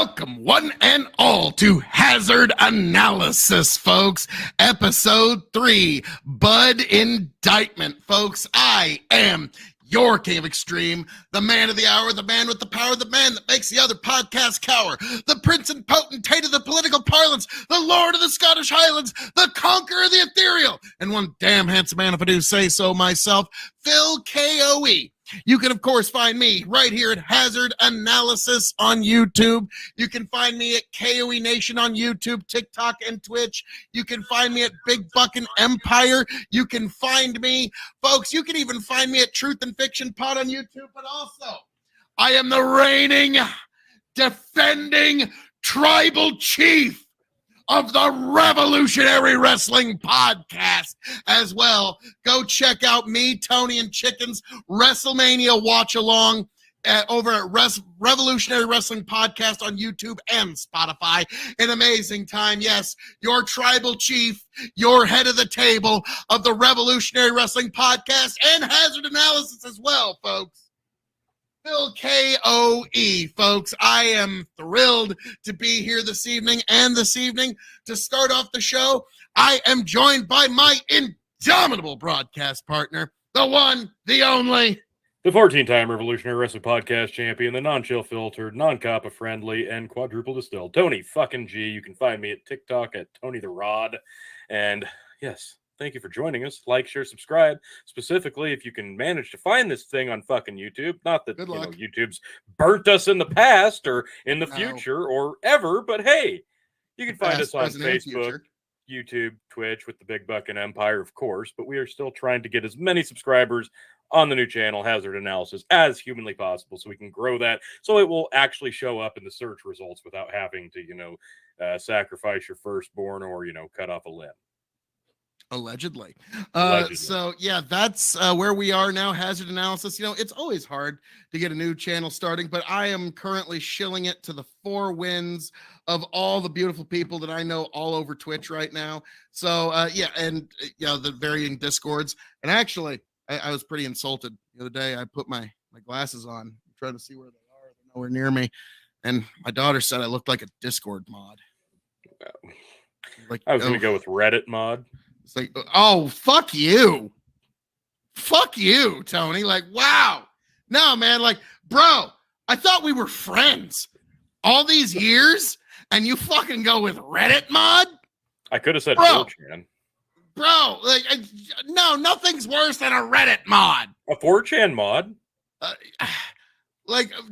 Welcome, one and all, to Hazard Analysis, folks. Episode 3, Bud Indictment, folks. I am your king of extreme, the man of the hour, the man with the power, the man that makes the other podcast cower, the prince and potentate of the political parlance, the lord of the Scottish Highlands, the conqueror of the ethereal, and one damn handsome man, if I do say so myself, Phil K.O.E. You can, of course, find me right here at Hazard Analysis on YouTube. You can find me at K.O.E Nation on YouTube, TikTok, and Twitch. You can find me at Big Buckin' Empire. You can find me, folks, you can even find me at Truth and Fiction Pod on YouTube. But also, I am the reigning, defending tribal chief of the Revolutionary Wrestling Podcast as well. Go check out me, Tony, and Chicken's WrestleMania watch along over at Revolutionary Wrestling Podcast on YouTube and Spotify. An amazing time. Yes, your tribal chief, your head of the table of the Revolutionary Wrestling Podcast and Hazard Analysis as well, folks. Phil K.O.E, folks. I am thrilled to be here this evening, and this evening, to start off the show, I am joined by my indomitable broadcast partner, the one, the only, the 14-time Revolutionary Wrestling Podcast champion, the non-chill filtered, non-coppa friendly, and quadruple distilled Tony fucking G. You can find me at TikTok at Tony the Rod. And yes, thank you for joining us. Like, share, subscribe. Specifically, if you can manage to find this thing on fucking YouTube. Not that YouTube's burnt us in the past or in the future or ever, but hey, you can find us on Facebook, YouTube, Twitch with the Big Buckin' Empire, of course. But we are still trying to get as many subscribers on the new channel, Hazard Analysis, as humanly possible, so we can grow that, so it will actually show up in the search results without having to, sacrifice your firstborn or, cut off a limb. Allegedly. So yeah, that's where we are now. Hazard Analysis. It's always hard to get a new channel starting, but I am currently shilling it to the four winds of all the beautiful people that I know all over Twitch right now. So and the varying discords. And actually, I was pretty insulted the other day. I put my glasses on, trying to see where they are. They're nowhere near me. And my daughter said I looked like a Discord mod. I was going to go with Reddit mod. It's like, oh, fuck you. Fuck you, Tony. Like, wow. No, man. Like, bro, I thought we were friends all these years, and you fucking go with Reddit mod? I could have said 4chan. Bro, no, nothing's worse than a Reddit mod. A 4chan mod?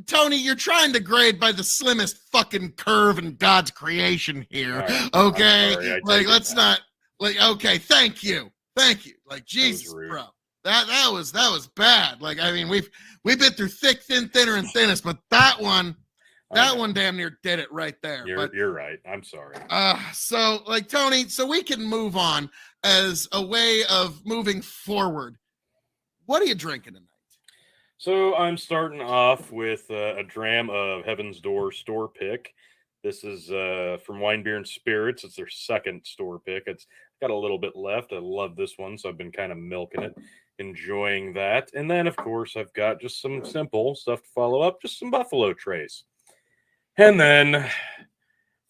Tony, you're trying to grade by the slimmest fucking curve in God's creation here. Right, okay? Let's not. Okay, thank you. Jesus, bro. That was bad. We've been through thick, thin, thinner, and thinnest, but that one damn near did it right there. You're right. I'm sorry. So Tony, so we can move on as a way of moving forward. What are you drinking tonight? So I'm starting off with a dram of Heaven's Door store pick. This is from Wine, Beer, and Spirits. It's their second store pick. It's got a little bit left. I love this one, so I've been kind of milking it, enjoying that. And then, of course, I've got just some simple stuff to follow up, just some Buffalo Trace. And then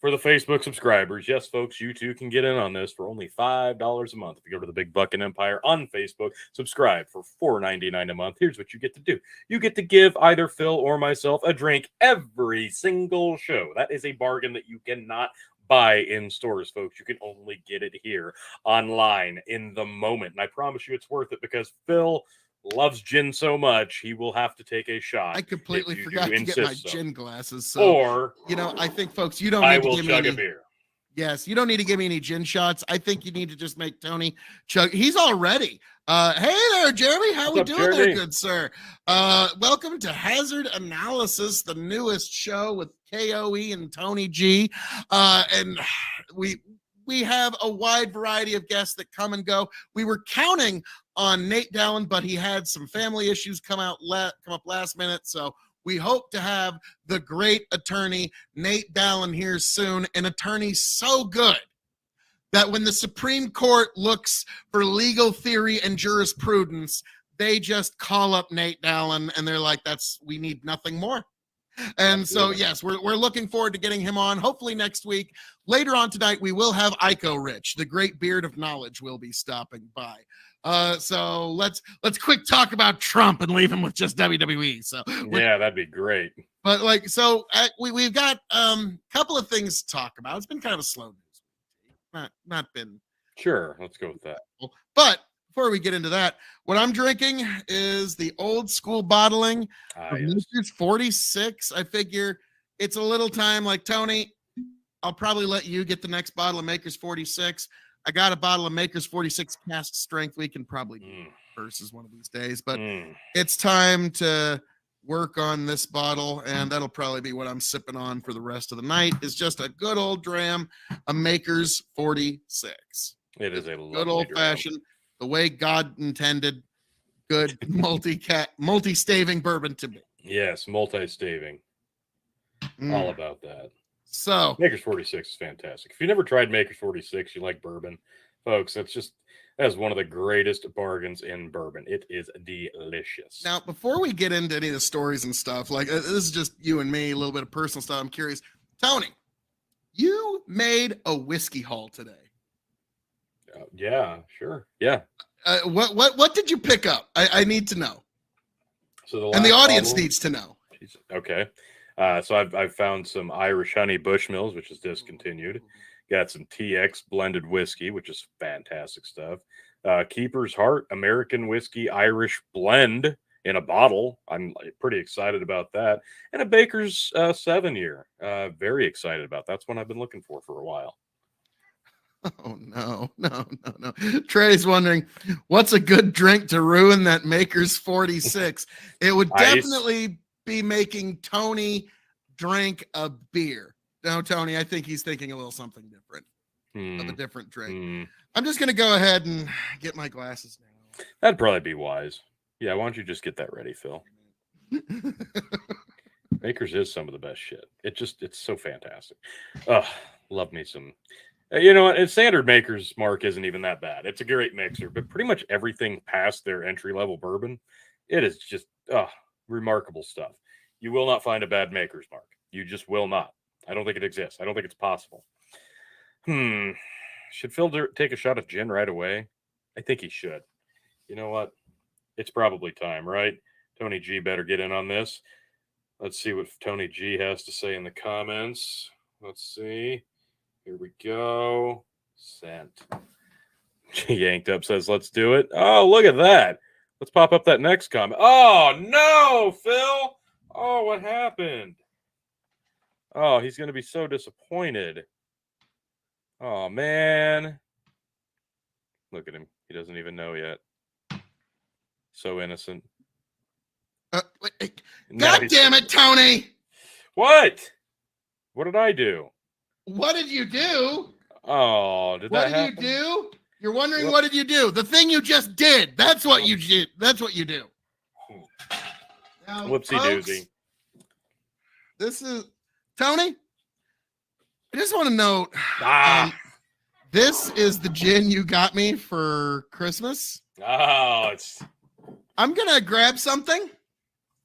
for the Facebook subscribers, yes, folks, you too can get in on this for only $5 a month. If you go to the Big Buckin' Empire on Facebook, subscribe for $4.99 a month. Here's what you get to do. You get to give either Phil or myself a drink every single show. That is a bargain that you cannot buy in stores, folks. You can only get it here online in the moment. And I promise you it's worth it, because Phil loves gin so much, he will have to take a shot. I completely forgot to get my gin glasses. So, or, I think, folks, you don't need to give me any beer. Yes, you don't need to give me any gin shots. I think you need to just make Tony chug. He's all ready. Hey there, Jeremy. How we doing there, good sir? Welcome to Hazard Analysis, the newest show with K.O.E and Tony G. And we have a wide variety of guests that come and go. We were counting on Nate Dallin, but he had some family issues come up last minute. So we hope to have the great attorney Nate Dallin here soon, an attorney so good that when the Supreme Court looks for legal theory and jurisprudence, they just call up Nate Dallin and they're like, we need nothing more. And so, Absolutely. yes, we're looking forward to getting him on. Hopefully next week. Later on tonight, we will have Iko Rich, the great beard of knowledge, will be stopping by. So let's quick talk about Trump and leave him with just WWE. So Yeah, that'd be great. but we've got a couple of things to talk about. It's been kind of a slow news week. Not been Sure, let's go with that. but before we get into that, what I'm drinking is the old school bottling of Yes. Nature's 46. I figure it's a little time. Like Tony, I'll probably let you get the next bottle of Maker's 46. I got a bottle of Maker's 46 cask strength. We can probably do versus one of these days, but it's time to work on this bottle, and that'll probably be what I'm sipping on for the rest of the night. Is just a good old dram, a Maker's 46. It is a good old fashioned, the way God intended, good multi-staving bourbon to be. Yes, multi-staving. All about that. So Maker's 46 is fantastic. If you never tried Maker's 46, you like bourbon, folks, that is one of the greatest bargains in bourbon. It is delicious. Now, before we get into any of the stories and stuff, like this is just you and me, a little bit of personal stuff. I'm curious, Tony, you made a whiskey haul today. Yeah, sure. Yeah. What did you pick up? I need to know. So the audience needs to know. Okay. So I've found some Irish honey Bushmills, which is discontinued. Got some TX blended whiskey, which is fantastic stuff. Keeper's Heart American whiskey Irish blend in a bottle. I'm pretty excited about that. And a Baker's 7-year. Very excited about that. That's one I've been looking for a while. Oh, no. Trey's wondering, what's a good drink to ruin that Maker's 46? It would definitely be making Tony drink a beer. No, Tony, I think he's thinking a little something different. Of a different drink. I'm just going to go ahead and get my glasses now. That'd probably be wise. Yeah, why don't you just get that ready, Phil? Maker's is some of the best shit. It's so fantastic. Love me some. You know what? Standard Maker's Mark isn't even that bad. It's a great mixer, but pretty much everything past their entry-level bourbon, it is just remarkable stuff. You will not find a bad Maker's Mark. You just will not. I don't think it exists. I don't think it's possible. Should Phil take a shot of gin right away? I think he should. You know what? It's probably time, right? Tony G better get in on this. Let's see what Tony G has to say in the comments. Let's see. Here we go. Sent. Yanked Up says, let's do it. Oh, look at that. Let's pop up that next comment. Oh, no, Phil. Oh, what happened? Oh, he's going to be so disappointed. Oh, man. Look at him. He doesn't even know yet. So innocent. God damn it, Tony. What? What did I do? What did you do? Oh, what did you do? You're wondering what did you do? The thing you just did. That's what you did. That's what you do. Now, whoopsie doozy. This is Tony. I just want to note. This is the gin you got me for Christmas. Oh, I'm gonna grab something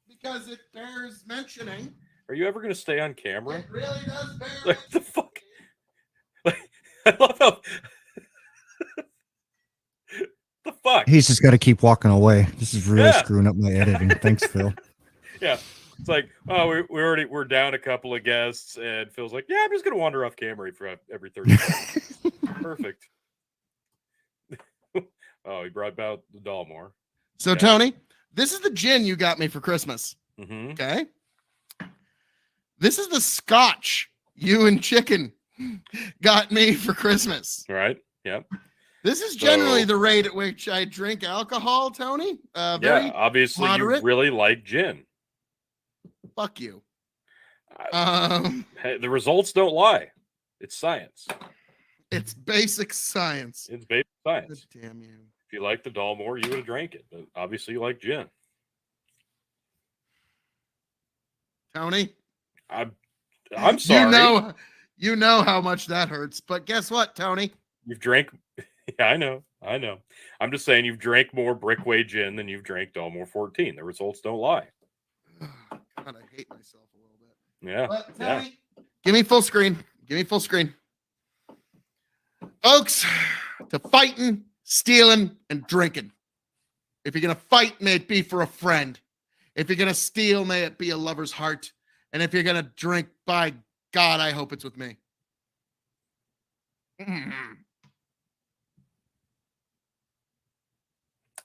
because it bears mentioning. Are you ever gonna stay on camera? It really does bear. Like the fuck. I love how. The fuck. He's just got to keep walking away. This is really screwing up my editing. Thanks, Phil. Yeah, it's like, oh, we're down a couple of guests, and Phil's like, yeah, I'm just gonna wander off camera for every 30 seconds. Perfect. Oh, he brought out the Dalmore. So, Tony, this is the gin you got me for Christmas. Mm-hmm. Okay. This is the scotch you and Chicken got me for Christmas. Right. Yep. This is generally the rate at which I drink alcohol, Tony. Yeah, obviously moderate. You really like gin. Fuck you. The results don't lie. It's science. It's basic science. It's basic science. God damn you. If you like the Dalmore, you would have drank it. But obviously, you like gin. Tony, I'm sorry. You know how much that hurts. But guess what, Tony? You've drank. Yeah, I know. I'm just saying you've drank more Brickway gin than you've drank Dalmore 14. The results don't lie. God, I hate myself a little bit. Yeah. But, Yeah. Tony, give me full screen. Give me full screen. Folks, to fighting, stealing, and drinking. If you're going to fight, may it be for a friend. If you're going to steal, may it be a lover's heart. And if you're going to drink, by God, I hope it's with me.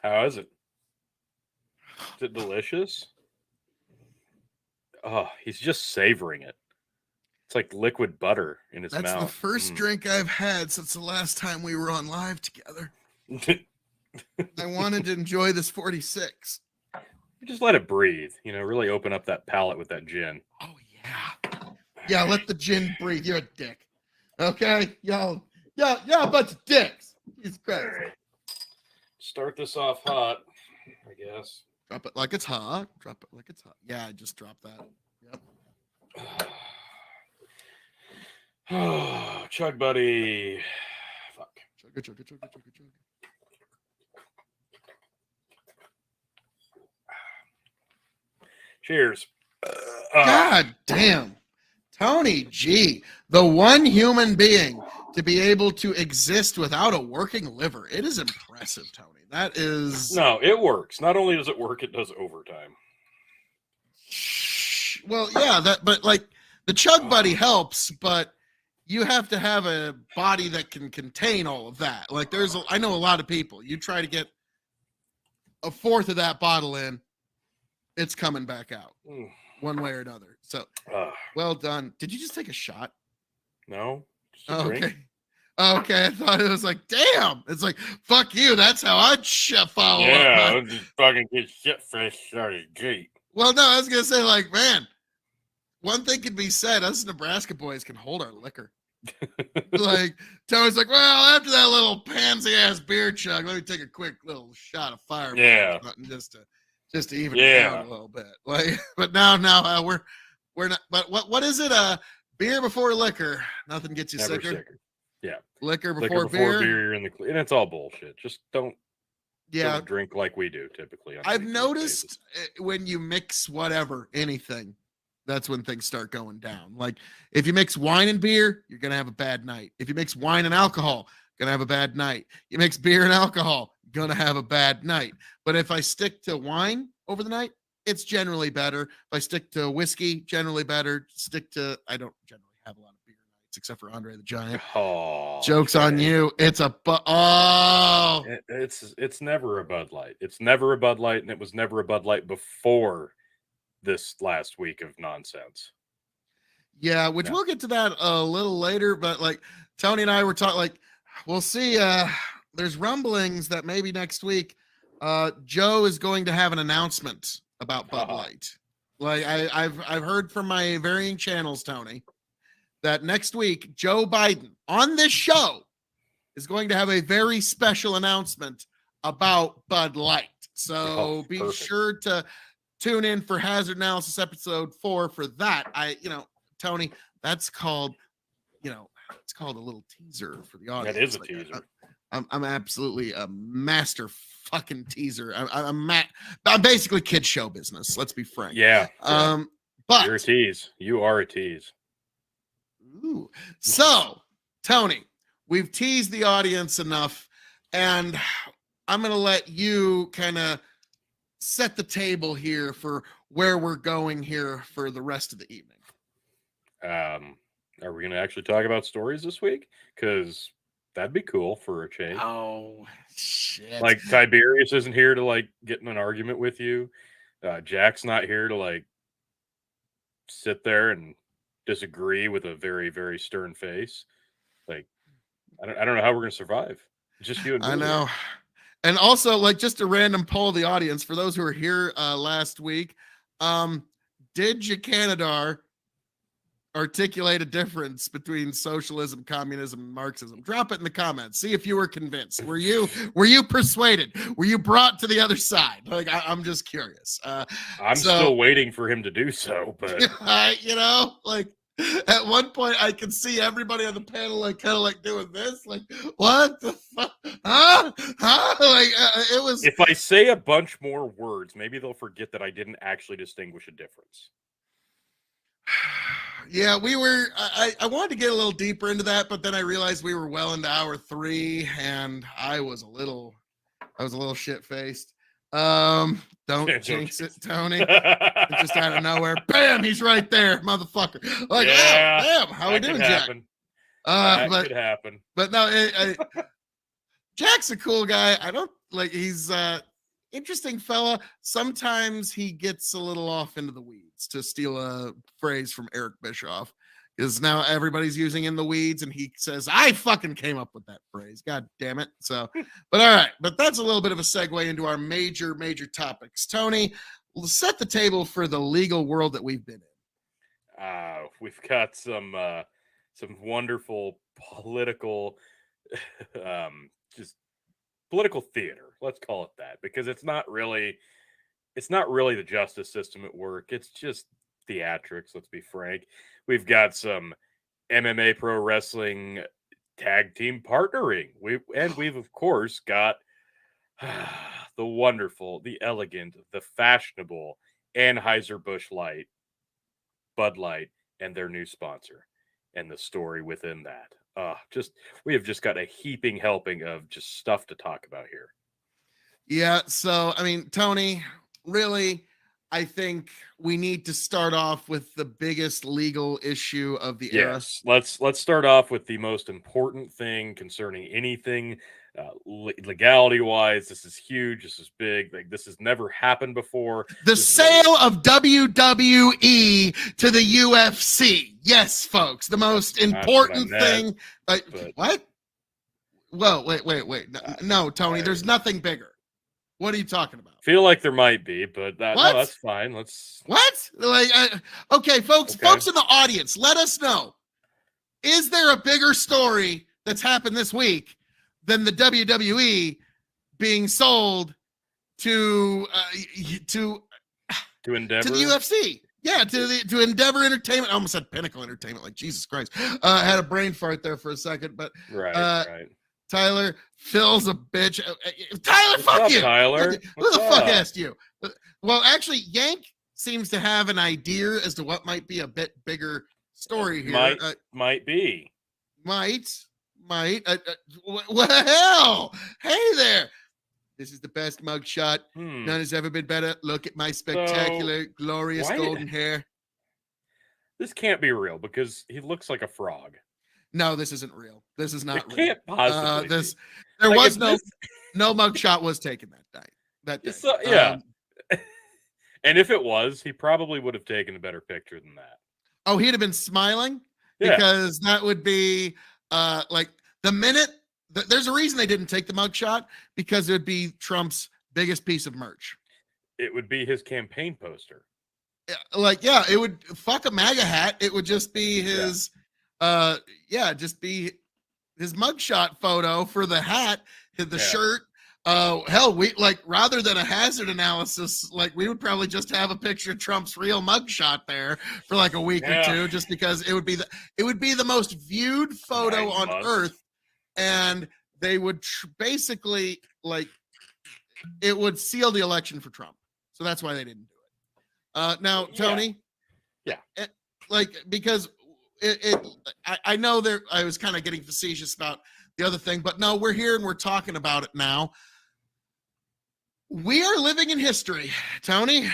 How is it? Is it delicious? Oh, he's just savoring it. It's like liquid butter in his That's mouth. the first drink I've had since the last time we were on live together. I wanted to enjoy this 46. Just let it breathe. Really open up that palate with that gin. Oh, yeah. Yeah, let the gin breathe. You're a dick. Okay? Yo, a bunch of dicks. Jesus Christ. Right. Start this off hot, I guess. Drop it like it's hot. Drop it like it's hot. Yeah, I just dropped that. Yep. Chug buddy. Fuck. Chug it. Cheers. God damn. Tony G, the one human being to be able to exist without a working liver. It is impressive, Tony. That is... No, it works. Not only does it work, it does overtime. Well, yeah, but like the Chug Buddy helps, but you have to have a body that can contain all of that. Like I know a lot of people, you try to get a fourth of that bottle in, it's coming back out one way or another. So well done. Did you just take a shot? No. Just a drink. Okay, I thought it was like, damn. It's like, fuck you. That's how I'd follow up. Yeah, I'll just fucking get shit fresh out of the gate. Well, no, I was gonna say, like, man, one thing can be said: us Nebraska boys can hold our liquor. Like Tony's like, well, after that little pansy ass beer chug, let me take a quick little shot of fire. Yeah, just to even it out a little bit. Like, but now we're not. But what is it? Beer before liquor, nothing gets you sicker. Yeah, liquor before beer. You're in the and it's all bullshit. Just don't drink like we do typically. I've noticed when you mix anything, that's when things start going down. Like if you mix wine and beer, you're gonna have a bad night. If you mix wine and alcohol, gonna have a bad night. You mix beer and alcohol, gonna have a bad night. But if I stick to wine over the night, it's generally better. If I stick to whiskey, generally better. I don't generally have a lot of beer nights except for Andre the Giant. Oh, joke's on you. It's it's never a Bud Light. It's never a Bud Light, and it was never a Bud Light before this last week of nonsense. Yeah, which we'll get to that a little later, but like Tony and I were talking, like, we'll see. There's rumblings that maybe next week Joe is going to have an announcement about Bud Light. Like I've heard from my varying channels, Tony, that next week Joe Biden on this show is going to have a very special announcement about Bud Light. So be sure to tune in for Hazard Analysis episode 4 for that. Tony, that's called, it's called a little teaser for the audience. That is a teaser. I'm absolutely a master fucking teaser. I'm basically kid show business. Let's be frank. Yeah. But you're a tease. You are a tease. Ooh. So, Tony, we've teased the audience enough, and I'm going to let you kind of set the table here for where we're going here for the rest of the evening. Are we going to actually talk about stories this week? Because that'd be cool for a change. Oh, shit. Like Tiberius isn't here to like get in an argument with you. Jack's not here to like sit there and disagree with a very, very stern face. Like, I don't know how we're going to survive. Just you and me. I know. And also, like, just a random poll of the audience for those who were here last week. Did Jacanadar articulate a difference between socialism, communism, and Marxism? Drop it in the comments. See if you were convinced. Were you persuaded? Were you brought to the other side? Like, I'm just curious. I'm still waiting for him to do so, but like at one point I could see everybody on the panel like kind of like doing this, like, what the fuck? Huh? Like it was. If I say a bunch more words, maybe they'll forget that I didn't actually distinguish a difference. Yeah, we were. I wanted to get a little deeper into that, but then I realized we were well into hour 3, and I was a little shit faced. Don't jinx it, Tony. Just out of nowhere, bam, he's right there, motherfucker. Like, Yeah, oh, damn, how we doing, Jack? That could happen. But no, Jack's a cool guy. I don't like. He's interesting fella. Sometimes he gets a little off into the weeds, to steal a phrase from Eric Bischoff, because now everybody's using in the weeds, and he says, I fucking came up with that phrase. God damn it. So, but all right, but that's a little bit of a segue into our major topics. Tony, we'll set the table for the legal world that we've been in. We've got some wonderful political just political theater, let's call it that, because it's not really the justice system at work. It's just theatrics, let's be frank. We've got some MMA pro wrestling tag team partnering. We've of course got the wonderful, the elegant, the fashionable Anheuser-Busch Light, Bud Light, and their new sponsor, and the story within that. We have just got a heaping helping of just stuff to talk about here. Yeah, so I mean, Tony, really, I think we need to start off with the biggest legal issue of the era. Yes, let's start off with the most important thing concerning anything legality wise. This is huge. This is big. Like, this has never happened before. The sale of WWE to the UFC. Yes, folks, the most important thing. What? Whoa, wait. No, Tony, there's nothing bigger. What are you talking about? Feel like there might be, but no, that's fine. What? Okay, folks in the audience, let us know. Is there a bigger story that's happened this week than the WWE being sold to Endeavor, to the UFC? Yeah, to Endeavor Entertainment. I almost said Pinnacle Entertainment. Like, Jesus Christ, I had a brain fart there for a second. But right. Tyler, Phil's a bitch. Tyler, fuck you. Tyler, who the fuck asked you? Well, actually, Yank seems to have an idea as to what might be a bit bigger story here. Might be. Well, hey there. This is the best mugshot. None has ever been better. Look at my spectacular, glorious golden hair. This can't be real because he looks like a frog. No, this isn't real. This is not real. Can't possibly. There was no mugshot was taken that day. Yeah. And if it was, he probably would have taken a better picture than that. Oh, he'd have been smiling? Yeah. Because that would be like the minute there's a reason they didn't take the mugshot, because it would be Trump's biggest piece of merch. It would be his campaign poster. It would fuck a MAGA hat. It would just be his just be his mugshot photo for the hat, the shirt. Hell, we rather than a hazard analysis, we would probably just have a picture of Trump's real mugshot there for like a week or two, just because it would be the most viewed photo on earth, and they would basically it would seal the election for Trump. So that's why they didn't do it. Now, Tony, because I know I was kind of getting facetious about the other thing, but no, we're here and we're talking about it now. We are living in history, Tony.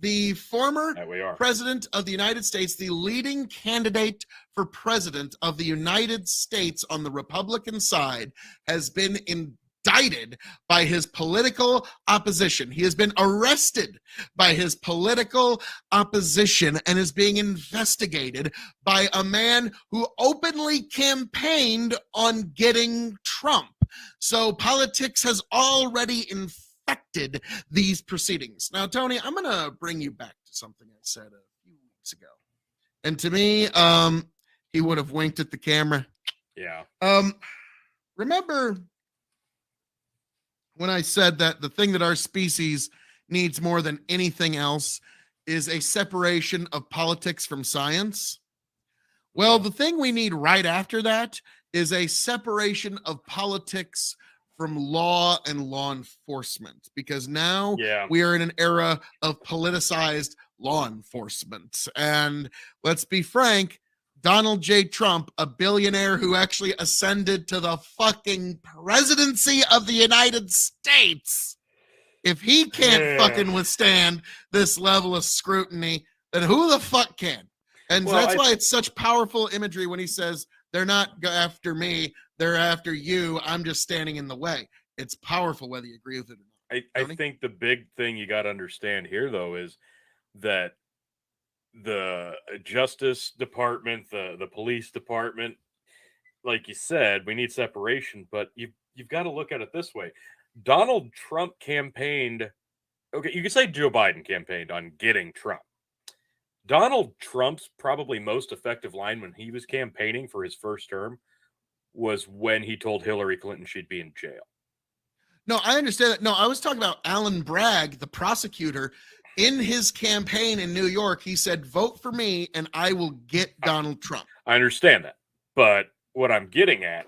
The former president of the United States, the leading candidate for president of the United States on the Republican side, has been indicted by his political opposition. He has been arrested by his political opposition and is being investigated by a man who openly campaigned on getting Trump. So politics has already infected these proceedings. Now, Tony, I'm going to bring you back to something I said a few weeks ago. And to me, he would have winked at the camera. Yeah. Remember when I said that the thing that our species needs more than anything else is a separation of politics from science? Well, the thing we need right after that is a separation of politics from law and law enforcement, because now we are in an era of politicized law enforcement. And let's be frank, Donald J. Trump, a billionaire who actually ascended to the fucking presidency of the United States, if he can't fucking withstand this level of scrutiny, then who the fuck can? And that's why it's such powerful imagery when he says, they're not after me, they're after you. I'm just standing in the way. It's powerful whether you agree with it or not. I think the big thing you got to understand here, though, is that the Justice Department, the police department, like you said, we need separation, but you've got to look at it this way. Donald Trump campaigned, okay, you could say Joe Biden campaigned on getting Trump. Donald Trump's probably most effective line when he was campaigning for his first term was when he told Hillary Clinton she'd be in jail. No, I understand that. No, I was talking about Alan Bragg, the prosecutor. In his campaign in New York, he said, vote for me and I will get Donald Trump. I understand that. But what I'm getting at,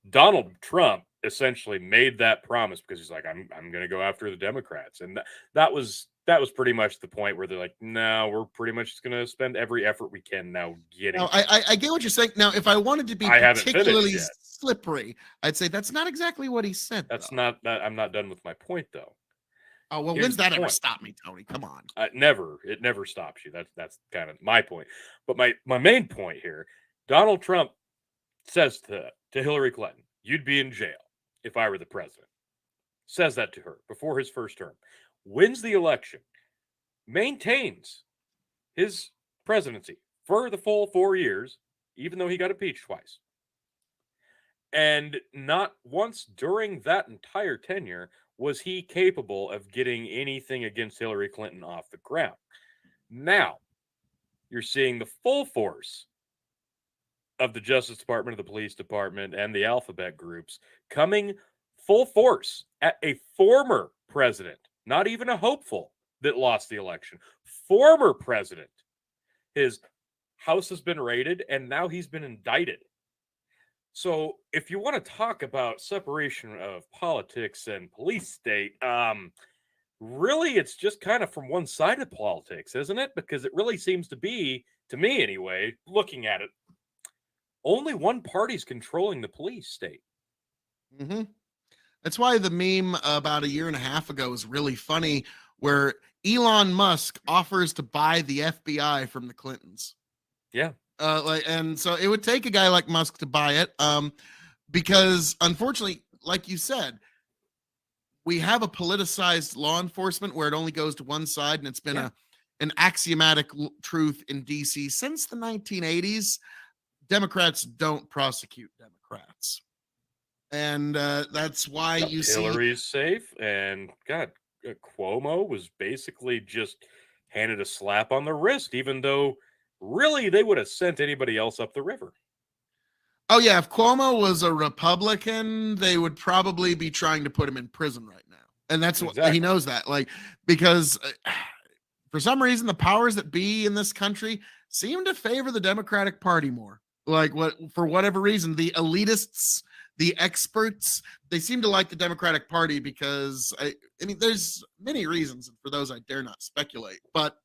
Donald Trump essentially made that promise because he's like, I'm going to go after the Democrats. And that was pretty much the point where they're like, no, we're pretty much just going to spend every effort we can now getting. No, I get what you're saying. Now, if I wanted to be particularly slippery, I'd say that's not exactly what he said. That's not that. I'm not done with my point, though. Oh, well, when's that ever stop me, Tony? Come on. Never. It never stops you. That's kind of my point. But my main point here, Donald Trump says to Hillary Clinton, you'd be in jail if I were the president. Says that to her before his first term. Wins the election. Maintains his presidency for the full 4 years, even though he got impeached twice. And not once during that entire tenure was he capable of getting anything against Hillary Clinton off the ground. Now, you're seeing the full force of the Justice Department, of the police department, and the alphabet groups coming full force at a former president, not even a hopeful that lost the election. Former president. His house has been raided, and now he's been indicted. So if you want to talk about separation of politics and police state, really it's just kind of from one side of politics, isn't it? Because it really seems to be, to me anyway, looking at it, only one party's controlling the police state. Mm-hmm. That's why the meme about a year and a half ago was really funny, where Elon Musk offers to buy the FBI from the Clintons. Yeah. And so it would take a guy like Musk to buy it, because unfortunately, like you said, we have a politicized law enforcement where it only goes to one side, and it's been an axiomatic truth in DC since the 1980s. Democrats don't prosecute Democrats, and that's why you see Hillary's safe, and God, Cuomo was basically just handed a slap on the wrist, even though really they would have sent anybody else up the river. Oh yeah, if Cuomo was a Republican, they would probably be trying to put him in prison right now, and that's what he knows that, like, because for some reason the powers that be in this country seem to favor the Democratic Party more. Like, for whatever reason, the elitists, the experts, they seem to like the Democratic Party because I mean, there's many reasons, and for those I dare not speculate. But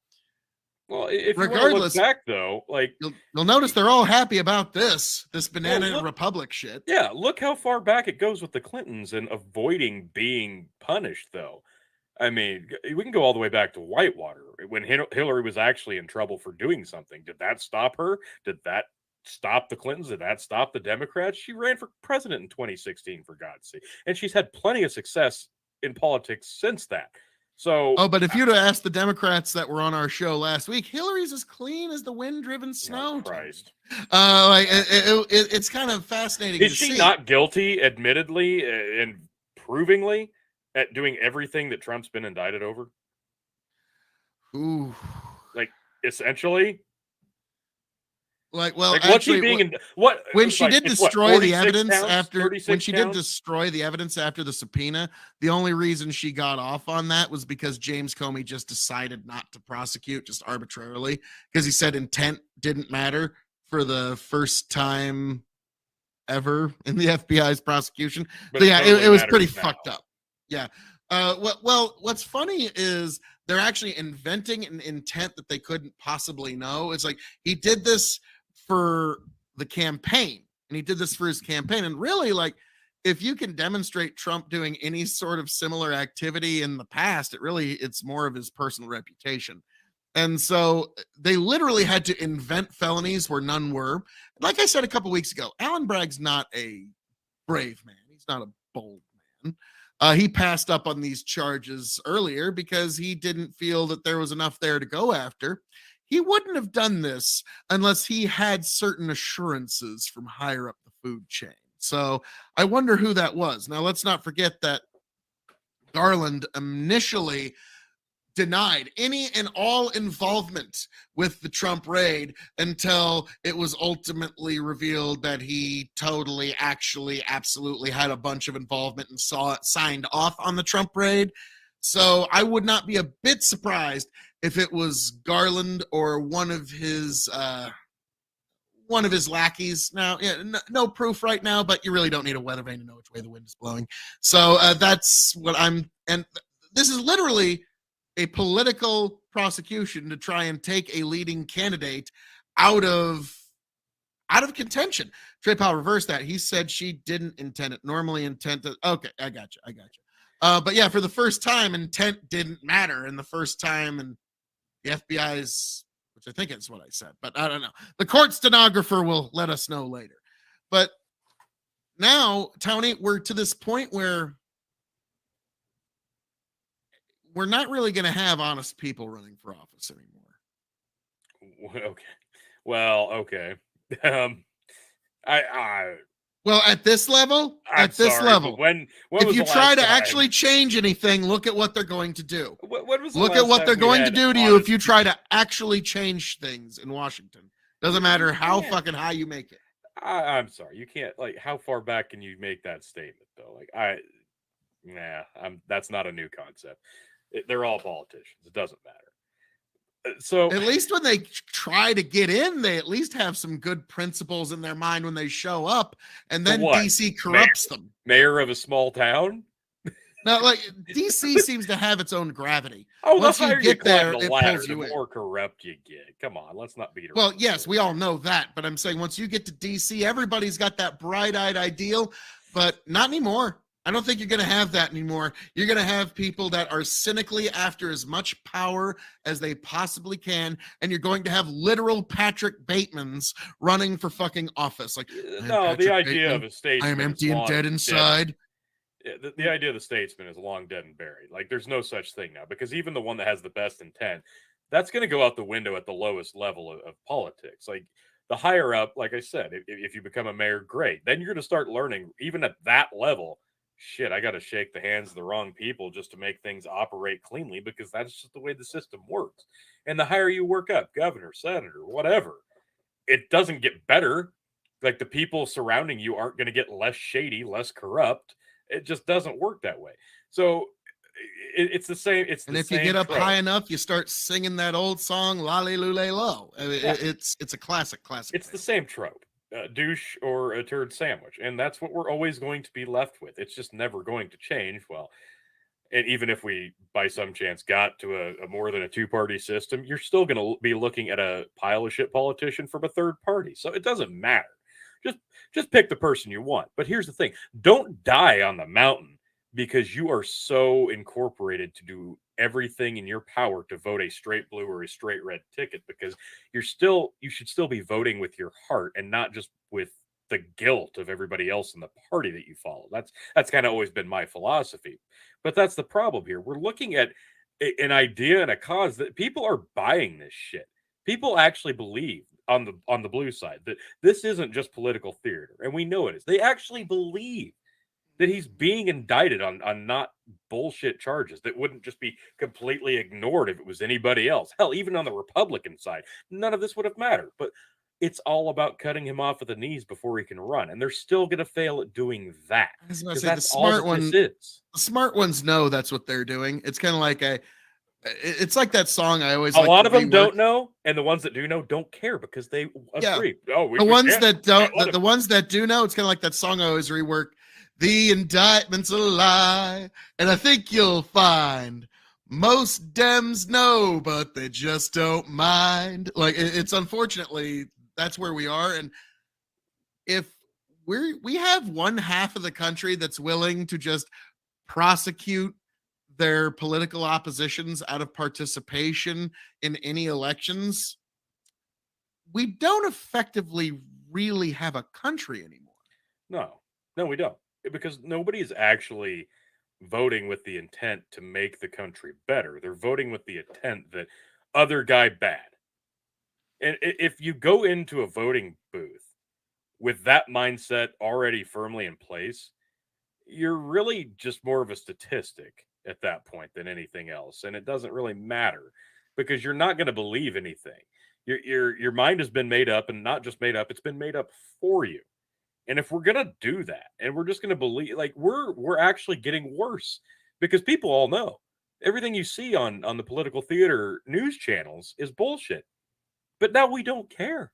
well, if regardless, you look back though, like you'll notice they're all happy about this banana republic shit. Yeah, look how far back it goes with the Clintons and avoiding being punished, though. I mean, we can go all the way back to Whitewater when Hillary was actually in trouble for doing something. Did that stop her? Did that stop the Clintons? Did that stop the Democrats? She ran for president in 2016, for God's sake. And she's had plenty of success in politics since that. So, but if you'd have asked the Democrats that were on our show last week, Hillary's as clean as the wind-driven snow. Oh, Christ. It's kind of fascinating. Is she not guilty, admittedly and provingly, at doing everything that Trump's been indicted over? Ooh. Like, essentially? Like, well, like, what's she being when she did destroy the evidence after the subpoena, the only reason she got off on that was because James Comey just decided not to prosecute just arbitrarily, because he said intent didn't matter for the first time ever in the FBI's prosecution. But so yeah, it was pretty fucked up. Yeah. Well, what's funny is they're actually inventing an intent that they couldn't possibly know. It's like he did this for the campaign, and he did this for his campaign. And really, like, if you can demonstrate Trump doing any sort of similar activity in the past, it's more of his personal reputation. And so they literally had to invent felonies where none were. Like I said a couple weeks ago, Alan Bragg's not a brave man. He's not a bold man. He passed up on these charges earlier because he didn't feel that there was enough there to go after. He wouldn't have done this unless he had certain assurances from higher up the food chain. So I wonder who that was. Now, let's not forget that Garland initially denied any and all involvement with the Trump raid until it was ultimately revealed that he totally, actually, absolutely had a bunch of involvement and signed off on the Trump raid. So I would not be a bit surprised if it was Garland or one of his lackeys. Now, yeah, no proof right now, but you really don't need a weather vane to know which way the wind is blowing. So that's what and this is literally a political prosecution to try and take a leading candidate out of contention. Trey Powell reversed that. He said she didn't intend it. Normally intent to, okay, I got you. But yeah, for the first time, intent didn't matter. And the first time, and the FBI's, which I think is what I said, but I don't know. The court stenographer will let us know later. But now, Tony, we're to this point where we're not really going to have honest people running for office anymore. Okay. Well, okay. Well, at this level, when if you try to actually change anything, look at what they're going to do. Look at what they're going to do to you if you try to actually change things in Washington. Doesn't matter how fucking high you make it. I'm sorry, you can't. Like, how far back can you make that statement though? Like, that's not a new concept. They're all politicians. It doesn't matter. So at least when they try to get in, they at least have some good principles in their mind when they show up, and then DC corrupts them. Mayor of a small town? No, like DC seems to have its own gravity. Oh, once you get there, it pulls the you in. more corrupt you get. Come on, let's not beat around. Well, yes, we all know that, but I'm saying once you get to DC, everybody's got that bright-eyed ideal, but not anymore. I don't think you're going to have that anymore. You're going to have people that are cynically after as much power as they possibly can, and you're going to have literal Patrick Batemans running for fucking office. Like, no, the idea of a statesman, I am empty and dead inside. The idea of the statesman is long dead and buried. Like, there's no such thing now, because even the one that has the best intent, that's going to go out the window at the lowest level of politics. Like, the higher up, like I said, if you become a mayor, great. Then you're going to start learning, even at that level, shit, I got to shake the hands of the wrong people just to make things operate cleanly, because that's just the way the system works. And the higher you work up, governor, senator, whatever, it doesn't get better. Like, the people surrounding you aren't going to get less shady, less corrupt. It just doesn't work that way. So it's the same. And if you get up high enough, you start singing that old song, "Lolly Lule Lo." It's a classic. It's the same trope. Douche or a turd sandwich, and that's what we're always going to be left with. It's just never going to change. Well, and even if we by some chance got to a more than a two-party system, you're still going to be looking at a pile of shit politician from a third party. So it doesn't matter. Just pick the person you want. But here's the thing: don't die on the mountain because you are so incorporated to do everything in your power to vote a straight blue or a straight red ticket, because you should still be voting with your heart and not just with the guilt of everybody else in the party that you follow. That's kind of always been my philosophy. But that's the problem here. We're looking at an idea and a cause that people are buying this shit. People actually believe on the blue side that this isn't just political theater, and we know it is. They actually believe that he's being indicted on not bullshit charges that wouldn't just be completely ignored if it was anybody else. Hell, even on the Republican side, none of this would have mattered. But it's all about cutting him off at the knees before he can run, and they're still going to fail at doing that. I was about to say, the smart ones know that's what they're doing. It's kind of like it's like that song I always. A lot of them don't know, and the ones that do know don't care because they agree. Oh, the ones that don't, the ones that do know, it's kind of like that song I always rework. The indictment's a lie, and I think you'll find most Dems know, but they just don't mind. Like, it's unfortunately that's where we are. And if we have one half of the country that's willing to just prosecute their political oppositions out of participation in any elections, we don't effectively really have a country anymore. No, we don't. Because nobody is actually voting with the intent to make the country better. They're voting with the intent that other guy bad. And if you go into a voting booth with that mindset already firmly in place, you're really just more of a statistic at that point than anything else. And it doesn't really matter because you're not going to believe anything. Your mind has been made up, and not just made up, it's been made up for you. And if we're gonna do that, and we're just gonna believe, like we're actually getting worse, because people all know everything you see on the political theater news channels is bullshit. But now we don't care.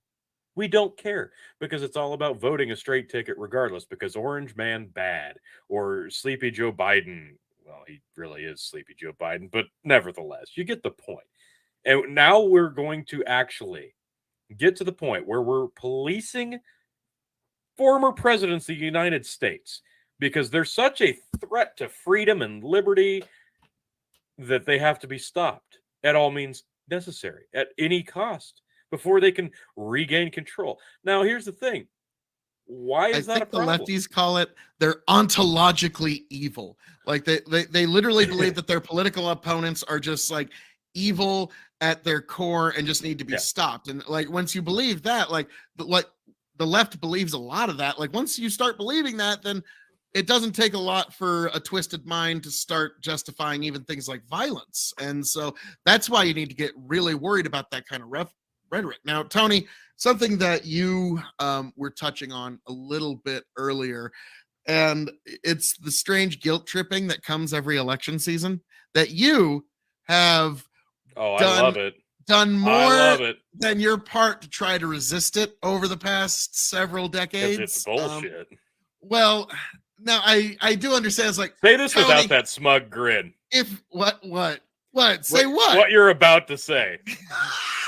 We don't care because it's all about voting a straight ticket regardless, because Orange Man bad or Sleepy Joe Biden. Well, he really is Sleepy Joe Biden, but nevertheless, you get the point. And now we're going to actually get to the point where we're policing former presidents of the United States because they're such a threat to freedom and liberty that they have to be stopped at all means necessary, at any cost, before they can regain control. Now, here's the thing. Why is that a problem? The lefties call it they're ontologically evil. Like they literally believe that their political opponents are just like evil at their core and just need to be stopped. And like once you believe that, like the left believes a lot of that. Like once you start believing that, then it doesn't take a lot for a twisted mind to start justifying even things like violence. And so that's why you need to get really worried about that kind of rhetoric. Now, Tony, something that you were touching on a little bit earlier, and it's the strange guilt tripping that comes every election season that you have I love it. Done more than your part to try to resist it over the past several decades. It's bullshit. Well, now I do understand. It's like, say this Tony, without that smug grin. If what? Say what? What you're about to say.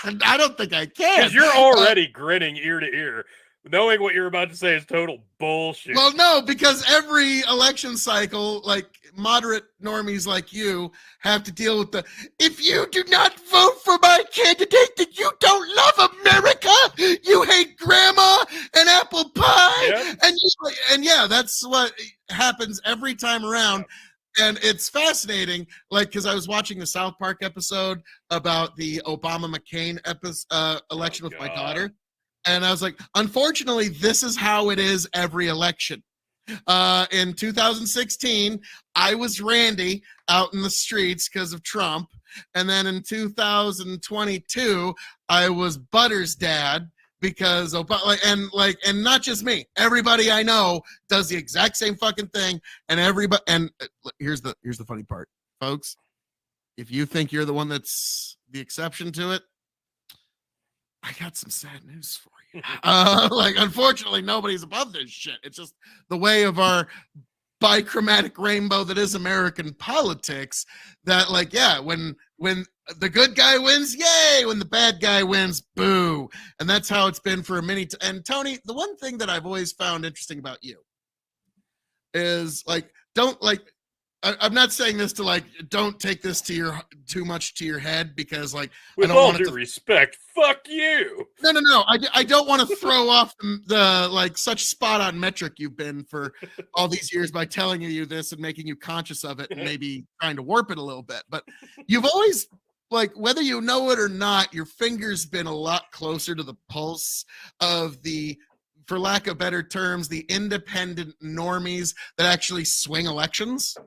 I don't think I can. Because you're already grinning ear to ear, knowing what you're about to say is total bullshit. Well, no, because every election cycle, like moderate normies like you have to deal with if you do not vote for my candidate, then you don't love America. You hate grandma and apple pie. And yeah, that's what happens every time around. And it's fascinating, like, because I was watching the South Park episode about the Obama-McCain election with my daughter. And I was like, unfortunately, this is how it is every election. In 2016, I was Randy out in the streets because of Trump. And then in 2022, I was Butter's dad because Obama, and not just me, everybody I know does the exact same fucking thing. And everybody, and here's the funny part, folks. If you think you're the one that's the exception to it, I got some sad news for you. Unfortunately, nobody's above this shit. It's just the way of our bichromatic rainbow that is American politics. That, when the good guy wins, yay! When the bad guy wins, boo! And that's how it's been for a minute. And Tony, the one thing that I've always found interesting about you is I'm not saying this to don't take this to too much to your head, because with I don't all want due respect, fuck you. No. I don't want to throw off the such spot on metric you've been for all these years by telling you this and making you conscious of it and maybe trying to warp it a little bit. But you've always, whether you know it or not, your finger's been a lot closer to the pulse of the, for lack of better terms, the independent normies that actually swing elections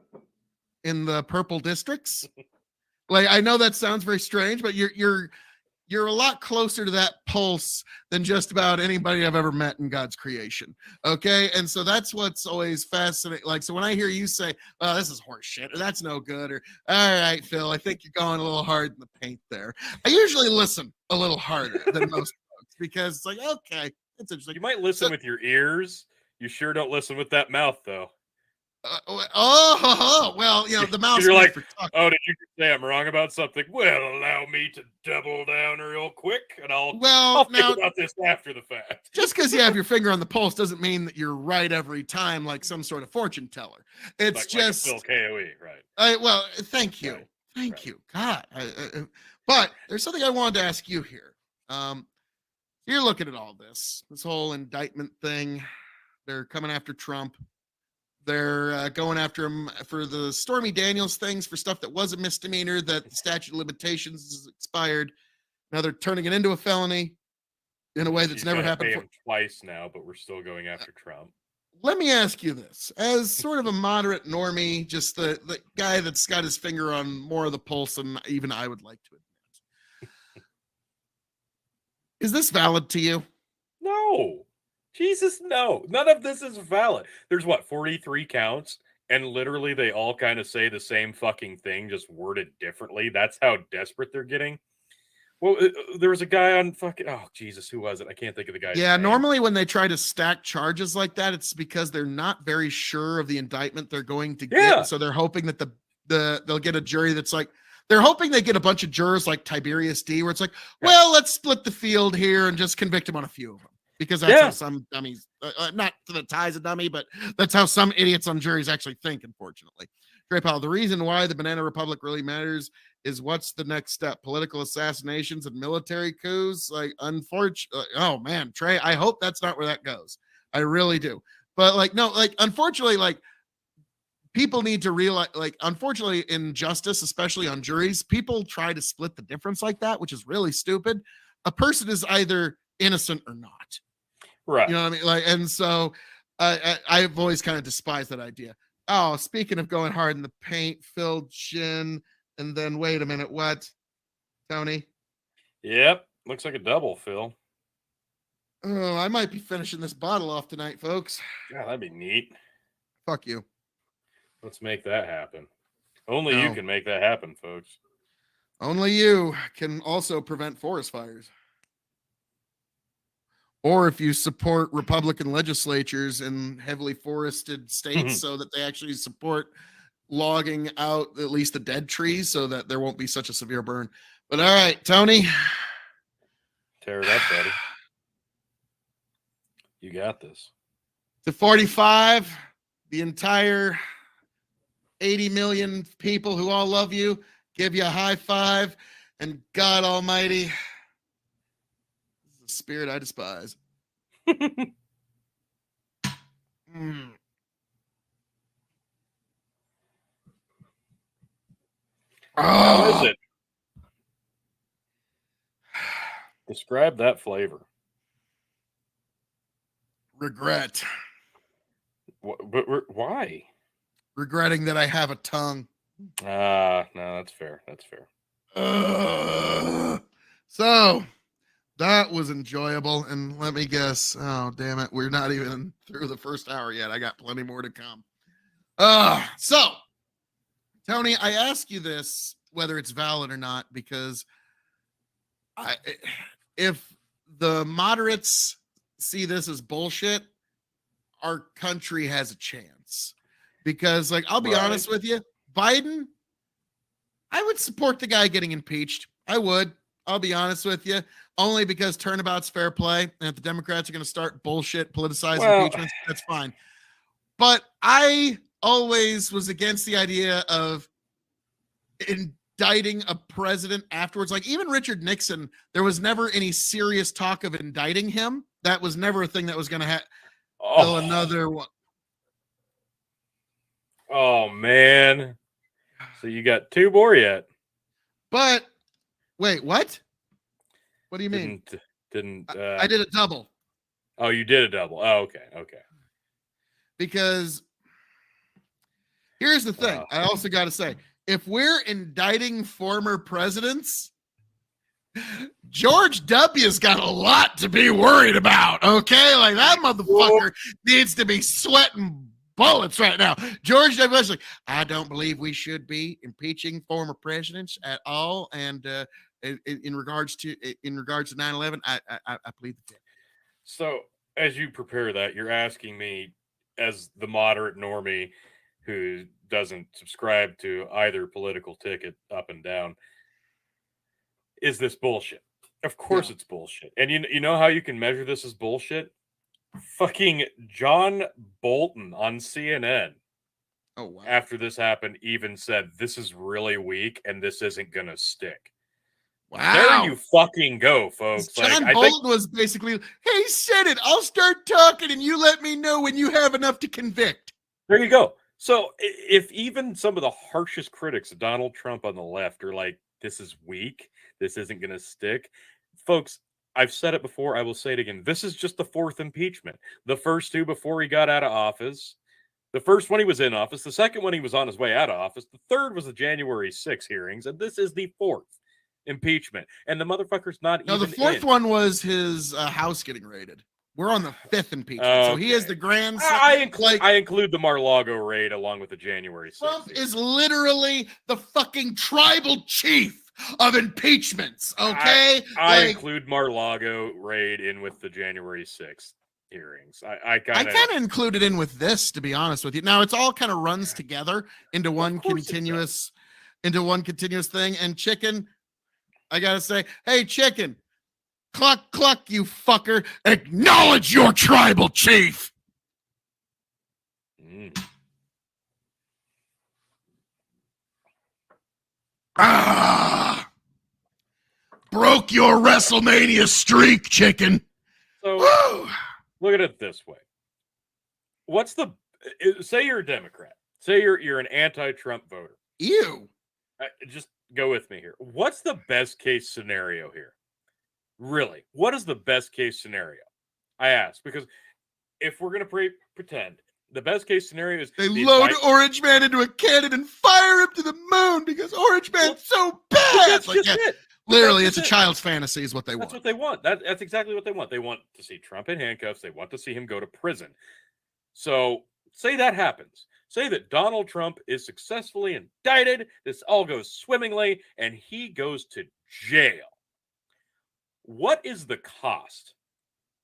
in the purple districts. I know that sounds very strange, but you're a lot closer to that pulse than just about anybody I've ever met in God's creation. Okay. And so that's what's always fascinating. So when I hear you say, "Oh, this is horse shit," or "That's no good," or "All right, Phil, I think you're going a little hard in the paint there," I usually listen a little harder than most folks, because it's okay. It's interesting. You might listen with your ears. You sure don't listen with that mouth, though. Well, the mouse You're made like, for talk. oh, did you just say I'm wrong about something? Well, allow me to double down real quick, and I'll Well, think now, about this after the fact. just because you have your finger on the pulse doesn't mean that you're right every time, like some sort of fortune teller. It's like a Phil just, K.O.E. Right? thank you, Right. thank Right. you, God. But there's something I wanted to ask you here. You're looking at all this whole indictment thing. They're coming after Trump. They're going after him for the Stormy Daniels things, for stuff that was a misdemeanor that the statute of limitations is expired. Now they're turning it into a felony in a way that's She's never got to happened pay before. him twice now, but we're still going after Trump. Let me ask you this, as sort of a moderate normie, just the guy that's got his finger on more of the pulse than even I would like to admit. Is this valid to you? No. Jesus, no. None of this is valid. There's 43 counts, and literally they all kind of say the same fucking thing, just worded differently. That's how desperate they're getting. Well, there was a guy on fucking, oh, Jesus, who was it? I can't think of the guy's Yeah, name. normally when they try to stack charges like that, it's because they're not very sure of the indictment they're going to get. Yeah. So they're hoping that they'll get a jury that's like, they're hoping they get a bunch of jurors like Tiberius D, where it's like, well, let's split the field here and just convict him on a few of them. Because that's how some dummies, not that Ty's a dummy, but that's how some idiots on juries actually think, unfortunately. Trey Powell, the reason why the Banana Republic really matters is what's the next step? Political assassinations and military coups? Like, unfortunately, oh man, Trey, I hope that's not where that goes. I really do. But like, no, like, unfortunately, like, people need to realize, like, unfortunately, in justice, especially on juries, people try to split the difference like that, which is really stupid. A person is either innocent or not. Right. You know what I mean? Like, and so I've always kind of despised that idea. Oh, speaking of going hard in the paint, Phil Chin, and then wait a minute, what? Tony? Yep. Looks like a double, Phil. Oh, I might be finishing this bottle off tonight, folks. Yeah, that'd be neat. Fuck you. Let's make that happen. Only you can make that happen, folks. Only you can also prevent forest fires. Or if you support Republican legislatures in heavily forested states so that they actually support logging out at least the dead trees so that there won't be such a severe burn. But all right, Tony. Tear it up, buddy. You got this. To 45, the entire 80 million people who all love you, give you a high five, and God Almighty, this is the spirit I despise. How is it? Describe that flavor. Regret. But why? Regretting that I have a tongue. No, that's fair. That's fair. So that was enjoyable. And let me guess. Oh, damn it. We're not even through the first hour yet. I got plenty more to come. So, Tony, I ask you this, whether it's valid or not, because if the moderates see this as bullshit, our country has a chance. Because, like, I'll be honest with you, Biden, I would support the guy getting impeached. I would. I'll be honest with you. Only because turnabout's fair play. And if the Democrats are going to start bullshit politicized impeachments, that's fine. But I always was against the idea of indicting a president afterwards. Like, even Richard Nixon, there was never any serious talk of indicting him. That was never a thing that was going to happen. Another one. Oh, man. So you got two more yet. But wait, what? What do you mean? I did a double. Oh, you did a double. Oh, okay. Okay. Because here's the thing. I also got to say, if we're indicting former presidents, George W.'s got a lot to be worried about. Okay. Like, that motherfucker needs to be sweating bullets right now. George W. Bush, like, I don't believe we should be impeaching former presidents at all. And in regards to 9/11, I plead the fifth. So as you prepare that, you're asking me, as the moderate normie, who doesn't subscribe to either political ticket up and down, is this bullshit? Of course it's bullshit. And you know how you can measure this as bullshit? Fucking John Bolton on CNN. Oh, wow. After this happened, even said, this is really weak and this isn't going to stick. Wow. There you fucking go, folks. John Bolton was basically, hey, Senate, I'll start talking and you let me know when you have enough to convict. There you go. So if even some of the harshest critics of Donald Trump on the left are like, this is weak, this isn't going to stick. Folks, I've said it before, I will say it again. This is just the fourth impeachment. The first two before he got out of office. The first one he was in office. The second one he was on his way out of office. The third was the January 6 hearings. And this is the fourth impeachment. And the motherfucker's not even the fourth one was his house getting raided. We're on the fifth impeachment. Okay. So he is the grandson. I include the Mar-a-Lago raid along with the January 6th. Trump is literally the fucking tribal chief of impeachments, okay? I include Mar-a-Lago raid in with the January 6th hearings. I kind of included in with this, to be honest with you. Now it's all kind of runs together into one continuous thing. And Chicken, I gotta say, hey, Chicken, cluck, cluck, you fucker, acknowledge your tribal chief. Broke your WrestleMania streak, Chicken. So look at it this way. Say you're a Democrat. Say you're an anti-Trump voter. Ew. Just go with me here. What's the best case scenario here? Really, what is the best case scenario? I ask because if we're going to pretend the best case scenario is they load Orange Man into a cannon and fire him to the moon because Orange Man's so bad. That's just it. Literally, it's a child's fantasy is what they want. That's what they want. That's exactly what they want. They want to see Trump in handcuffs. They want to see him go to prison. So say that happens. Say that Donald Trump is successfully indicted. This all goes swimmingly, and he goes to jail. What is the cost?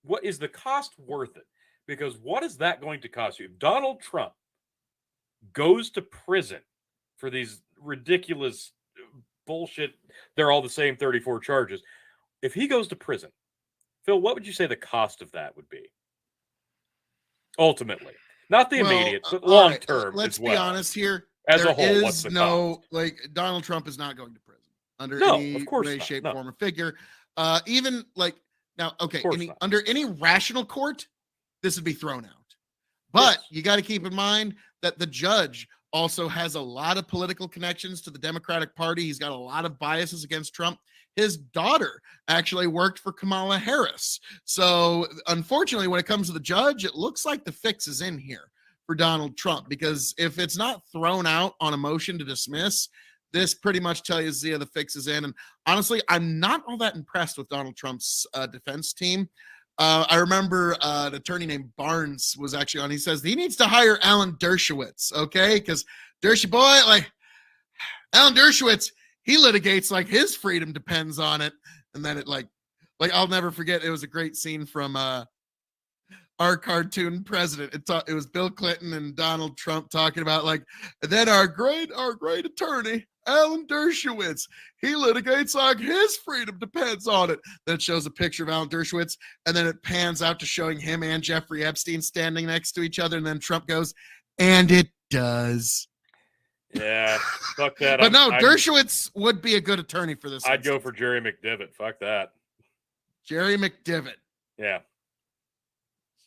What is the cost worth it? Because what is that going to cost you? If Donald Trump goes to prison for these ridiculous bullshit, they're all the same 34 charges. If he goes to prison, Phil, what would you say the cost of that would be? Ultimately, not the immediate, but long term. Let's be honest here. As a whole, what's the cost? Donald Trump is not going to prison under any way, shape, form, or figure. Even under any rational court, this would be thrown out. But you got to keep in mind that the judge also has a lot of political connections to the Democratic Party. He's got a lot of biases against Trump. His daughter actually worked for Kamala Harris. So unfortunately, when it comes to the judge, it looks like the fix is in here for Donald Trump, because if it's not thrown out on a motion to dismiss, this pretty much tells you the fix is in. And honestly, I'm not all that impressed with Donald Trump's defense team. I remember an attorney named Barnes was actually on. He says he needs to hire Alan Dershowitz, okay? Because Alan Dershowitz, he litigates like his freedom depends on it. And then it like I'll never forget. It was a great scene from our cartoon president. It was Bill Clinton and Donald Trump talking about then our great attorney, Alan Dershowitz, he litigates like his freedom depends on it. Then it shows a picture of Alan Dershowitz, and then it pans out to showing him and Jeffrey Epstein standing next to each other, and then Trump goes, and it does. Yeah, fuck that. But Dershowitz would be a good attorney for this. I'd go for Jerry McDivitt. Fuck that. Jerry McDivitt. Yeah.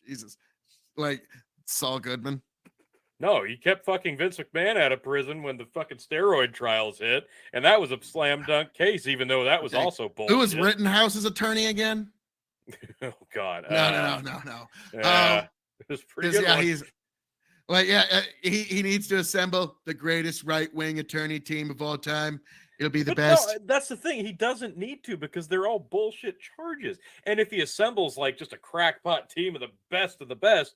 Jesus. Saul Goodman. No, he kept fucking Vince McMahon out of prison when the fucking steroid trials hit, and that was a slam dunk case, even though that was also bullshit. Who was Rittenhouse's attorney again? Oh God! No. Yeah, it was pretty good. Yeah, he needs to assemble the greatest right-wing attorney team of all time. It'll be the best. No, that's the thing. He doesn't need to, because they're all bullshit charges. And if he assembles just a crackpot team of the best,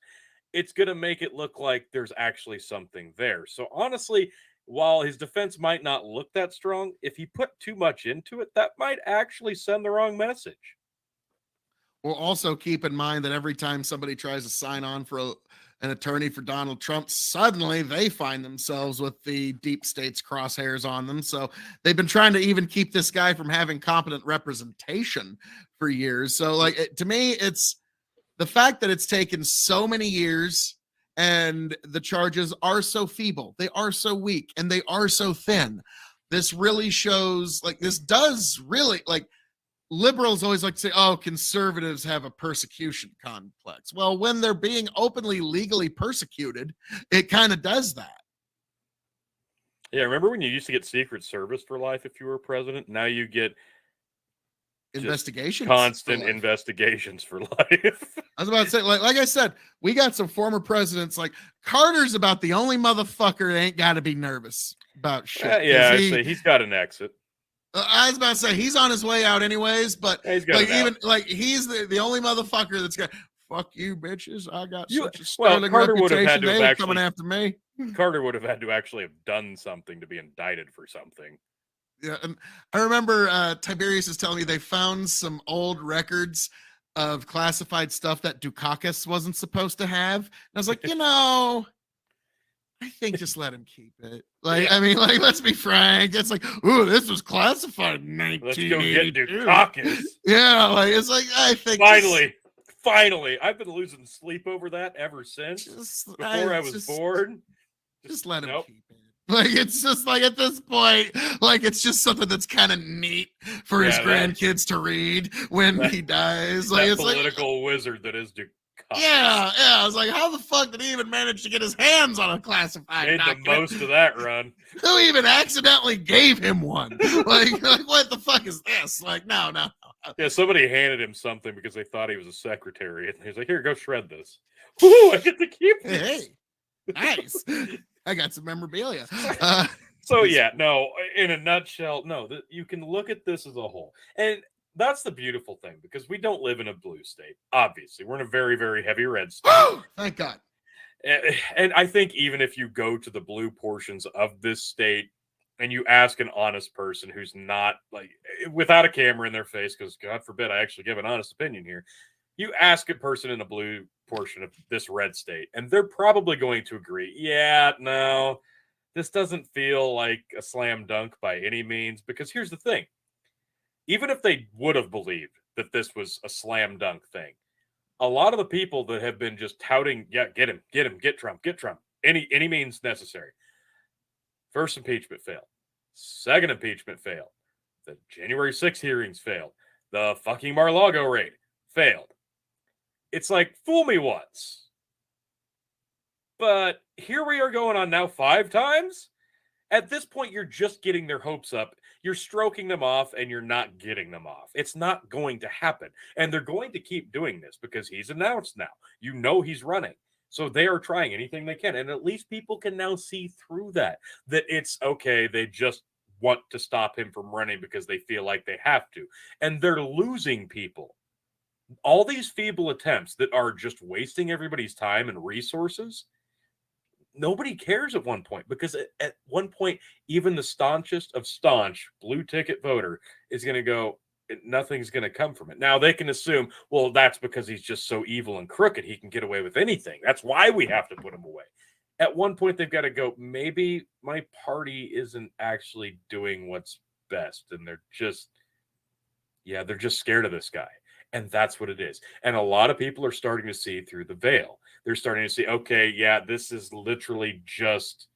it's going to make it look like there's actually something there. So honestly, while his defense might not look that strong, if he put too much into it, that might actually send the wrong message. We'll also keep in mind that every time somebody tries to sign on for an attorney for Donald Trump, suddenly they find themselves with the deep state's crosshairs on them. So they've been trying to even keep this guy from having competent representation for years. So, like, to me, it's the fact that it's taken so many years and the charges are so feeble, they are so weak, and they are so thin. This really shows, like, this does really, like, liberals always like to say, oh, conservatives have a persecution complex. Well, when they're being openly legally persecuted, it kind of does that. Yeah, remember when you used to get Secret Service for life if you were president? Now you get investigations, constant investigations for life. I was about to say, like I said, we got some former presidents. Like Carter's about the only motherfucker that ain't got to be nervous about shit. Yeah, he's got an exit. I was about to say he's on his way out anyways, but like even like he's the only motherfucker that's got fuck you bitches. I got such a sterling Carter would reputation. have had to They have ain't actually, coming after me. Carter would have had to actually have done something to be indicted for something. Yeah, and I remember Tiberius is telling me they found some old records of classified stuff that Dukakis wasn't supposed to have. And I was like, I think just let him keep it. Like, yeah. I mean, like, let's be frank. It's like, ooh, this was classified in 1982. Let's go get Dukakis. Yeah, like, it's like, I think. Finally. I've been losing sleep over that ever since. Before I was born. Just let him keep it. Like, it's just like at this point, like, it's just something that's kind of neat for his grandkids to read when he dies. Like, it's political wizard that is Dukakis. Yeah. I was like, how the fuck did he even manage to get his hands on a classified document? Made the most of that run. Who even accidentally gave him one? like what the fuck is this? Like, no. Yeah, somebody handed him something because they thought he was a secretary, and he's like, "Here, go shred this." Ooh, I get to keep this. Hey, nice. I got some memorabilia. So yeah, no. In a nutshell, no. You can look at this as a whole, and that's the beautiful thing, because we don't live in a blue state. Obviously, we're in a very, very heavy red state. Thank God. And I think even if you go to the blue portions of this state and you ask an honest person who's not, like, without a camera in their face, because God forbid I actually give an honest opinion here, you ask a person in a blue portion of this red state, and they're probably going to agree, yeah, no, this doesn't feel like a slam dunk by any means, because here's the thing. Even if they would have believed that this was a slam dunk thing, a lot of the people that have been just touting, yeah, get him, get Trump, any means necessary. First impeachment failed. Second impeachment failed. The January 6th hearings failed. The fucking Mar-a-Lago raid failed. It's like, fool me once. But here we are going on now 5 times. At this point, you're just getting their hopes up. You're stroking them off, and you're not getting them off. It's not going to happen. And they're going to keep doing this because he's announced now. You know he's running. So they are trying anything they can. And at least people can now see through that it's okay. They just want to stop him from running because they feel like they have to. And they're losing people. All these feeble attempts that are just wasting everybody's time and resources, nobody cares at one point, because at one point, even the staunchest of staunch blue ticket voter is going to go, nothing's going to come from it. Now they can assume, well, that's because he's just so evil and crooked. He can get away with anything. That's why we have to put him away. At one point, they've got to go, maybe my party isn't actually doing what's best. And they're just scared of this guy. And that's what it is. And a lot of people are starting to see through the veil. They're starting to see, okay, yeah, this is literally just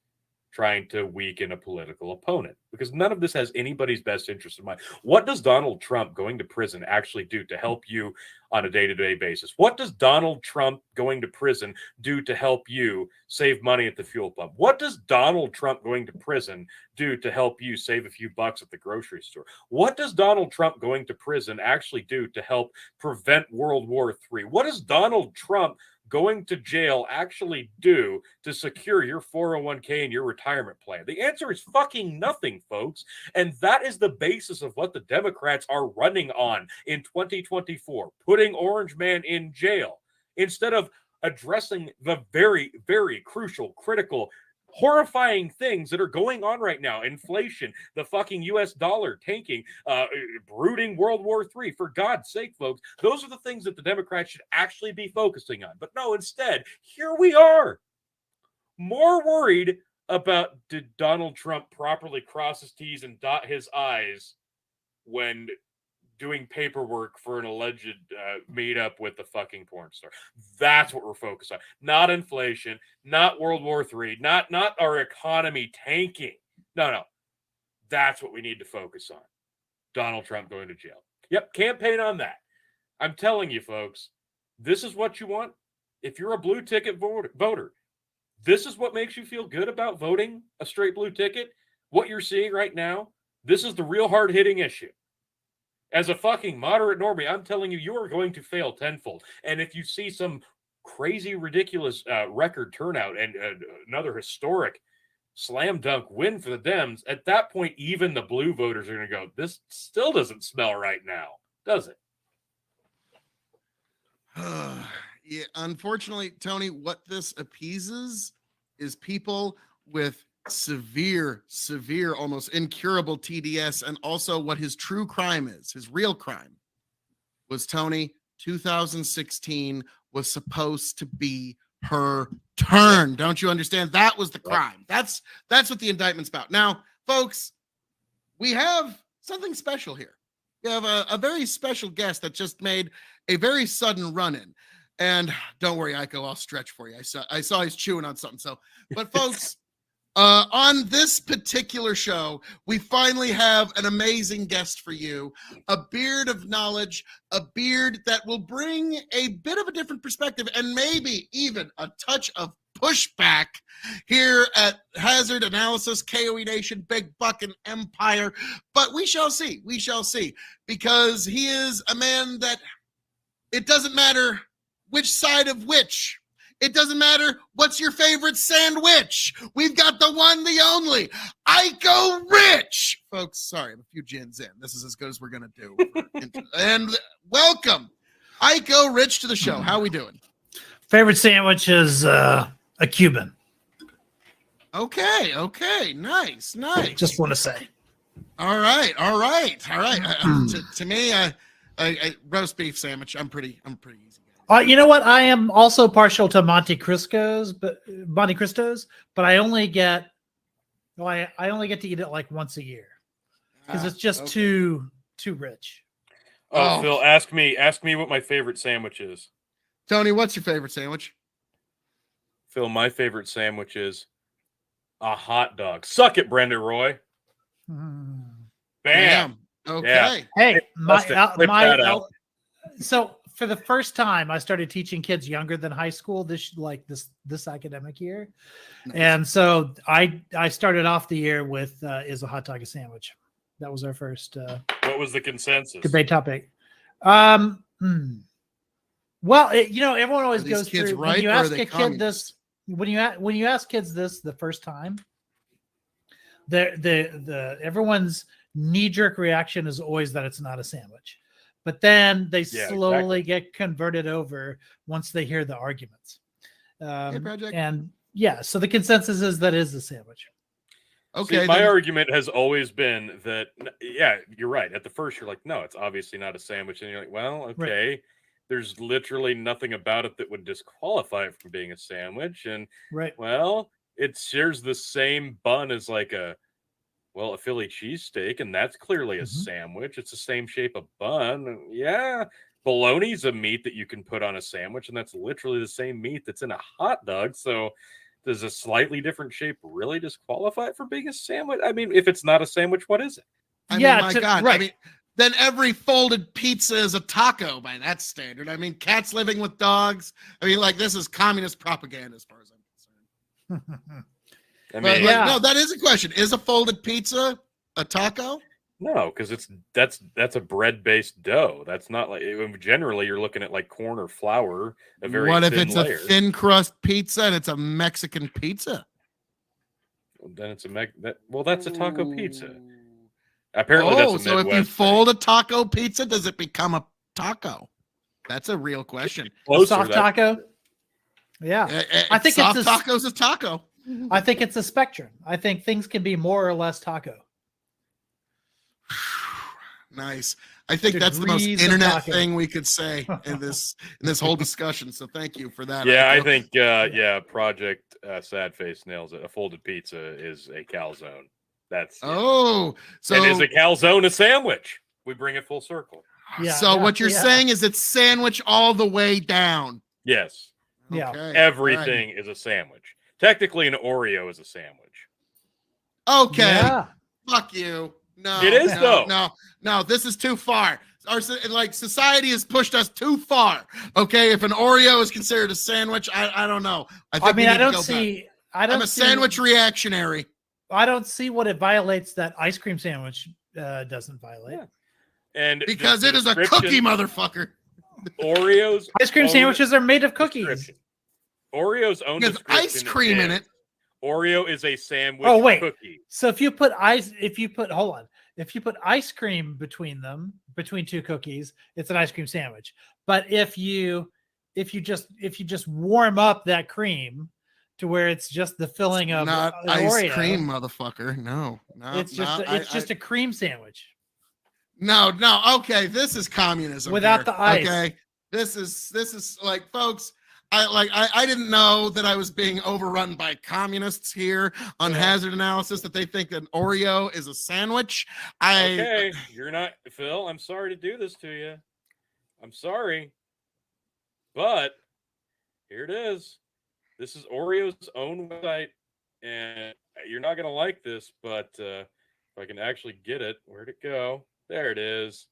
trying to weaken a political opponent, because none of this has anybody's best interest in mind. What does Donald Trump going to prison actually do to help you on a day-to-day basis? What does Donald Trump going to prison do to help you save money at the fuel pump? What does Donald Trump going to prison do to help you save a few bucks at the grocery store? What does Donald Trump going to prison actually do to help prevent World War III? What does Donald Trump going to jail actually do to secure your 401k and your retirement plan? The answer is fucking nothing, folks. And that is the basis of what the Democrats are running on in 2024, putting Orange Man in jail instead of addressing the very, very crucial, critical horrifying things that are going on right now. Inflation, the fucking US dollar tanking, brooding World War III. For God's sake, folks, those are the things that the Democrats should actually be focusing on. But no, instead, here we are, more worried about did Donald Trump properly cross his T's and dot his I's when doing paperwork for an alleged meetup with the fucking porn star. That's what we're focused on. Not inflation, not World War III, not our economy tanking. No. That's what we need to focus on. Donald Trump going to jail. Yep, campaign on that. I'm telling you, folks, this is what you want. If you're a blue ticket voter, this is what makes you feel good about voting a straight blue ticket. What you're seeing right now, this is the real hard-hitting issue. As a fucking moderate normie, I'm telling you, you are going to fail tenfold. And if you see some crazy, ridiculous record turnout and another historic slam dunk win for the Dems, at that point, even the blue voters are going to go, this still doesn't smell right now, does it? Yeah, unfortunately, Tony, what this appeases is people with severe, almost incurable TDS, and also what his true crime is. His real crime was, Tony, 2016 was supposed to be her turn. Don't you understand? That was the crime. That's what the indictment's about. Now, folks, we have something special here. We have a very special guest that just made a very sudden run-in. And don't worry, Iko, I'll stretch for you. I saw he's chewing on something. So, but folks, on this particular show, we finally have an amazing guest for you, a beard of knowledge, a beard that will bring a bit of a different perspective and maybe even a touch of pushback here at Hazard Analysis, K.O.E. Nation, Big Buckin' Empire. But we shall see, because he is a man that it doesn't matter which side of which. It doesn't matter what's your favorite sandwich. We've got the one, the only, Iko Rich. Folks, sorry, I'm a few gins in. This is as good as we're going to do. And welcome, Iko Rich, to the show. How we doing? Favorite sandwich is a Cuban. Okay. Nice. Just want to say. All right. To me, roast beef sandwich. I'm pretty easy. You know what? I am also partial to Monte Cristos, but I only get to eat it like once a year because it's just too rich. Oh, Phil, ask me what my favorite sandwich is. Tony, what's your favorite sandwich? Phil, my favorite sandwich is a hot dog. Suck it, Brenda Roy. Bam. Okay. Yeah. Hey, so for the first time, I started teaching kids younger than high school this academic year, and so I started off the year with is a hot dog a sandwich. That was our first. What was the consensus? Debate topic. Well, everyone always goes through when you ask a kid this. When you ask kids this the first time, the everyone's knee-jerk reaction is always that it's not a sandwich. But then they slowly get converted over once they hear the arguments. And so the consensus is that is a sandwich. Okay. See, my argument has always been that, you're right. At the first, you're like, no, it's obviously not a sandwich. And you're like, well, okay. Right. There's literally nothing about it that would disqualify it from being a sandwich. And, well, it shares the same bun as like a Philly cheesesteak, and that's clearly a sandwich. It's the same shape of bun. Yeah, bologna's a meat that you can put on a sandwich, and that's literally the same meat that's in a hot dog. So does a slightly different shape really disqualify it for being a sandwich? I mean, if it's not a sandwich, what is it? God. Right. I mean, then every folded pizza is a taco by that standard. I mean, cats living with dogs. I mean, like, this is communist propaganda as far as I'm concerned. No, that is a question. Is a folded pizza a taco? No, because that's a bread-based dough. That's not like generally you're looking at like corn or flour. What if it's layer. A thin crust pizza and it's a Mexican pizza? Well, then it's that's a taco pizza. Apparently, that's a Midwest so if you fold a taco pizza, does it become a taco? That's a real question. Soft taco. Yeah, I think soft taco's a taco. I think it's a spectrum. I think things can be more or less taco. Nice. I think that's the most Degrees of internet taco. thing we could say in this whole discussion. So thank you for that. Yeah, I Aiko. think Project Sad Face nails it. A folded pizza is a calzone. That's Oh, so and is a calzone a sandwich? We bring it full circle. so what you're saying is it's sandwich all the way down. Yes. Yeah. Okay. Everything is a sandwich. Technically, an Oreo is a sandwich. Okay. Yeah. Fuck you. No, It is, though. No, this is too far. Our society has pushed us too far. Okay, if an Oreo is considered a sandwich, I don't know. I mean, I don't see. I'm a sandwich reactionary. I don't see what it violates that ice cream sandwich doesn't violate. Yeah. And because it is a cookie, motherfucker. Oreos. Ice cream sandwiches are made of cookies. Oreo's own There's ice cream in it. Oreo is a sandwich cookie. So if you put ice cream between two cookies, it's an ice cream sandwich. But if you just warm up that cream to where it's just the filling of not an ice Oreo, cream, motherfucker. No, it's just a cream sandwich. No. Okay, this is communism without here. the ice. Okay, this is like, folks. I didn't know that I was being overrun by communists here on hazard analysis, that they think an Oreo is a sandwich. Okay, you're not, Phil. I'm sorry to do this to you. I'm sorry, but here it is. This is Oreo's own website, and you're not gonna like this, but if I can actually get it, where'd it go? There it is.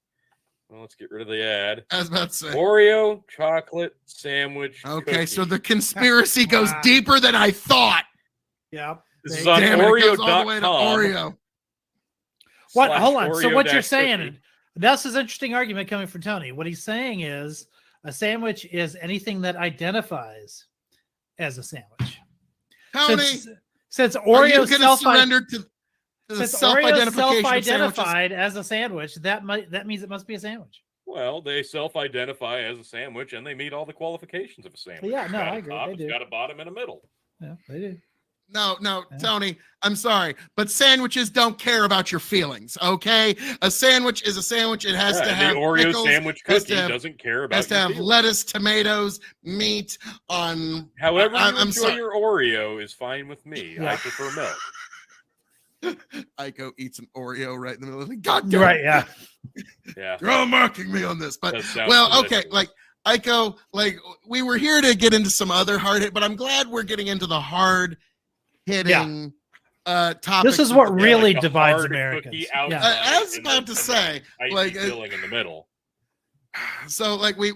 Well, let's get rid of the ad. I was about to say Oreo chocolate sandwich. Okay, cookie. so the conspiracy goes deeper than I thought. Yeah. This is on Damn it, it goes all the way to Oreo.com. Oreo. What? Hold on. So what you're Oreo-cookie. saying? That's an interesting argument coming from Tony. What he's saying is a sandwich is anything that identifies as a sandwich. Tony, Since are you Oreo going to surrender to the since Oreo's self-identification of self-identified as a sandwich, that means it must be a sandwich. Well, they self-identify as a sandwich, and they meet all the qualifications of a sandwich. Yeah, It's no, got I a agree. top, They it's do. got a bottom and a middle. Yeah, they do. No, Yeah. Tony, I'm sorry, but sandwiches don't care about your feelings, okay? A sandwich is a sandwich. It has to and have the Oreo pickles, sandwich has cookie to have- doesn't care about has to your have feelings. lettuce, tomatoes, meat on. However I'm you enjoy sorry. your Oreo is fine with me. Yeah. I prefer milk. Aiko eats an Oreo right in the middle of the God You're damn right. Yeah. Yeah. You're all marking me on this, but That sounds well, okay, delicious. like Aiko, like we were here to get into some other hard hit, but I'm glad we're getting into the hard hitting topics. This is what of the day. really Like a divides hard Americans. cookie Yeah. outside I was and about the- to and the say, icy like, filling in the middle. So like we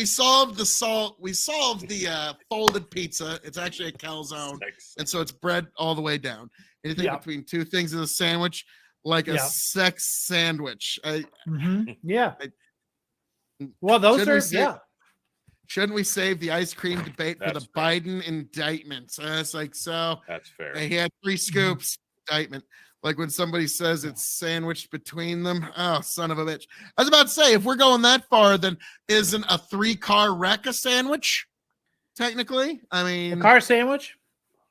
solved the folded pizza. It's actually a calzone, and so it's bread all the way down. Anything Yeah. between two things in a sandwich, like a Yeah. sex sandwich. Yeah. Mm. Well, those Shouldn't we are say- Shouldn't we save the ice cream debate for That's the fair. Biden indictments? It's like, so That's fair. he had 3 scoops indictment. Like when somebody says it's sandwiched between them. Oh, son of a bitch. I was about to say, if we're going that far, then isn't a 3-car wreck a sandwich? Technically? I A mean, car sandwich.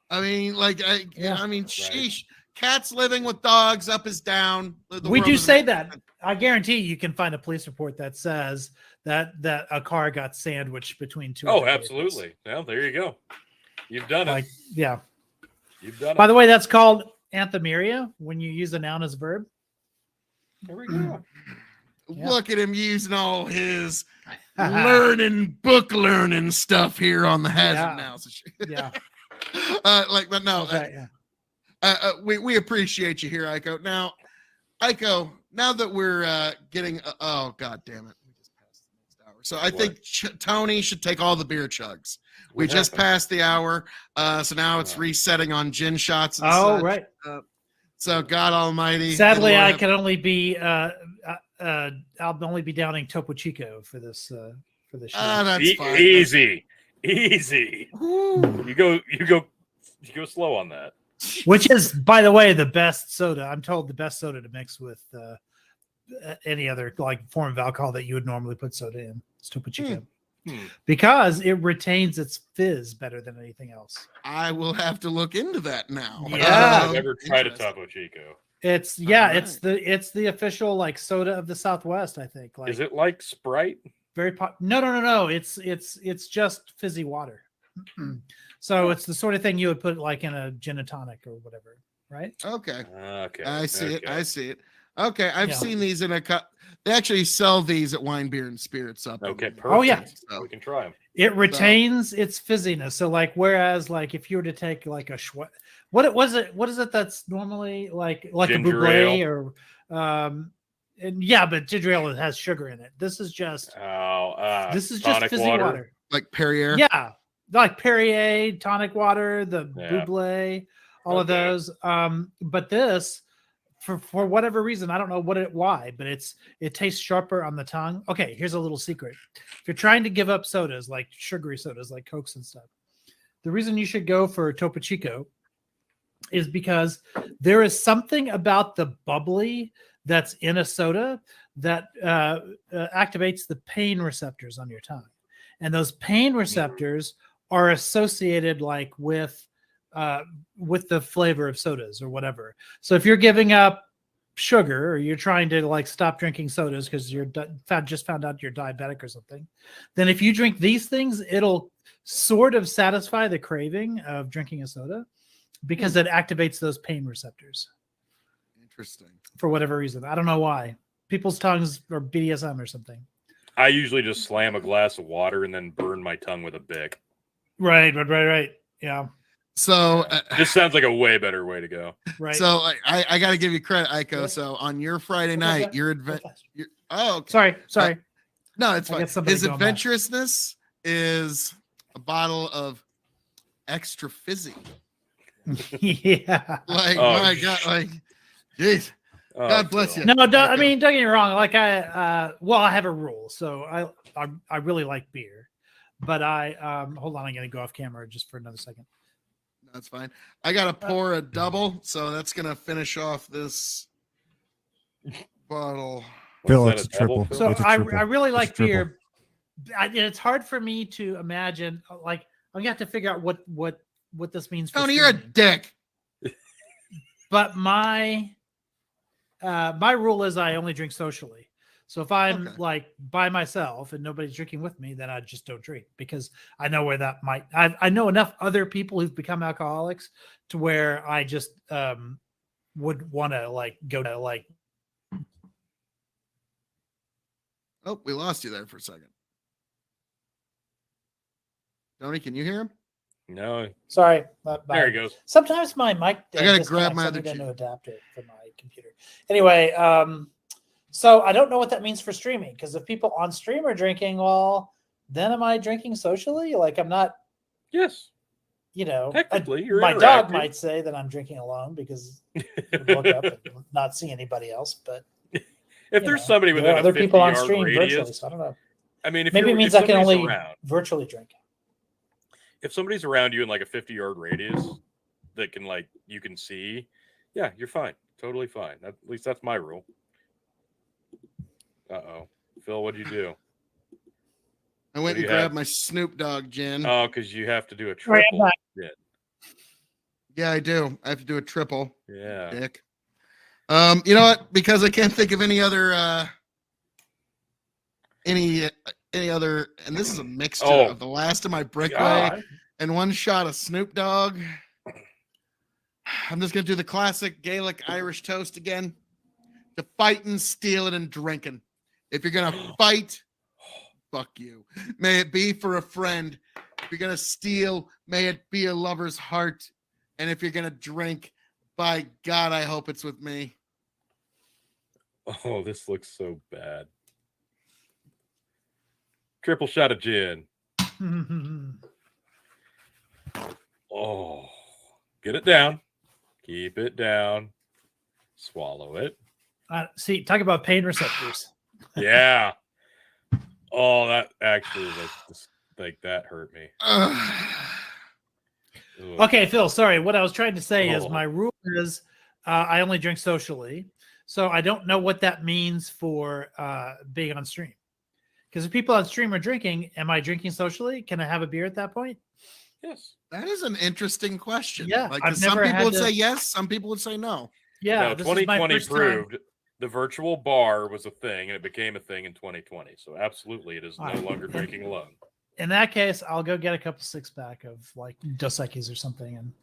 like, Yeah. sheesh. Cats living with dogs, up is down. The We world do is say a- that. I guarantee you can find a police report that says that a car got sandwiched between two. Oh, other vehicles. absolutely. Well, there you go. You've done it. Like, yeah. You've done By it. the way, that's called anthemeria when you use a noun as a verb. There we go. Yeah. Look at him using all his book learning stuff here on the hazard Yeah. analysis. Yeah. But no, Okay, yeah. we appreciate you here, Aiko. Now, Aiko, now that we're getting, oh god damn it, we just passed the next hour. So I think Tony should take all the beer chugs. We What just happened? passed the hour, so now it's resetting on gin shots. And Oh, such. right. So God Almighty. Sadly, and I Lord can only be I'll only be downing Topo Chico for this show. that's fine. Easy. Woo. You go slow on that. Which is, by the way, the best soda. I'm told the best soda to mix with any other like form of alcohol that you would normally put soda in. It's Topo Chico. because it retains its fizz better than anything else. I will have to look into that now. Yeah. I've never tried a Interesting. Topo Chico. It's All it's the official like soda of the Southwest, I think. Like Is it like Sprite? No. It's just fizzy water. So it's the sort of thing you would put like in a gin and tonic or whatever, right? Okay. Okay. I see it. okay. I see it. Okay. I've Yeah. seen these in a cup. They actually sell these at Wine, Beer, and Spirits up. in- Okay, perfect. Oh, yeah. So, We can try them. It retains its fizziness. So like, whereas like if you were to take like a what is it that's normally like Ginger a buble ale. or and yeah, but ginger ale has sugar in it. This is just just tonic fizzy water. like Perrier. Yeah, like Perrier, tonic water, the Yeah. buble, all of Okay. those. But this, for whatever reason, I don't know why, but it tastes sharper on the tongue. Okay, here's a little secret. If you're trying to give up sodas like sugary sodas like Cokes and stuff, the reason you should go for Topo Chico is because there is something about the bubbly that's in a soda that activates the pain receptors on your tongue, and those pain receptors are associated like with the flavor of sodas or whatever. So if you're giving up sugar or you're trying to like stop drinking sodas because you're just found out you're diabetic or something, then if you drink these things, it'll sort of satisfy the craving of drinking a soda because it activates those pain receptors Interesting. for whatever reason. I don't know why. People's tongues are BDSM or something. I usually just slam a glass of water and then burn my tongue with a Bic. Right. Yeah. So, This sounds like a way better way to go. Right. so I got to give you credit, Aiko. Yeah. So on your Friday Go night, fast. your Go advent. fast. Oh, okay. Sorry. No, it's I fine. got somebody His going by. adventurousness is a bottle of extra fizzy. Yeah. Like, Oh, my God, like, jeez. Oh, God bless Phil. you. No, I mean, don't get me wrong. Like I have a rule. So I really like beer, but hold on. I'm going to go off camera just for another second. That's fine. I got to pour a double, so that's going to finish off this bottle. Phil, What's it's that, a triple. Phil? So It's a I triple. really It's like triple. beer. It's hard for me to imagine. Like I'm gonna have to figure out what this means. For Tony, you're a streaming. dick. But my rule is I only drink socially. So if I'm Okay. like by myself and nobody's drinking with me, then I just don't drink because I know where that might. I know enough other people who've become alcoholics to where I just would want to like go to like. Oh, we lost you there for a second. Tony, can you hear him? No, Sorry, there he goes. Sometimes my mic. I gotta disconnects. grab my I other need a cheek. new adapter for my computer. Anyway, so I don't know what that means for streaming because if people on stream are drinking, well, then am I drinking socially? Like I'm not, Yes, you know. technically, you're my dog interactive. might say that I'm drinking alone because I would look up and not see anybody else. But If you there's know, somebody there within are a other people on 50-yard stream virtually, radius, so I don't know. I mean, if Maybe it you're- means if I can somebody's only around, virtually drink. if somebody's around you in like a 50-yard radius that can like you can see, yeah, you're fine, totally fine. At least that's my rule. Uh-oh, Phil, what'd you do? I went do and you grabbed have? my Snoop Dogg gin. Oh, because you have to do a Right, I'm triple. back. Yeah, I do. I have to do a triple. Yeah. Dick. You know what? Because I can't think of any other any other, and this is a mixture Oh, of the last of my Brickway God. and one shot of Snoop Dogg. I'm just gonna do the classic Gaelic Irish toast again. To fighting, stealing, and drinking. If you're gonna fight, fuck you. May it be for a friend. If you're gonna steal, may it be a lover's heart. And if you're gonna drink, by God, I hope it's with me. Oh, this looks so bad. Triple shot of gin. Oh, get it down. Keep it down. Swallow it. See, talk about pain receptors. Yeah. Oh, that actually like that hurt me. Ugh. Okay, Phil, sorry. What I was trying to say is Oh. my rule is I only drink socially. So I don't know what that means for being on stream. Because if people on stream are drinking, am I drinking socially? Can I have a beer at that point? Yes. That is an interesting question. Yeah, like, I've 'cause some never people had would to- say yes, some people would say no. Yeah, No, this is my 2020 first time. proved the virtual bar was a thing, and it became a thing in 2020. So absolutely, it is no Alright. longer drinking alone. In that case, I'll go get a couple 6-pack of like Dos Equis or something, and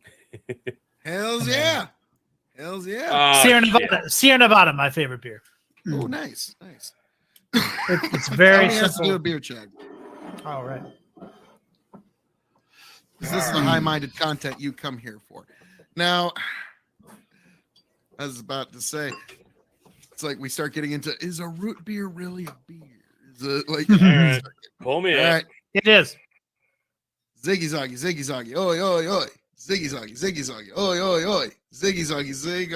Hells yeah. Hells yeah. Ah, Sierra shit. Nevada. Sierra Nevada, my favorite beer. Oh, nice. Nice. It's very Tony has to do a simple. beer check. All right. 'Cause this is the high-minded content you come here for. Now, I was about to say, it's like we start getting into, is a root beer really a beer? Is it like, All right. Pull me all up. right, It is. ziggy zoggy, ziggy zoggy, oi, oi, oi, ziggy zoggy, ziggy zoggy, oi, oi, oi, ziggy zoggy, zig,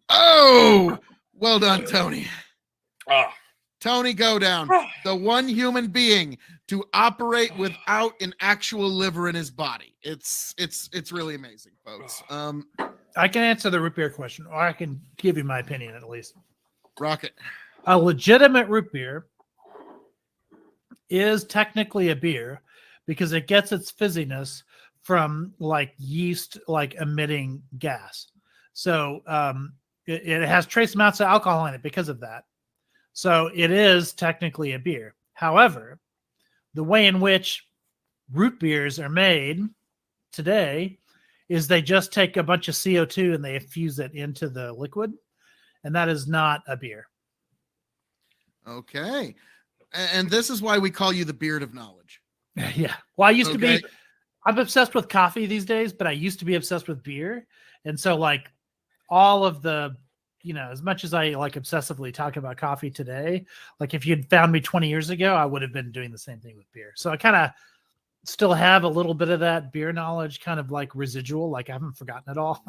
oh, well done, Tony. Ah, Tony Go Down, the one human being to operate without an actual liver in his body. It's really amazing, folks. I can answer the root beer question, or I can give you my opinion at least. Rocket. A legitimate root beer is technically a beer because it gets its fizziness from like yeast, like emitting gas. So it has trace amounts of alcohol in it because of that. So it is technically a beer. However, the way in which root beers are made today is they just take a bunch of CO2 and they infuse it into the liquid. And that is not a beer. Okay. And this is why we call you the beard of knowledge. Yeah. Well, I used to Okay. be, I'm obsessed with coffee these days, but I used to be obsessed with beer. And so like all of the, as much as I like obsessively talk about coffee today, like if you'd found me 20 years ago, I would have been doing the same thing with beer. So I kind of still have a little bit of that beer knowledge kind of like residual, like I haven't forgotten it all.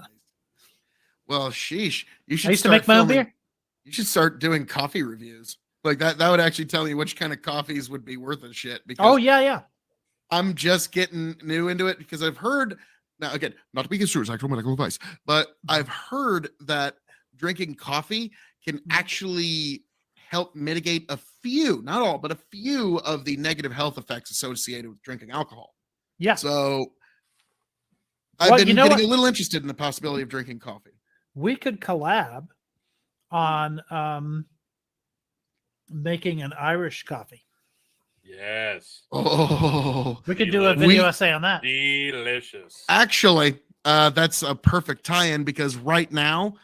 Well, sheesh. You should I used to start make my own filming- beer. You should start doing coffee reviews. Like that would actually tell you which kind of coffees would be worth a shit. Because Oh, yeah. I'm just getting new into it because I've heard, now again, not to be construed as actual medical advice, but I've heard that drinking coffee can actually help mitigate a few, not all, but a few of the negative health effects associated with drinking alcohol. Yeah. So I've Well, been you know getting what? a little interested in the possibility of drinking coffee. We could collab on making an Irish coffee. yes. Oh, We could do a video essay on that. Delicious. actually, that's a perfect tie-in because right now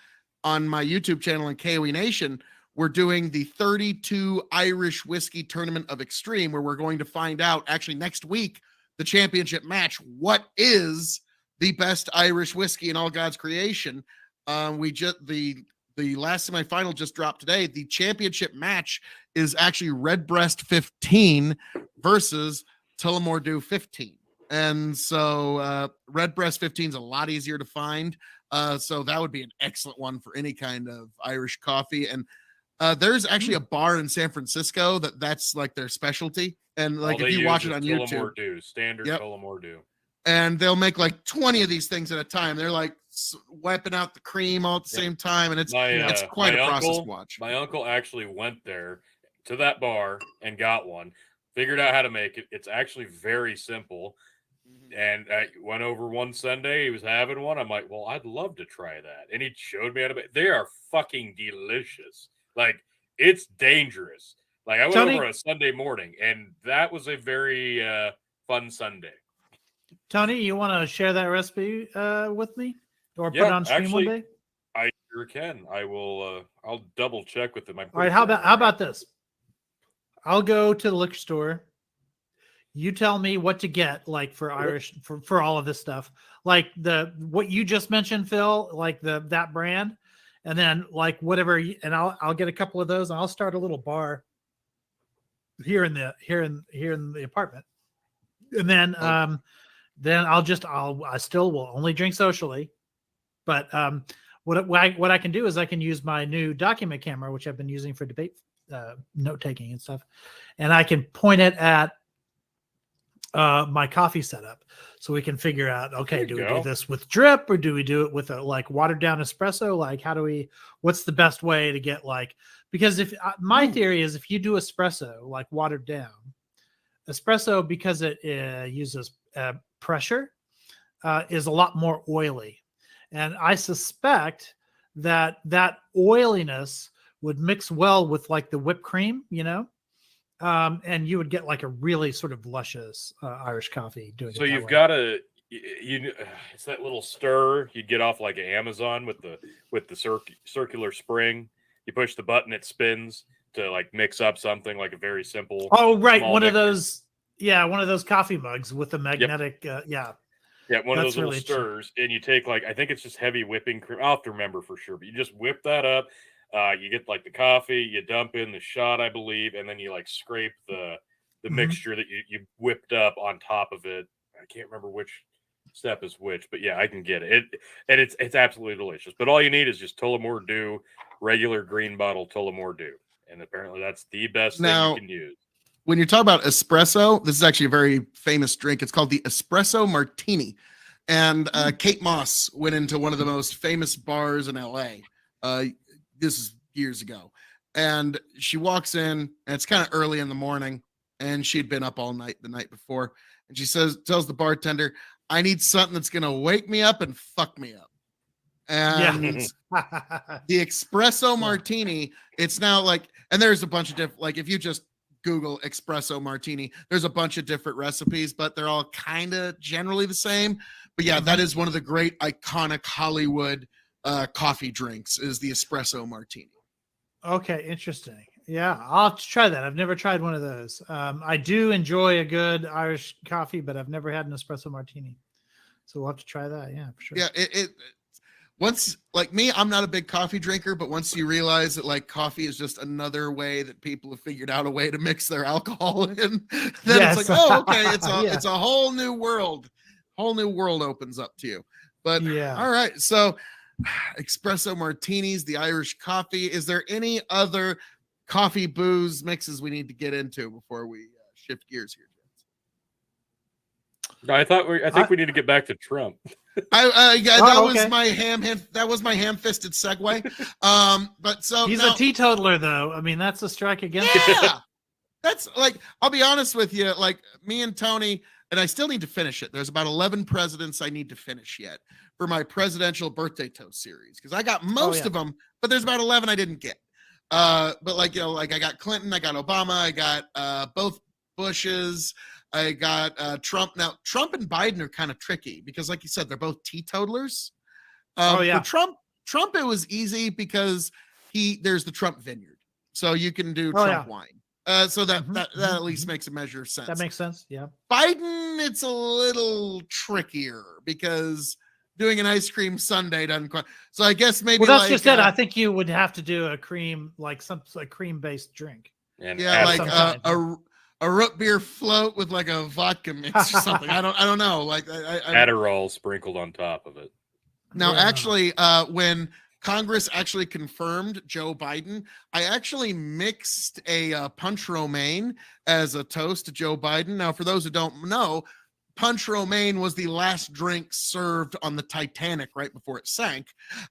on my YouTube channel in K.O.E Nation, we're doing the 32 Irish Whiskey Tournament of Extreme, where we're going to find out actually next week, the championship match, what is the best Irish whiskey in all God's creation. The last semifinal just dropped today. The championship match is actually Redbreast 15 versus Tullamore Dew 15. And so Redbreast 15 is a lot easier to find. So that would be an excellent one for any kind of Irish coffee. And there's actually a bar in San Francisco that's like their specialty. And like All if they you watch use it on is YouTube, Tullamore Dew, standard Yep. Tullamore Dew. and they'll make like 20 of these things at a time. They're like wiping out the cream all at the same time, and it's quite a process to watch. My uncle actually went there to that bar and got one, figured out how to make it. It's actually very simple. And I went over one Sunday. He was having one. I'm like, well, I'd love to try that. And he showed me how to make. They are fucking delicious. Like, it's dangerous. Like, I went Tony- over a Sunday morning, and that was a very fun Sunday. Tony, you want to share that recipe with me or put Yeah, it on stream actually, one day? I sure can. I will. I'll double check with them. All right. How about this? I'll go to the liquor store. You tell me what to get, like for Irish for all of this stuff, like what you just mentioned, Phil, like that brand, and then like whatever, and I'll get a couple of those, and I'll start a little bar here in the apartment, and then I still will only drink socially, but what I can do is I can use my new document camera, which I've been using for debate note taking and stuff, and I can point it at my coffee setup, so we can figure out, okay, do we do this with drip or do we do it with a like watered down espresso? Like, what's the best way to get like because if my theory is if you do espresso like watered down, espresso because it uses pressure is a lot more oily, and I suspect that oiliness would mix well with like the whipped cream, and you would get like a really sort of luscious Irish coffee doing it. So you've got to, it's that little stir you get off like Amazon with the circular spring. You push the button, it spins to like mix up something like a very simple. Oh, right, one of those coffee mugs with the magnetic. Yeah, one of those little stirs, and you take like I think it's just heavy whipping cream. I'll have to remember for sure, but you just whip that up. You get like the coffee, you dump in the shot, I believe, and then you like scrape the mixture that you whipped up on top of it. I can't remember which step is which, but yeah, I can get it. And it's absolutely delicious. But all you need is just Tullamore Dew, regular green bottle Tullamore Dew, and apparently that's the best thing you can use. When you talk about espresso, this is actually a very famous drink. It's called the espresso martini, and Kate Moss went into one of the most famous bars in LA. This is years ago, and she walks in, and it's kind of early in the morning, and she'd been up all night the night before, and she tells the bartender, I need something that's gonna wake me up and fuck me up. And the espresso martini, it's now like, and there's a bunch of different, like if you just Google espresso martini, there's a bunch of different recipes, but they're all kind of generally the same. But yeah, that is one of the great iconic Hollywood coffee drinks is the espresso martini. Okay, interesting. Yeah, I'll have to try that. I've never tried one of those. I do enjoy a good Irish coffee, but I've never had an espresso martini. So we'll have to try that. Yeah, for sure. Yeah, it once, like me, I'm not a big coffee drinker, but once you realize that like coffee is just another way that people have figured out a way to mix their alcohol in, then it's like, oh, okay, it's a whole new world. Whole new world opens up to you. But all right, so espresso martinis, the Irish coffee. Is there any other coffee booze mixes we need to get into before we shift gears here? No, I think we need to get back to Trump. Was my ham-fisted segue. But so he's a teetotaler, though. I mean, that's a strike against. Yeah, that's like, I'll be honest with you. Like me and Tony, and I still need to finish it. There's about 11 presidents I need to finish yet for my presidential birthday toast series because I got most of them, but there's about 11 I didn't get. But like I got Clinton, I got Obama, I got both Bushes. I got Trump. Now, Trump and Biden are kind of tricky because, like you said, they're both teetotalers. For Trump, it was easy because there's the Trump vineyard. So you can do Trump wine. So that at least makes a measure of sense. That makes sense, yeah. Biden, it's a little trickier because doing an ice cream sundae doesn't quite. So I guess maybe that's just it. I think you would have to do a cream, like a cream-based drink. And like a root beer float with like a vodka mix or something. I don't know. Like Adderall sprinkled on top of it. Now, actually, when Congress actually confirmed Joe Biden, I actually mixed a punch romaine as a toast to Joe Biden. Now, for those who don't know, punch romaine was the last drink served on the Titanic right before it sank.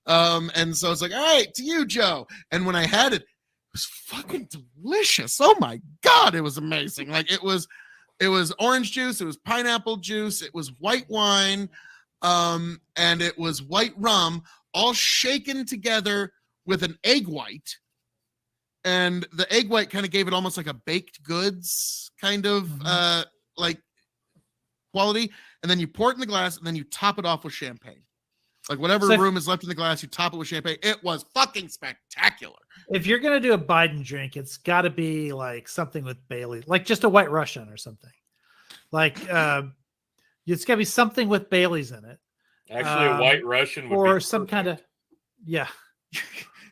And so it's like, all right, to you, Joe. And when I had it, it was fucking delicious. Oh my God, it was amazing. Like it was orange juice, it was pineapple juice, it was white wine, and it was white rum, all shaken together with an egg white. And the egg white kind of gave it almost like a baked goods kind of like quality. And then you pour it in the glass and then you top it off with champagne. Like whatever room is left in the glass, you top it with champagne. It was fucking spectacular. If you're going to do a Biden drink, it's got to be like something with Bailey, like just a White Russian or something. Like it's got to be something with Bailey's in it. Actually, a White Russian would or be some kind of,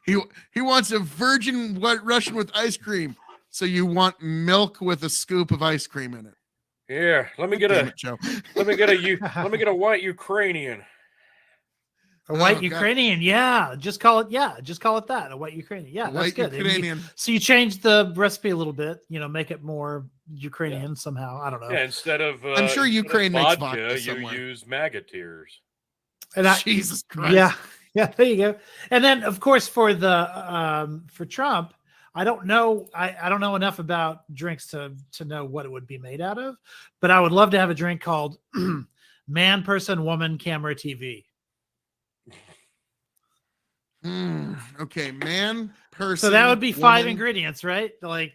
He wants a virgin White Russian with ice cream. So you want milk with a scoop of ice cream in it. Yeah, let me get a white Ukrainian. A white Ukrainian, just call it that. A white Ukrainian, that's white good. Ukrainian. So you change the recipe a little bit, make it more Ukrainian somehow. I don't know. Yeah, instead of I'm sure Ukraine makes vodka you use MAGA tears. And Jesus Christ. Yeah, there you go. And then of course for the for Trump, I don't know. I don't know enough about drinks to know what it would be made out of, but I would love to have a drink called Man, Person, Woman, Camera, TV. Okay, man, person. So that would be 5 woman. ingredients, right? Like,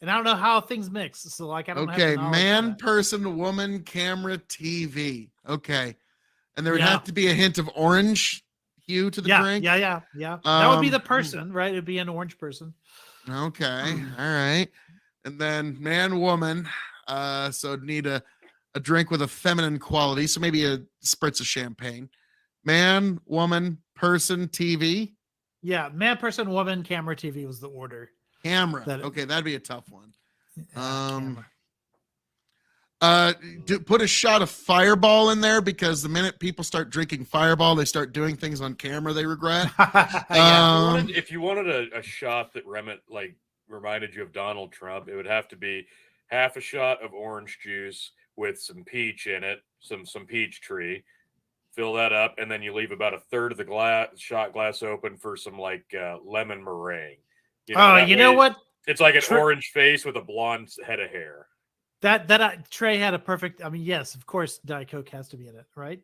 and I don't know how things mix. So like, I don't have the knowledge for man, that. person, woman, camera, TV. Okay, and there would Yeah. have to be a hint of orange hue to the drink. Yeah. That would be the person, right? It'd be an orange person. Okay, all right, and then man, woman. So it'd need a drink with a feminine quality. So maybe a spritz of champagne. Man, woman, person, TV. Yeah, man, person, woman, camera, TV was the order. Camera. Okay, that'd be a tough one. Camera. Put a shot of Fireball in there, because the minute people start drinking Fireball, they start doing things on camera they regret. If you wanted a shot that reminded you of Donald Trump, it would have to be half a shot of orange juice with some peach in it, some peach tree. Fill that up, and then you leave about a third of the shot glass open for some lemon meringue. You know what? It's like an orange face with a blonde head of hair. That Trey had a perfect. I mean, yes, of course, Diet Coke has to be in it, right?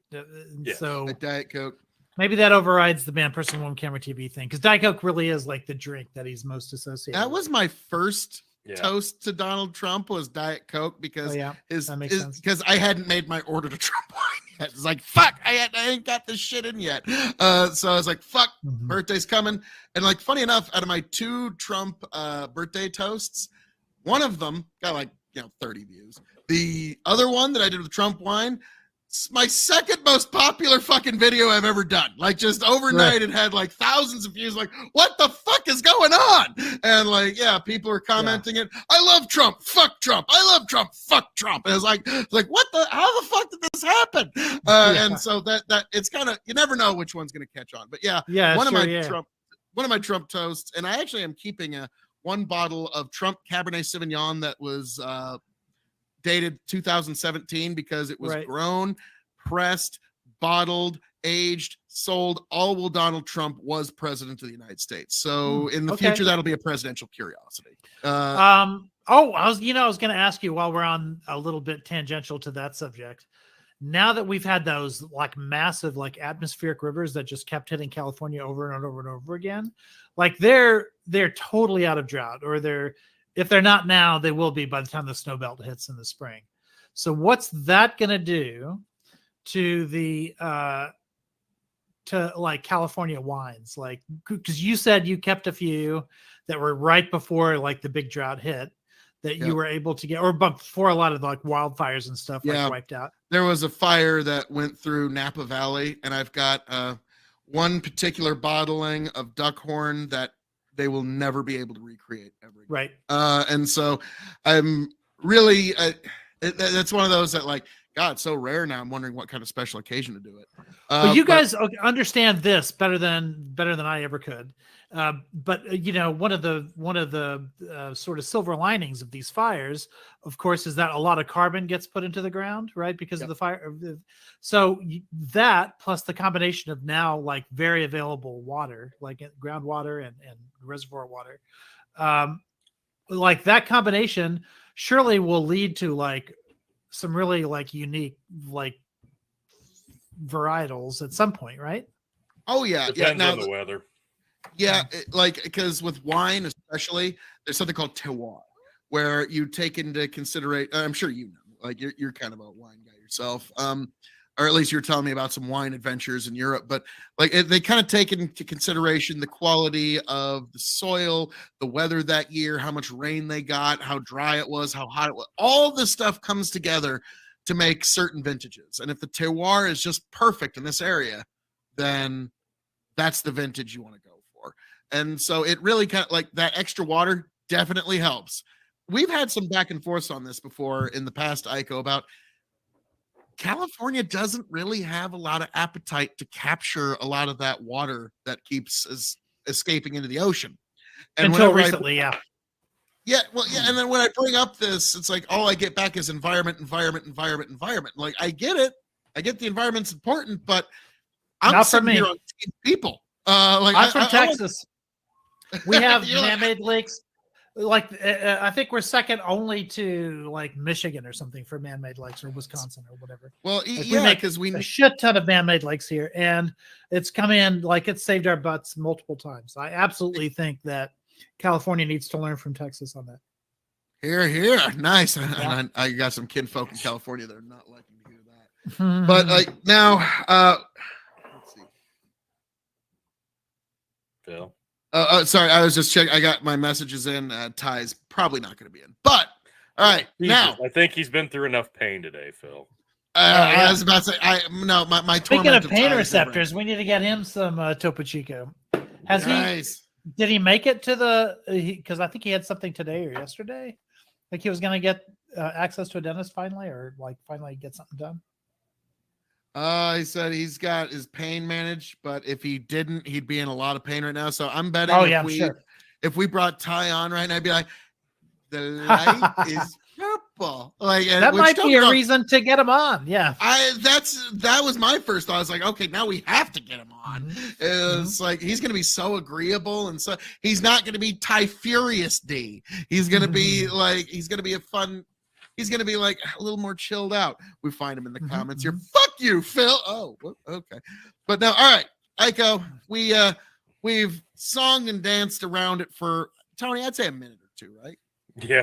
Yes. So like Diet Coke. Maybe that overrides the man, person, woman, camera, TV thing, because Diet Coke really is like the drink that he's most associated. That was with. my first toast to Donald Trump was Diet Coke, because that makes sense. Because I hadn't made my order to Trump wine yet. It's like, fuck, I ain't got this shit in yet. So I was like, fuck, birthday's coming. And like, funny enough, out of my 2 Trump birthday toasts, one of them got 30 views. The other one that I did with Trump wine, it's my second most popular fucking video I've ever done. Like, just overnight, it had thousands of views. Like, what the fuck is going on? And people are commenting it. I love Trump. Fuck Trump. I love Trump. Fuck Trump. And it's like, what the? How the fuck did this happen? And so that it's kind of, you never know which one's gonna catch on. But one of my Trump toasts, and I actually am keeping one bottle of Trump Cabernet Sauvignon that was dated 2017, because it was grown, pressed, bottled, aged, sold all while Donald Trump was president of the United States. So in the future, that'll be a presidential curiosity. I was going to ask you, while we're on a little bit tangential to that subject, now that we've had those massive atmospheric rivers that just kept hitting California over and over and over again, they're totally out of drought, or if they're not now, they will be by the time the snow belt hits in the spring. So what's that going to do to the California wines? Because you said you kept a few that were right before the big drought hit that you were able to get, or before a lot of wildfires and stuff wiped out. There was a fire that went through Napa Valley, and I've got one particular bottling of Duckhorn that they will never be able to recreate ever again. Right. And so I'm really, that's one of those that God, it's so rare now. I'm wondering what kind of special occasion to do it. But you guys understand this better than I ever could. But one of the sort of silver linings of these fires, of course, is that a lot of carbon gets put into the ground, right? Because of the fire. So that plus the combination of now very available water, groundwater and reservoir water, that combination surely will lead to some really unique varietals at some point, right? Oh yeah. Depends on the weather. Yeah, because with wine especially, there's something called terroir, where you take into consideration. I'm sure you know, you're kind of a wine guy yourself, or at least you're telling me about some wine adventures in Europe. But they kind of take into consideration the quality of the soil, the weather that year, how much rain they got, how dry it was, how hot it was. All this stuff comes together to make certain vintages. And if the terroir is just perfect in this area, then that's the vintage you want to go for. And so it really kind of that extra water definitely helps. We've had some back and forth on this before in the past, Iko, about California doesn't really have a lot of appetite to capture a lot of that water that keeps escaping into the ocean. And until recently, and then when I bring up this, it's all I get back is environment. I get it. I get the environment's important, but I'm not for sitting me. here on team people. I'm from Texas. We have You're like, man-made lakes. Like I think we're second only to like Michigan or something for man-made lakes, or Wisconsin or whatever. well, Like, we yeah, make because a shit ton of man-made lakes here, and it's come in like it's saved our butts multiple times. I absolutely think that California needs to learn from Texas on that. here, nice. Yeah. And I got some kinfolk in California that are not liking to hear that. But like now, let's see. Phil. Sorry, I was just checking. I got my messages in. Ty's probably not going to be in, but all right. Now, I think he's been through enough pain today, Phil. I was about to say, my Speaking torment of pain Ty is receptors, we need to get him some Topo Chico. Has nice. Did he make it to the? Because I think he had something today or yesterday. Like he was going to get access to a dentist finally, or like finally get something done. He said he's got his pain managed, but if he didn't, he'd be in a lot of pain right now. So I'm betting if we brought Ty on right now, I'd be like, the light is purple. Like that might be a reason to get him on. Yeah. That was my first thought. I was like, okay, now we have to get him on. It's like he's gonna be so agreeable, and so he's not gonna be Ty Furious D. He's gonna be like he's gonna be like a little more chilled out. We find him in the comments here. Fuck you, Phil. Oh, okay. But now, all right, Aiko, we've sung and danced around it for Tony, I'd say a minute or two, right? Yeah,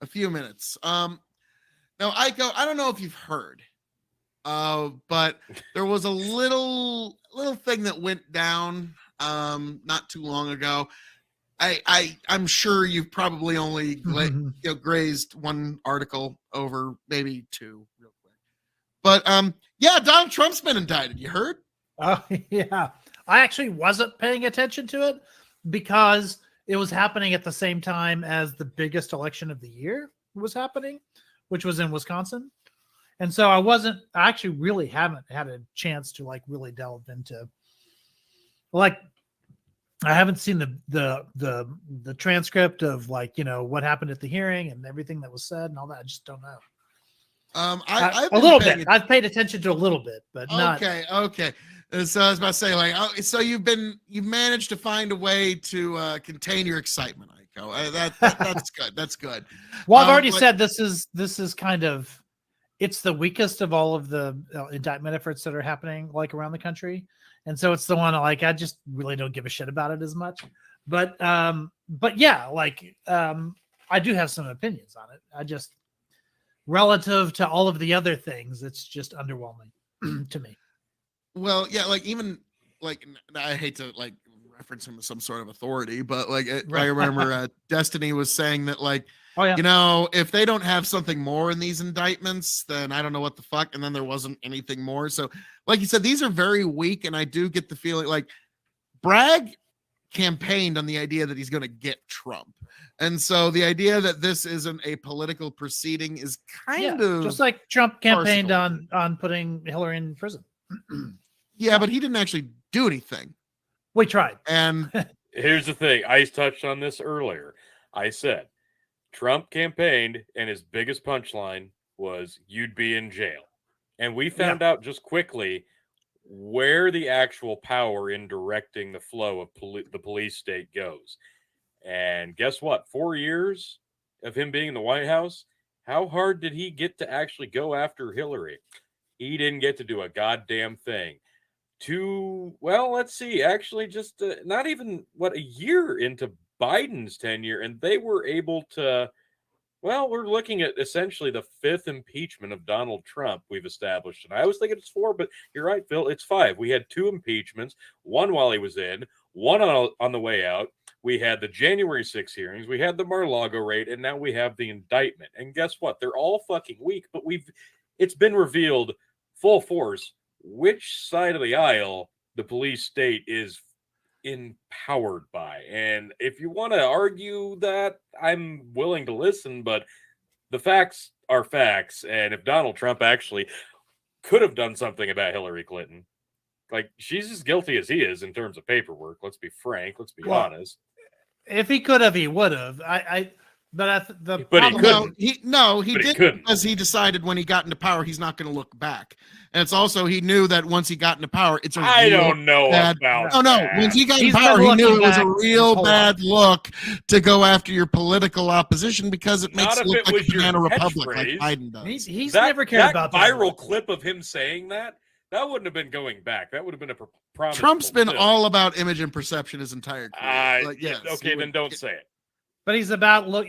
a few minutes. Now, Aiko, I don't know if you've heard, but there was a little thing that went down not too long ago. I'm sure you've probably only grazed one article over, maybe two, real quick. But yeah, Donald Trump's been indicted. You heard? Oh yeah, I actually wasn't paying attention to it because it was happening at the same time as the biggest election of the year was happening, which was in Wisconsin, and so I actually really haven't had a chance to like really delve into like. I haven't seen the transcript of like, what happened at the hearing and everything that was said and all that. I just don't know. I've a little bit. I've paid attention to a little bit, but not. Okay. So I was about to say, like, so you've managed to find a way to contain your excitement, Aiko. That's good. That's good. Well, I've already said this is kind of, it's the weakest of all of the indictment efforts that are happening like around the country. And so it's the one like I just really don't give a shit about it as much. But yeah, like I do have some opinions on it. I just relative to all of the other things, it's just underwhelming to me. Well, yeah, like even like I hate to like reference him as some sort of authority, but like I remember Destiny was saying that like, if they don't have something more in these indictments, then I don't know what the fuck. And then there wasn't anything more. So like you said, these are very weak. And I do get the feeling like Bragg campaigned on the idea that he's going to get Trump. And so the idea that this isn't a political proceeding is kind of just like Trump campaigned on putting Hillary in prison. Yeah, but he didn't actually do anything. We tried. And here's the thing. I touched on this earlier. I said Trump campaigned and his biggest punchline was you'd be in jail. And we found out just quickly where the actual power in directing the flow of the police state goes. And guess what? 4 years of him being in the White House, how hard did he get to actually go after Hillary? He didn't get to do a goddamn thing. Let's see, actually just not even, a year into Biden's tenure, and they were able to, we're looking at essentially the 5th impeachment of Donald Trump we've established. And I was thinking it's 4, but you're right, Phil, it's 5. We had 2 impeachments, one while he was in, one on the way out. We had the January 6 hearings, we had the Mar-a-Lago raid, and now we have the indictment. And guess what? They're all fucking weak, but it's been revealed full force which side of the aisle the police state is empowered by. And if you want to argue that, I'm willing to listen, but the facts are facts. And if Donald Trump actually could have done something about Hillary Clinton, like, she's as guilty as he is in terms of paperwork. Let's be frank. Let's be honest. If he could have, he would have. But the But he problem, couldn't. He But he didn't couldn't. because he decided when he got into power he's not going to look back, and it's also he knew that once he got into power it's a I real don't know bad. about Oh no! that. Once he got He's in power, been he knew looking it was a back real his whole bad look to go after your political opposition because it makes Not you if look it like was a your banana republic like catchphrase. Biden does. he's that, never cared that about viral that. clip of him saying that wouldn't have been going back. That would have been a promise. Trump's been fulfilled. all about image and perception his entire career. Like, yes, okay, then don't say it. But he's about going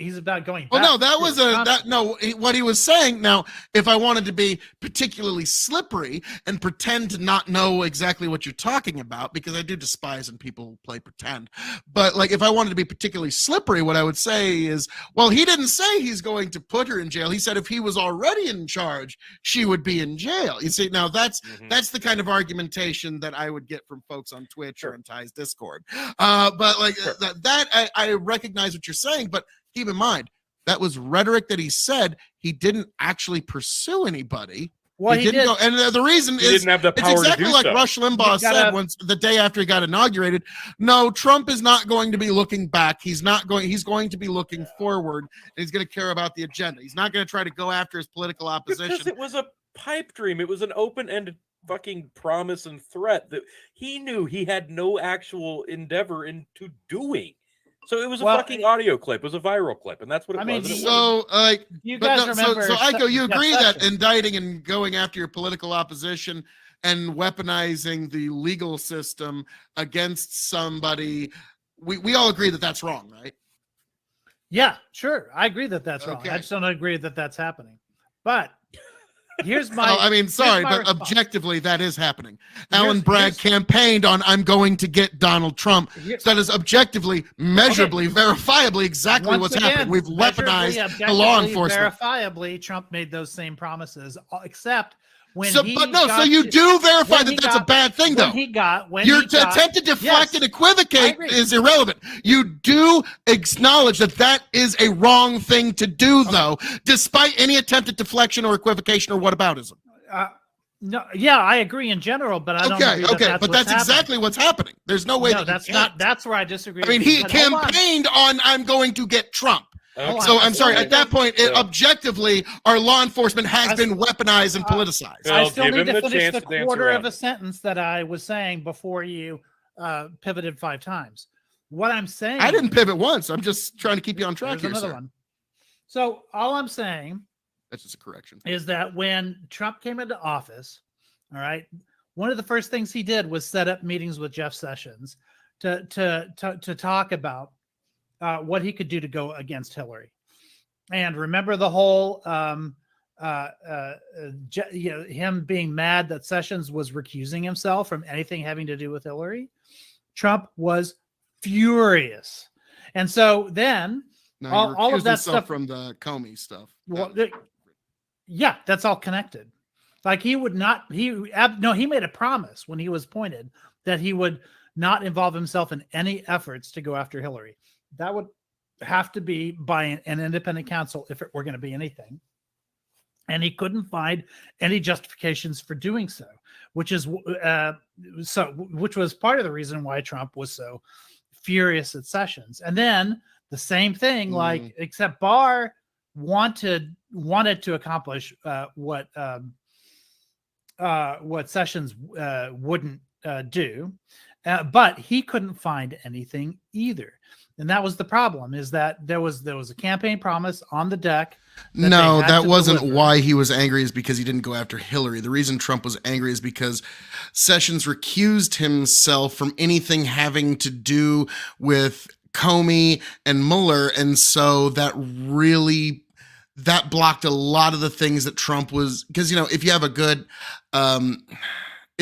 back. Well, no, that to was Wisconsin. what he was saying. Now, if I wanted to be particularly slippery and pretend to not know exactly what you're talking about, because I do despise when people play pretend, but like if I wanted to be particularly slippery, what I would say is, well, he didn't say he's going to put her in jail. He said if he was already in charge, she would be in jail. You see, now that's the kind of argumentation that I would get from folks on Twitch or in Ty's Discord. But like I recognize what you're saying. But keep in mind, that was rhetoric that he said. He didn't actually pursue anybody. Well, he didn't did. go, and the reason He is didn't have the power it's exactly to do like so. Rush Limbaugh said once the day after he got inaugurated. No, Trump is not going to be looking back. He's going to be looking forward, and he's going to care about the agenda. He's not going to try to go after his political opposition. Because it was a pipe dream. It was an open-ended fucking promise and threat that he knew he had no actual endeavor into doing. So it was a fucking audio clip. It was a viral clip, and that's what it was. So, like, you guys remember? So Iko, you agree that indicting and going after your political opposition and weaponizing the legal system against somebody, we all agree that that's wrong, right? Yeah, sure. I agree that that's wrong. Okay. I just don't agree that that's happening. But here's my. Sorry, but response. objectively, that is happening. Alan Bragg campaigned on "I'm going to get Donald Trump." So that is objectively, measurably, verifiably exactly what's happening. We've weaponized the law enforcement. Verifiably, Trump made those same promises, except when so you do verify that that's a bad thing, though. Your attempt to deflect and equivocate is irrelevant. You do acknowledge that is a wrong thing to do, though, despite any attempt at deflection or equivocation or whataboutism. No, yeah, I agree in general, but I don't agree but that's exactly what's happening. There's no way. No, that's where I disagree. I mean, he campaigned on "I'm going to get Trump." So I'm sorry. At that point, objectively, our law enforcement has been weaponized and politicized. I still need to finish the quarter of a sentence that I was saying before you pivoted 5 times. What I'm saying, I didn't pivot once. I'm just trying to keep you on track here. Another one. So all I'm saying, that's just a correction, is that when Trump came into office, all right, one of the first things he did was set up meetings with Jeff Sessions to talk about what he could do to go against Hillary. And remember the whole him being mad that Sessions was recusing himself from anything having to do with Hillary. Trump was furious. And so then all of that stuff from the K.O.E. stuff. Well, yeah, that's all connected. Like he made a promise when he was appointed that he would not involve himself in any efforts to go after Hillary. That would have to be by an independent counsel if it were going to be anything. And he couldn't find any justifications for doing so, which was part of the reason why Trump was so furious at Sessions. And then the same thing, except Barr wanted to accomplish what Sessions wouldn't do, but he couldn't find anything either. And that was the problem, is that there was a campaign promise on the deck. No, that wasn't why he was angry, is because he didn't go after Hillary. The reason Trump was angry is because Sessions recused himself from anything having to do with Comey and Mueller. And so that blocked a lot of the things that Trump was, because, if you have a good,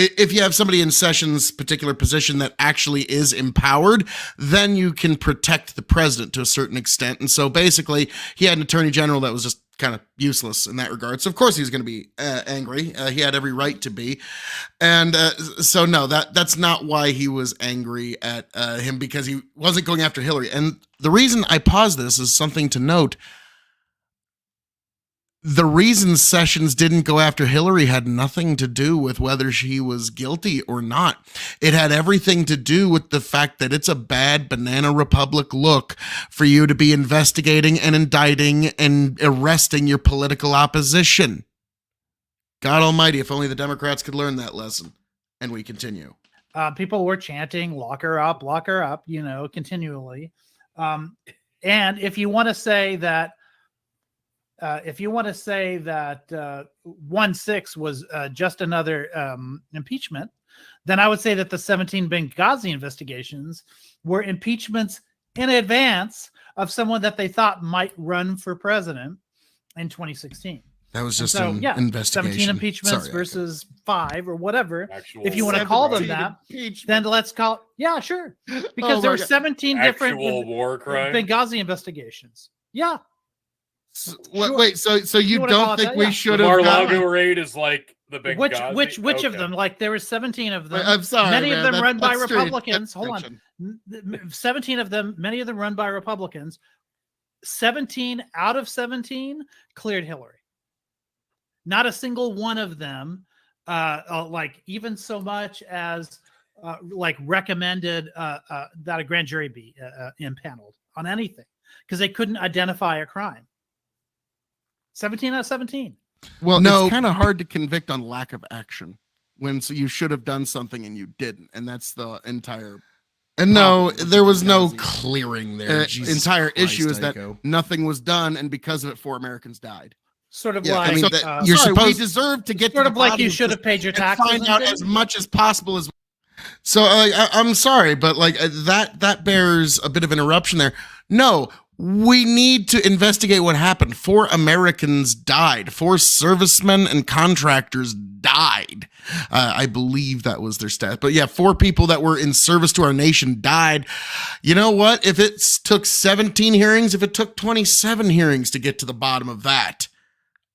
if you have somebody in Sessions' particular position that actually is empowered, then you can protect the president to a certain extent. And so basically he had an attorney general that was just kind of useless in that regard. So of course he was going to be angry. He had every right to be. And so no, that's not why he was angry at him, because he wasn't going after Hillary. And the reason I pause this is something to note. the reason Sessions didn't go after Hillary had nothing to do with whether she was guilty or not. It had everything to do with the fact that it's a bad banana republic look for you to be investigating and indicting and arresting your political opposition. God almighty, if only the Democrats could learn that lesson. And we continue. People were chanting, lock her up, continually. And if you want to say that, 1-6 was just another impeachment, then I would say that the 17 Benghazi investigations were impeachments in advance of someone that they thought might run for president in 2016. That was just an investigation. 17 impeachments versus 5 or whatever. If you want to 17 call them that, then let's call it. Yeah, sure. Because there were 17 different war crimes. Benghazi investigations. Yeah. Wait, so you don't think we should have? Mar-a-Lago raid is like the Benghazi? Which of them? Like there were 17 of them. I'm sorry, many man, of them run by that's Republicans. Hold on. 17 of them, many of them run by Republicans. 17 out of 17 cleared Hillary. Not a single one of them, like even so much as like recommended that a grand jury be impaneled on anything because they couldn't identify a crime. 17 out of 17. Well, no, it's kind of hard to convict on lack of action when you should have done something and you didn't, and that's the entire. And no, there was no clearing there. Entire issue is that nothing was done, and because of it, 4 Americans died. Sort of like you're supposed. We deserve to get sort to of like you should have paid your taxes. Find out as much as possible as. So I'm sorry, but like that bears a bit of an eruption there. No, we need to investigate what happened. 4 Americans died. 4 servicemen and contractors died. I believe that was their stat. But yeah, 4 people that were in service to our nation died. You know what? If it took 17 hearings, if it took 27 hearings to get to the bottom of that,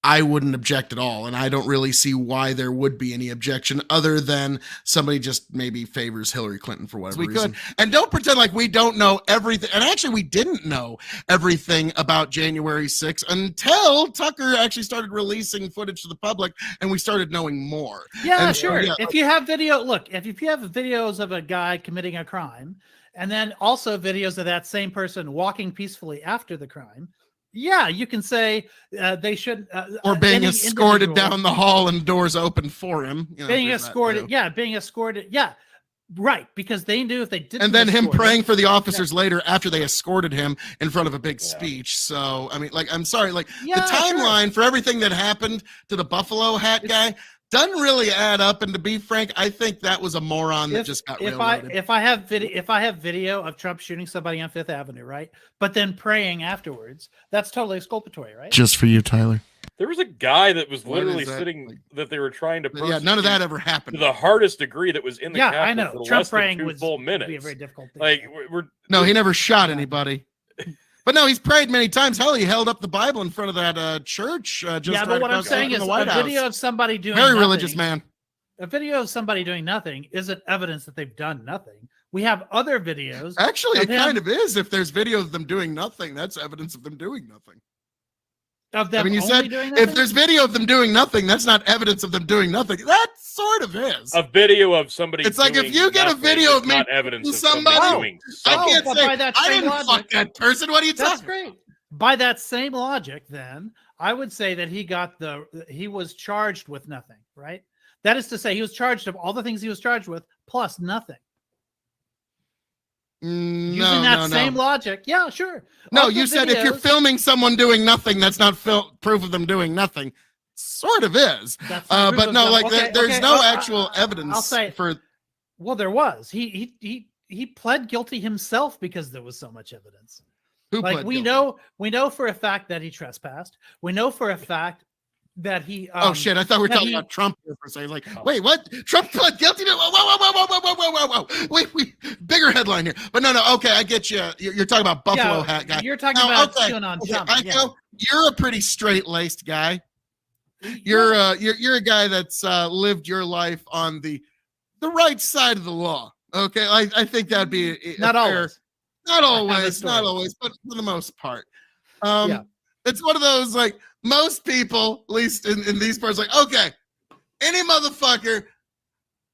I wouldn't object at all. And I don't really see why there would be any objection other than somebody just maybe favors Hillary Clinton for whatever reason. And don't pretend like we don't know everything. And actually, we didn't know everything about January 6th until Tucker actually started releasing footage to the public and we started knowing more. Yeah, sure. If you have if you have videos of a guy committing a crime and then also videos of that same person walking peacefully after the crime, yeah, you can say they should, or being escorted down the hall and doors open for him. Being escorted, yeah, right. Because they knew if they didn't, and then him praying for the officers later after they escorted him in front of a big speech. So I mean, like, I'm sorry, like the timeline for everything that happened to the Buffalo hat guy doesn't really add up. And to be frank, I think that was a moron that just got railroaded. If I have video of Trump shooting somebody on Fifth Avenue, right, but then praying afterwards, that's totally exculpatory, right? Just for you, Tyler. There was a guy that was literally sitting that they were trying to. Yeah, none of that ever happened. To the hardest degree that was in the Capitol. I know. For Trump less praying than 2 full minutes. Be a very difficult thing. Like no, he never shot anybody. But no, he's prayed many times. Hell, he held up the Bible in front of that church. Just but what I'm saying is a video of somebody doing very religious man. A video of somebody doing nothing isn't evidence that they've done nothing. We have other videos. Actually, it kind of is. If there's video of them doing nothing, that's evidence of them doing nothing. Of them, I mean, you said if there's video of them doing nothing, that's not evidence of them doing nothing. That sort of is. A video of somebody. It's like if you get a video of me, not evidence of somebody doing I can't say I didn't fuck that person. What are you talking? That's great. By that same logic, then I would say that he was charged with nothing, right? That is to say, he was charged of all the things he was charged with, plus nothing. Using that same logic. Yeah, sure. No, you said if you're filming someone doing nothing, that's not proof of them doing nothing. Sort of is. But no, like there's no actual evidence. I'll say well, there was. He pled guilty himself because there was so much evidence. We know for a fact that he trespassed. We know for a fact that he oh shit, I thought we were talking about Trump here for a second. Like, wait, what? Trump pled guilty to whoa. Wait, bigger headline here. But no, okay, I get you. You're talking about Buffalo hat guy. You're talking about QAnon Trump. You're a pretty straight-laced guy. You're a guy that's lived your life on the right side of the law. Okay, I think that'd be not always, but for the most part. It's one of those, like, most people, at least in these parts, like, okay, any motherfucker,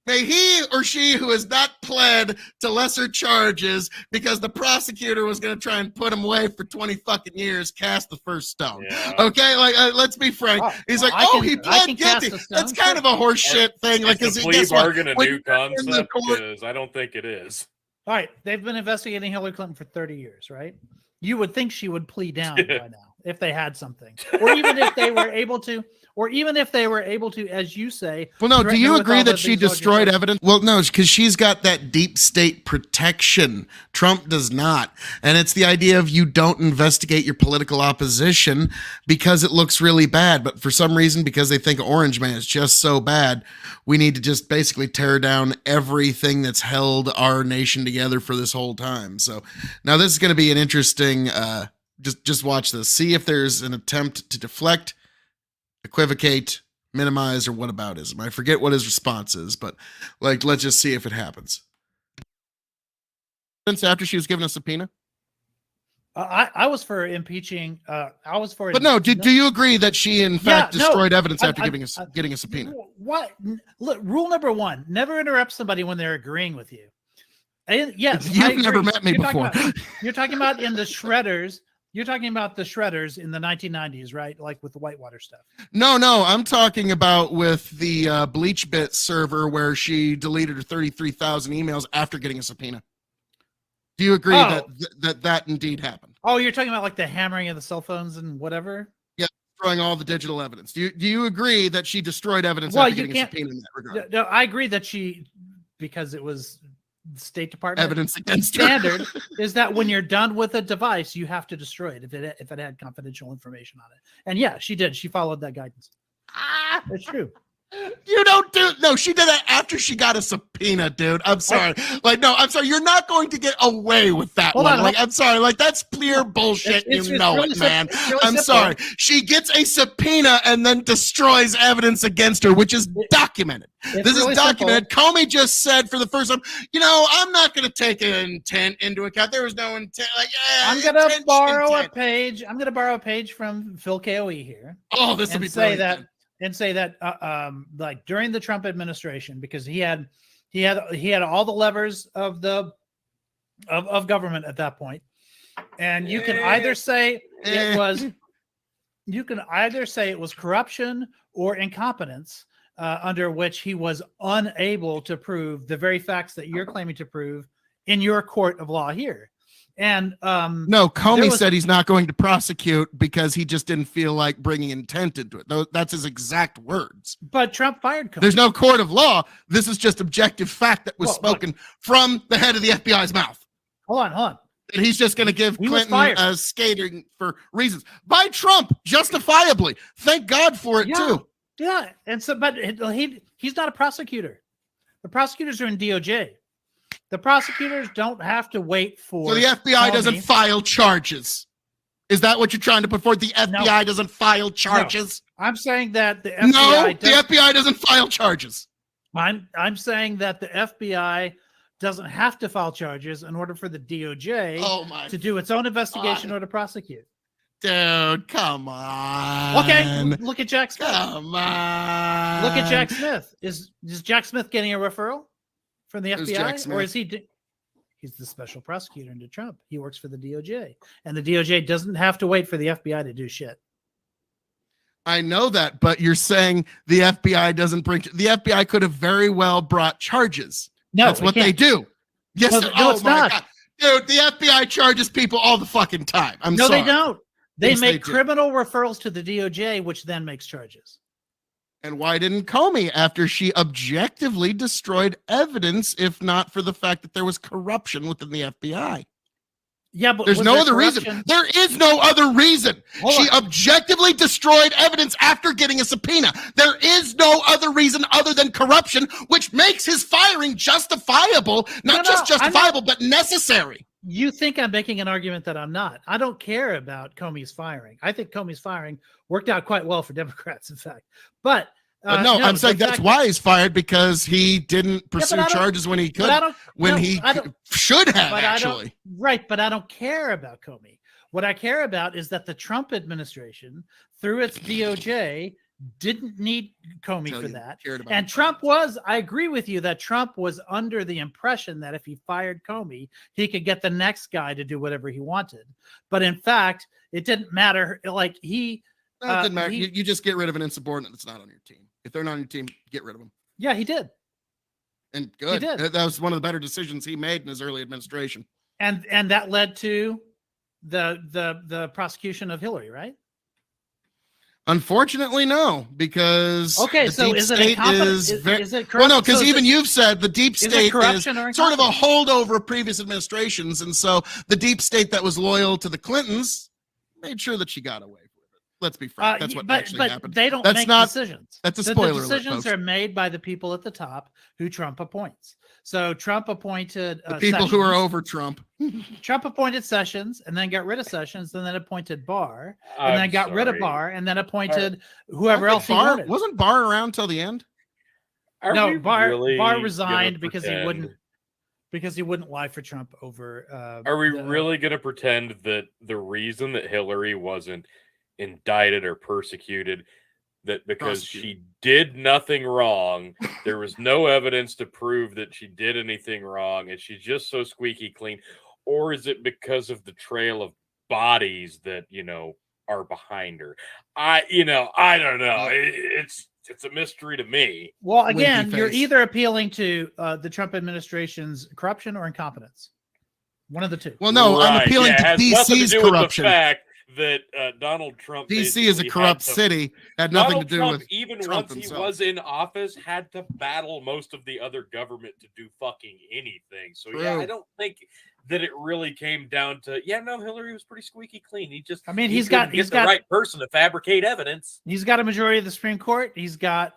may he or she who has not pled to lesser charges because the prosecutor was going to try and put him away for 20 fucking years, cast the first stone. Yeah. Okay, like, let's be frank. He's like, he pled guilty. That's kind of a horse shit thing. Like, is the plea bargain a new concept? Because I don't think it is. All right, they've been investigating Hillary Clinton for 30 years, right? You would think she would plea down by now if they had something, or even if they were able to, as you say. Well, no, do you agree that she destroyed evidence? Well, no, because she's got that deep state protection. Trump does not. And it's the idea of you don't investigate your political opposition because it looks really bad. But for some reason, because they think Orange Man is just so bad, we need to just basically tear down everything that's held our nation together for this whole time. So now this is going to be an interesting, just watch this. See if there's an attempt to deflect, equivocate, minimize, or whataboutism. I forget what his response is, but like, let's just see if it happens. After she was given a subpoena? I was for impeaching. I was for. But no, do you agree that she in fact destroyed evidence after getting a subpoena? What? Look, rule number one: never interrupt somebody when they're agreeing with you. And yes, you've never met me before. You're talking about in the shredders. You're talking about the shredders in the 1990s, right? Like with the Whitewater stuff. No, I'm talking about with the BleachBit server where she deleted her 33,000 emails after getting a subpoena. Do you agree that indeed happened? Oh, you're talking about like the hammering of the cell phones and whatever? Yeah, destroying all the digital evidence. Do you agree that she destroyed evidence after getting a subpoena in that regard? No, I agree that because it was State Department evidence against standard is that when you're done with a device, you have to destroy it if it had confidential information on it. And yeah, she did. She followed that guidance. It's true. You don't do no. She did that after she got a subpoena, dude. I'm sorry. Like, no, I'm sorry. You're not going to get away with that one. Like, I'm sorry. Like, that's clear bullshit. It's really man. Really I'm sorry. She gets a subpoena and then destroys evidence against her, which is documented. This is documented. Comey just said for the first time, I'm not going to take an intent into account. There was no intent. Like, I'm going to borrow a page. I'm going to borrow a page from Phil K.O.E. here. Oh, this will be say that. And say that, like during the Trump administration, because he had all the levers of government at that point, and you can either say it was corruption or incompetence, under which he was unable to prove the very facts that you're claiming to prove in your court of law here. And no, Comey said he's not going to prosecute because he just didn't feel like bringing intent into it. That's his exact words. But Trump fired Comey. There's no court of law. This is just objective fact that was spoken from the head of the FBI's mouth. Hold on. And he's just going to give Clinton skating for reasons by Trump, justifiably. Thank God for it too. Yeah, and so, but he's not a prosecutor. The prosecutors are in DOJ. The prosecutors don't have to wait for. So the FBI doesn't file charges. Is that what you're trying to put forward? The FBI doesn't file charges. No. I'm saying that the FBI. The FBI doesn't file charges. I'm saying that the FBI doesn't have to file charges in order for the DOJ to do its own investigation or to prosecute. Dude, come on. Okay, look at Jack Smith. Come on. Look at Jack Smith. Is Jack Smith getting a referral from the FBI, or is he? He's the special prosecutor under Trump. He works for the DOJ, and the DOJ doesn't have to wait for the FBI to do shit. I know that, but you're saying the FBI doesn't bring. The FBI could have very well brought charges. No, that's what they do. Yes, no, it's not. God. Dude, the FBI charges people all the fucking time. Sorry. They don't. They make criminal referrals to the DOJ, which then makes charges. And why didn't Comey after she objectively destroyed evidence, if not for the fact that there was corruption within the FBI? Yeah, but there's no other reason. There is no other reason. She objectively destroyed evidence after getting a subpoena. There is no other reason other than corruption, which makes his firing justifiable, not just justifiable, but necessary. You think I'm making an argument that I'm not. I don't care about Comey's firing. I think Comey's firing worked out quite well for Democrats, in fact. But no, I'm saying that's why he's fired, because he didn't pursue charges when he could, should have, actually. But I don't care about Comey. What I care about is that the Trump administration, through its DOJ, didn't need Comey for that. And Trump I agree with you that Trump was under the impression that if he fired Comey, he could get the next guy to do whatever he wanted. But in fact, it didn't matter. Like it didn't matter. You just get rid of an insubordinate that's not on your team. If they're not on your team, get rid of them. Yeah, he did. And good. He did. That was one of the better decisions he made in his early administration. And that led to the prosecution of Hillary, right? Unfortunately, no, because so is it corrupt? Well, no, because even you've said the deep state is sort of a holdover of previous administrations, and so the deep state that was loyal to the Clintons made sure that she got away with it. Let's be frank. That's what actually happened. They don't make decisions. That's a spoiler alert, The decisions folks. are made by the people at the top who Trump appoints. So Trump appointed the people Sessions. who are over Trump. Trump appointed Sessions and then got rid of Sessions and then appointed Barr and then got rid of Barr and then appointed whoever else he wanted. Wasn't Barr around till the end? Barr resigned because he wouldn't lie for Trump over. Are we really going to pretend that the reason that Hillary wasn't indicted or persecuted, that because she did nothing wrong, there was no evidence to prove that she did anything wrong, and she's just so squeaky clean? Or is it because of the trail of bodies that, are behind her? I don't know. It's a mystery to me. Well, again, you're either appealing to the Trump administration's corruption or incompetence. One of the two. Well, no, I'm appealing to DC's corruption. With the fact that Donald Trump, DC is a corrupt city, had nothing to do with even Trump once himself. He was in office, had to battle most of the other government to do fucking anything. So True. yeah, I don't think that it really came down to Hillary was pretty squeaky clean. He's got the right person to fabricate evidence. He's got a majority of the Supreme Court. He's got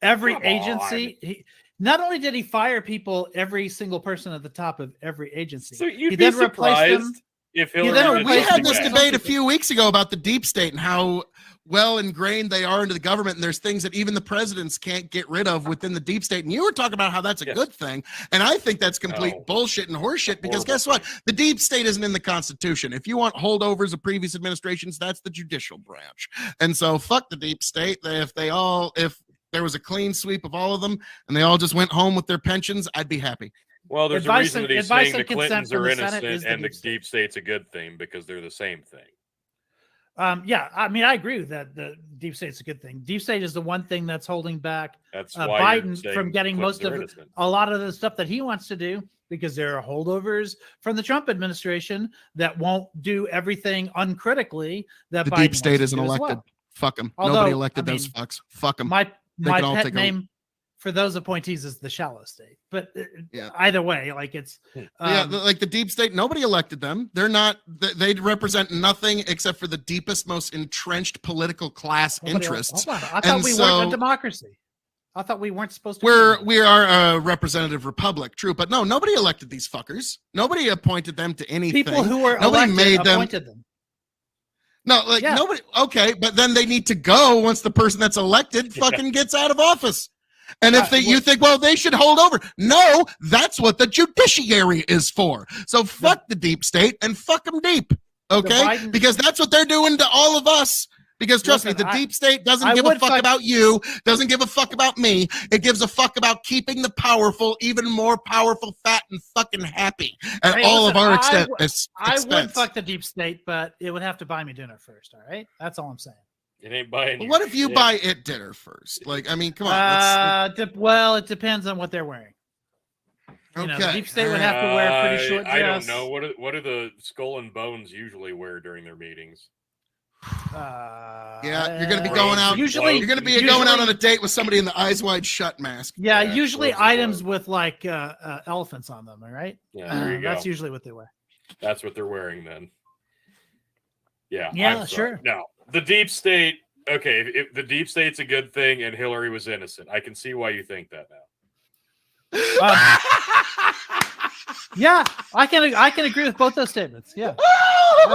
every agency. Not only did he fire people, every single person at the top of every agency. So you'd be surprised if Hillary. We had this debate a few weeks ago about the deep state and how well ingrained they are into the government, and there's things that even the presidents can't get rid of within the deep state. And you were talking about how that's a good thing, and I think that's complete bullshit and horseshit. Because guess what? The deep state isn't in the Constitution. If you want holdovers of previous administrations, that's the judicial branch. And so, fuck the deep state. If there was a clean sweep of all of them and they all just went home with their pensions, I'd be happy. Well, there's a reason that he's saying the Clintons are innocent and the deep state's a good thing, because they're the same thing. I agree with that. The deep state's a good thing. Deep state is the one thing that's holding back Biden from getting a lot of the stuff that he wants to do, because there are holdovers from the Trump administration that won't do everything uncritically. That the Biden deep state isn't elected. Well. Fuck them. Nobody elected those fucks. Fuck them. My pet name for those appointees is the shallow state, but either way, like it's like the deep state, nobody elected them. They're not, they represent nothing except for the deepest, most entrenched political class interests. I thought we weren't a democracy. I thought we weren't supposed to. We are a representative republic, true, but no, nobody elected these fuckers. Nobody appointed them to anything. People who were elected appointed them. No, nobody. Okay, but then they need to go once the person that's elected fucking gets out of office. And if you think, well, they should hold over. No, that's what the judiciary is for. So fuck the deep state and fuck them deep. Okay? Because that's what they're doing to all of us. Because trust me, the deep state doesn't give a fuck about you, doesn't give a fuck about me. It gives a fuck about keeping the powerful even more powerful, fat, and fucking happy at all of our expense. I would fuck the deep state, but it would have to buy me dinner first, all right? That's all I'm saying. It ain't buying you. What if you buy it dinner first? Like, I mean, come on. Well, it depends on what they're wearing. You know, the deep state would have to wear a pretty short dress. I don't know. What do the Skull and Bones usually wear during their meetings? You're going to be going out. You're going to be going out on a date with somebody in the Eyes Wide Shut mask. Yeah, usually items with like elephants on them. All right. Yeah, there you go. That's usually what they wear. That's what they're wearing then. Yeah. Yeah, sure. No, the deep state. Okay, if the deep state's a good thing and Hillary was innocent, I can see why you think that now. Yeah, I can agree with both those statements. Yeah.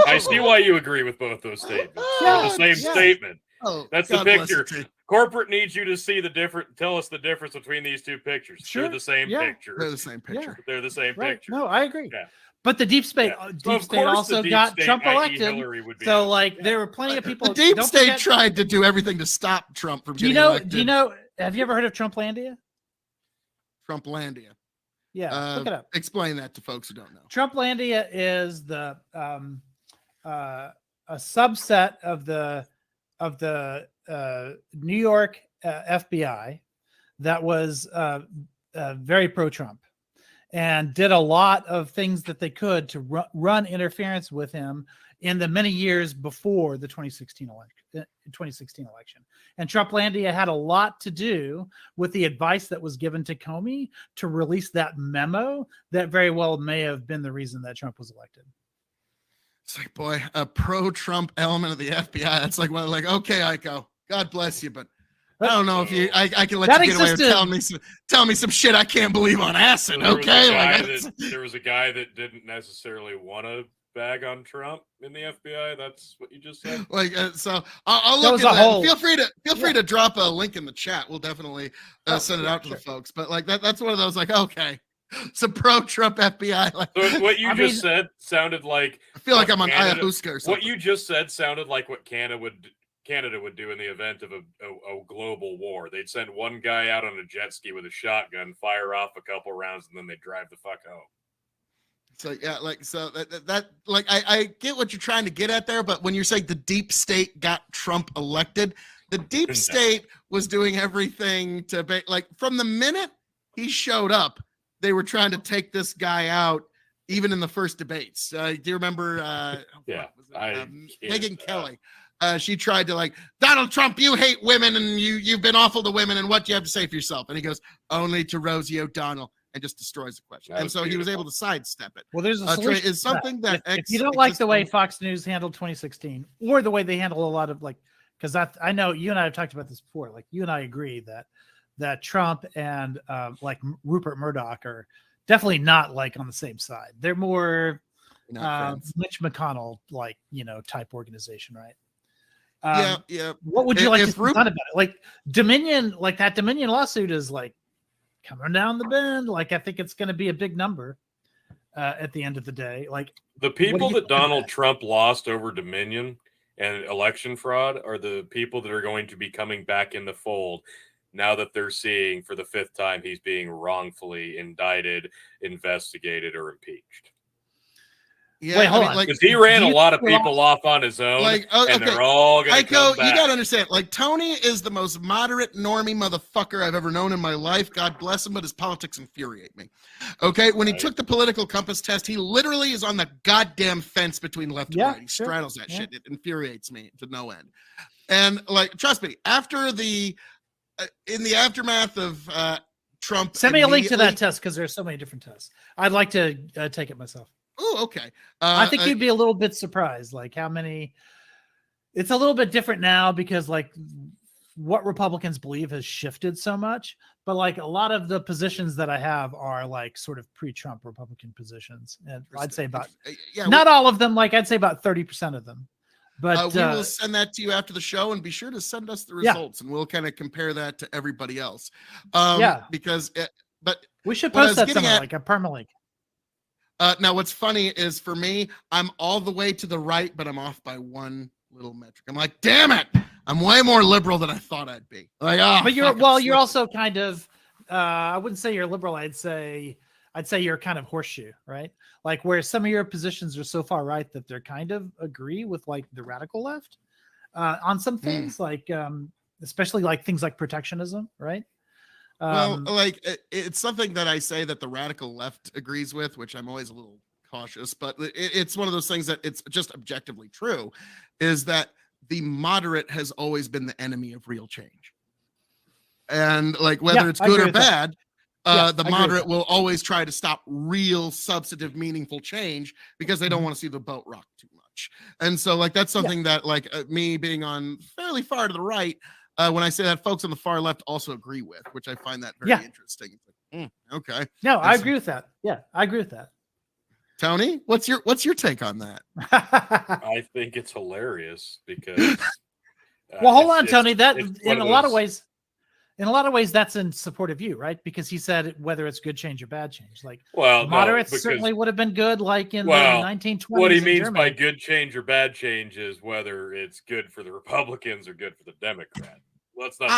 I see why you agree with both those statements. They're the same statement. That's the picture. Corporate needs you to see the different. Tell us the difference between these two pictures. Sure. They're the same picture. They're the same picture. They're the same picture. No, I agree. Yeah. But the deep state, Yeah. So deep of state course also the deep got state, Trump i.e. elected. Hillary would be So in. like there were plenty of people. The deep don't state forget- tried to do everything to stop Trump from Do you getting know? elected. Do you know? Have you ever heard of Trumplandia? Trumplandia. Yeah, look it up. Explain that to folks who don't know. Trumplandia is the a subset of the New York FBI that was very pro-Trump and did a lot of things that they could to run interference with him in the many years before the 2016 election. And Trumplandia had a lot to do with the advice that was given to Comey to release that memo that very well may have been the reason that Trump was elected. It's like, boy, a pro-Trump element of the FBI. It's like, well, like, okay, Iko, God bless you, but I don't know if I can let you get away with telling me some shit I can't believe on acid. So Okay, there was a guy that didn't necessarily want to bag on Trump in the FBI. That's what you just said. Like, so I'll look at that. Feel free to drop a link in the chat. We'll definitely send it out to the folks. But like that's one of those like, okay, some pro-Trump FBI. Like, so what you just said sounded like I feel like I'm on Ayahuasca or something. What you just said sounded like what Canada would do in the event of a global war. They'd send one guy out on a jet ski with a shotgun, fire off a couple rounds, and then they drive the fuck home. So yeah, like so that like I get what you're trying to get at there, but when you're saying the deep state got Trump elected, the deep state was doing everything to like from the minute he showed up, they were trying to take this guy out, even in the first debates. Do you remember? Megyn Kelly. She tried to like, Donald Trump, you hate women and you've been awful to women, and what do you have to say for yourself? And he goes, only to Rosie O'Donnell, and just destroys the question. And so he was able to sidestep it. Well, there's a solution is something that if you don't like the way Fox News handled 2016 or the way they handle a lot of like, because I know you and I have talked about this before. Like you and I agree that Trump and like Rupert Murdoch are definitely not like on the same side. They're more Mitch McConnell like type organization, right? Yeah. What would you like to see done about it? Like Dominion, like that Dominion lawsuit is like coming down the bend. Like I think it's going to be a big number at the end of the day. Like the people that Donald Trump lost over Dominion and election fraud are the people that are going to be coming back in the fold now that they're seeing for the fifth time he's being wrongfully indicted, investigated, or impeached. Yeah, wait, hold on. Because he ran a lot of people off on his own, and they're all going to come back. You got to understand, like, Tony is the most moderate, normie motherfucker I've ever known in my life. God bless him, but his politics infuriate me. Okay? When he took the political compass test, he literally is on the goddamn fence between left and right. He straddles that shit. It infuriates me to no end. And, like, trust me, after in the aftermath of Trump... Send me a link to that test, because there's so many different tests. I'd like to take it myself. Oh, okay. I think you'd be a little bit surprised, like how many. It's a little bit different now because like what Republicans believe has shifted so much, but like a lot of the positions that I have are like sort of pre-Trump Republican positions, and I'd say about not all of them. Like I'd say about 30% of them. But we will send that to you after the show, and be sure to send us the results, and we'll kind of compare that to everybody else. Because but we should post that somewhere, like a permalink. Now, what's funny is for me, I'm all the way to the right, but I'm off by one little metric. I'm like, damn it! I'm way more liberal than I thought I'd be. Like, but you're also kind of. I wouldn't say you're liberal. I'd say you're kind of horseshoe, right? Like where some of your positions are so far right that they're kind of agree with like the radical left on some things, like especially like things like protectionism, right? Well, like it's something that I say that the radical left agrees with, which I'm always a little cautious, but it's one of those things that it's just objectively true, is that the moderate has always been the enemy of real change. And like whether it's good or bad, the moderate will always try to stop real substantive, meaningful change because they don't want to see the boat rock too much. And so like that's something that like me being on fairly far to the right, when I say that, folks on the far left also agree with, which I find that very interesting. Like, okay. No, I agree with that. Yeah, I agree with that. Tony, what's your take on that? I think it's hilarious because. Well, hold on, Tony. That in a lot of ways, in a lot of ways, that's in support of you, right? Because he said whether it's good change or bad change. Like, Well, moderates no, because, certainly would have been good, like in the well, 1920s. what he in means by Germany. good change or bad change is whether it's good for the Republicans or good for the Democrats. Let's not.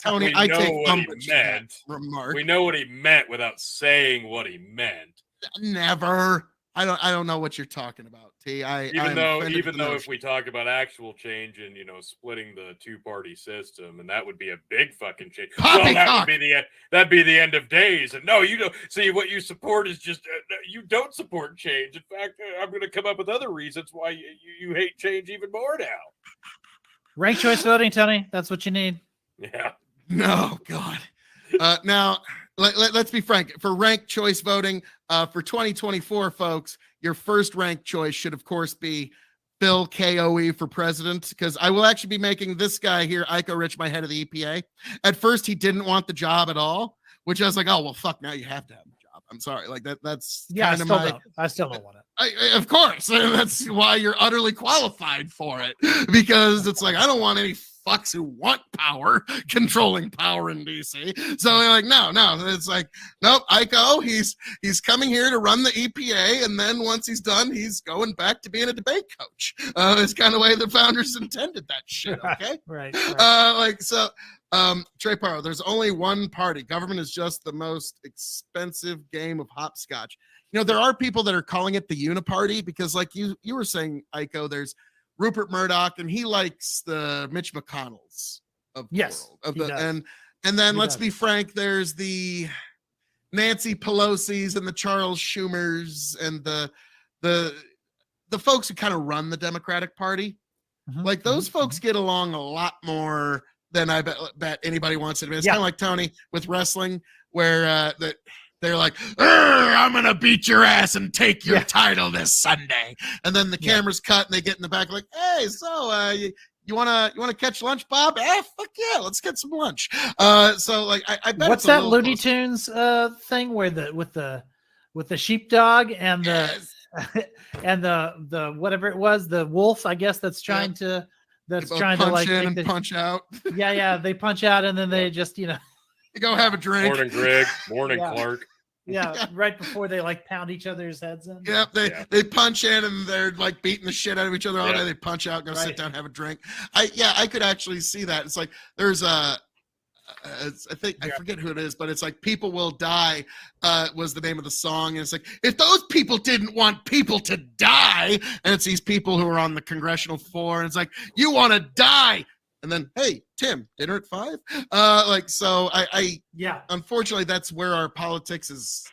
Tony, we I know take what he umbrage with that meant. remark. We know what he meant without saying what he meant. Never. I don't know what you're talking about, T. Even though if we talk about actual change and splitting the two-party system, and that would be a big fucking change. That'd be the end of days. And no, you don't see what you support is just you don't support change. In fact, I'm going to come up with other reasons why you hate change even more now. Ranked choice voting, Tony. That's what you need. Yeah. No, God. Now, let's be frank. For ranked choice voting, for 2024, folks, your first ranked choice should, of course, be Bill K.O.E. for president, because I will actually be making this guy here, Iko Rich, my head of the EPA. At first, he didn't want the job at all, which I was like, oh, well, fuck, now you have to have the job. I'm sorry. Like, that's I still don't want it. Of course. And that's why you're utterly qualified for it, because it's like, I don't want any fucks who want power controlling power in DC. So they're like, no, it's like, nope, Iko, he's coming here to run the EPA, and then once he's done, he's going back to being a debate coach. It's kind of the way the founders intended that shit. Okay. Right. Trey Parro, there's only one party. Government is just the most expensive game of hopscotch. There are people that are calling it the uniparty because, like you were saying, Iko, there's Rupert Murdoch, and he likes the Mitch McConnells of the world. And then let's be frank, there's the Nancy Pelosi's and the Charles Schumers and the folks who kind of run the Democratic Party. Like those folks get along a lot more than I bet anybody wants to be. It's kind of like Tony with wrestling, where they're like, I'm going to beat your ass and take your title this Sunday. And then the camera's cut and they get in the back like, hey, so you want to catch lunch, Bob? Fuck yeah, let's get some lunch. So like I bet what's that Looney Tunes thing where with the sheepdog and the and the whatever it was, the wolf, I guess that's trying to like in and punch out. They punch out and then they just you go have a drink. Morning, Greg. Morning, Clark. Yeah, right before they like pound each other's heads in. Yep, they punch in and they're like beating the shit out of each other all day. They punch out, go sit down, have a drink. I could actually see that. It's like there's I forget who it is, but it's like People Will Die was the name of the song. And it's like, if those people didn't want people to die, and it's these people who are on the congressional floor, and it's like, you want to die. And then, hey, Tim, dinner at 5? Unfortunately, that's where our politics is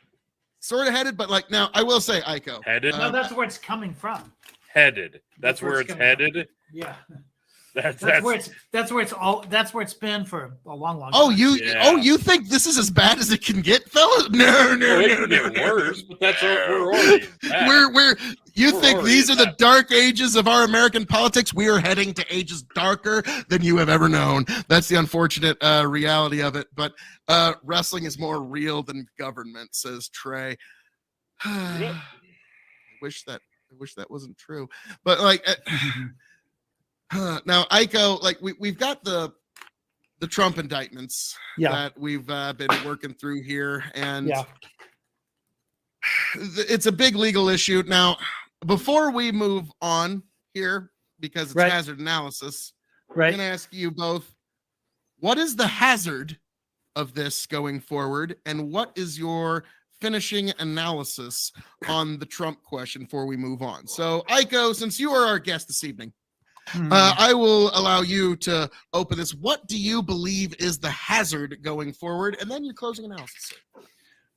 sort of headed. But like now, I will say, Iko. Headed? No, that's where it's coming from. Headed. That's where it's headed? From. Yeah. That's where it's been for a long time. You think this is as bad as it can get, fellas? No, it can get worse, but that's we're already you think these are the dark ages of our American politics? We are heading to ages darker than you have ever known. That's the unfortunate reality of it. But wrestling is more real than government, says Trey. I wish that wasn't true. But like now, Iko, like we've got the Trump indictments that we've been working through here, and it's a big legal issue. Now, before we move on here, because it's hazard analysis, I'm going to ask you both, what is the hazard of this going forward, and what is your finishing analysis on the Trump question before we move on? So, Iko, since you are our guest this evening, I will allow you to open this. What do you believe is the hazard going forward? And then your closing analysis.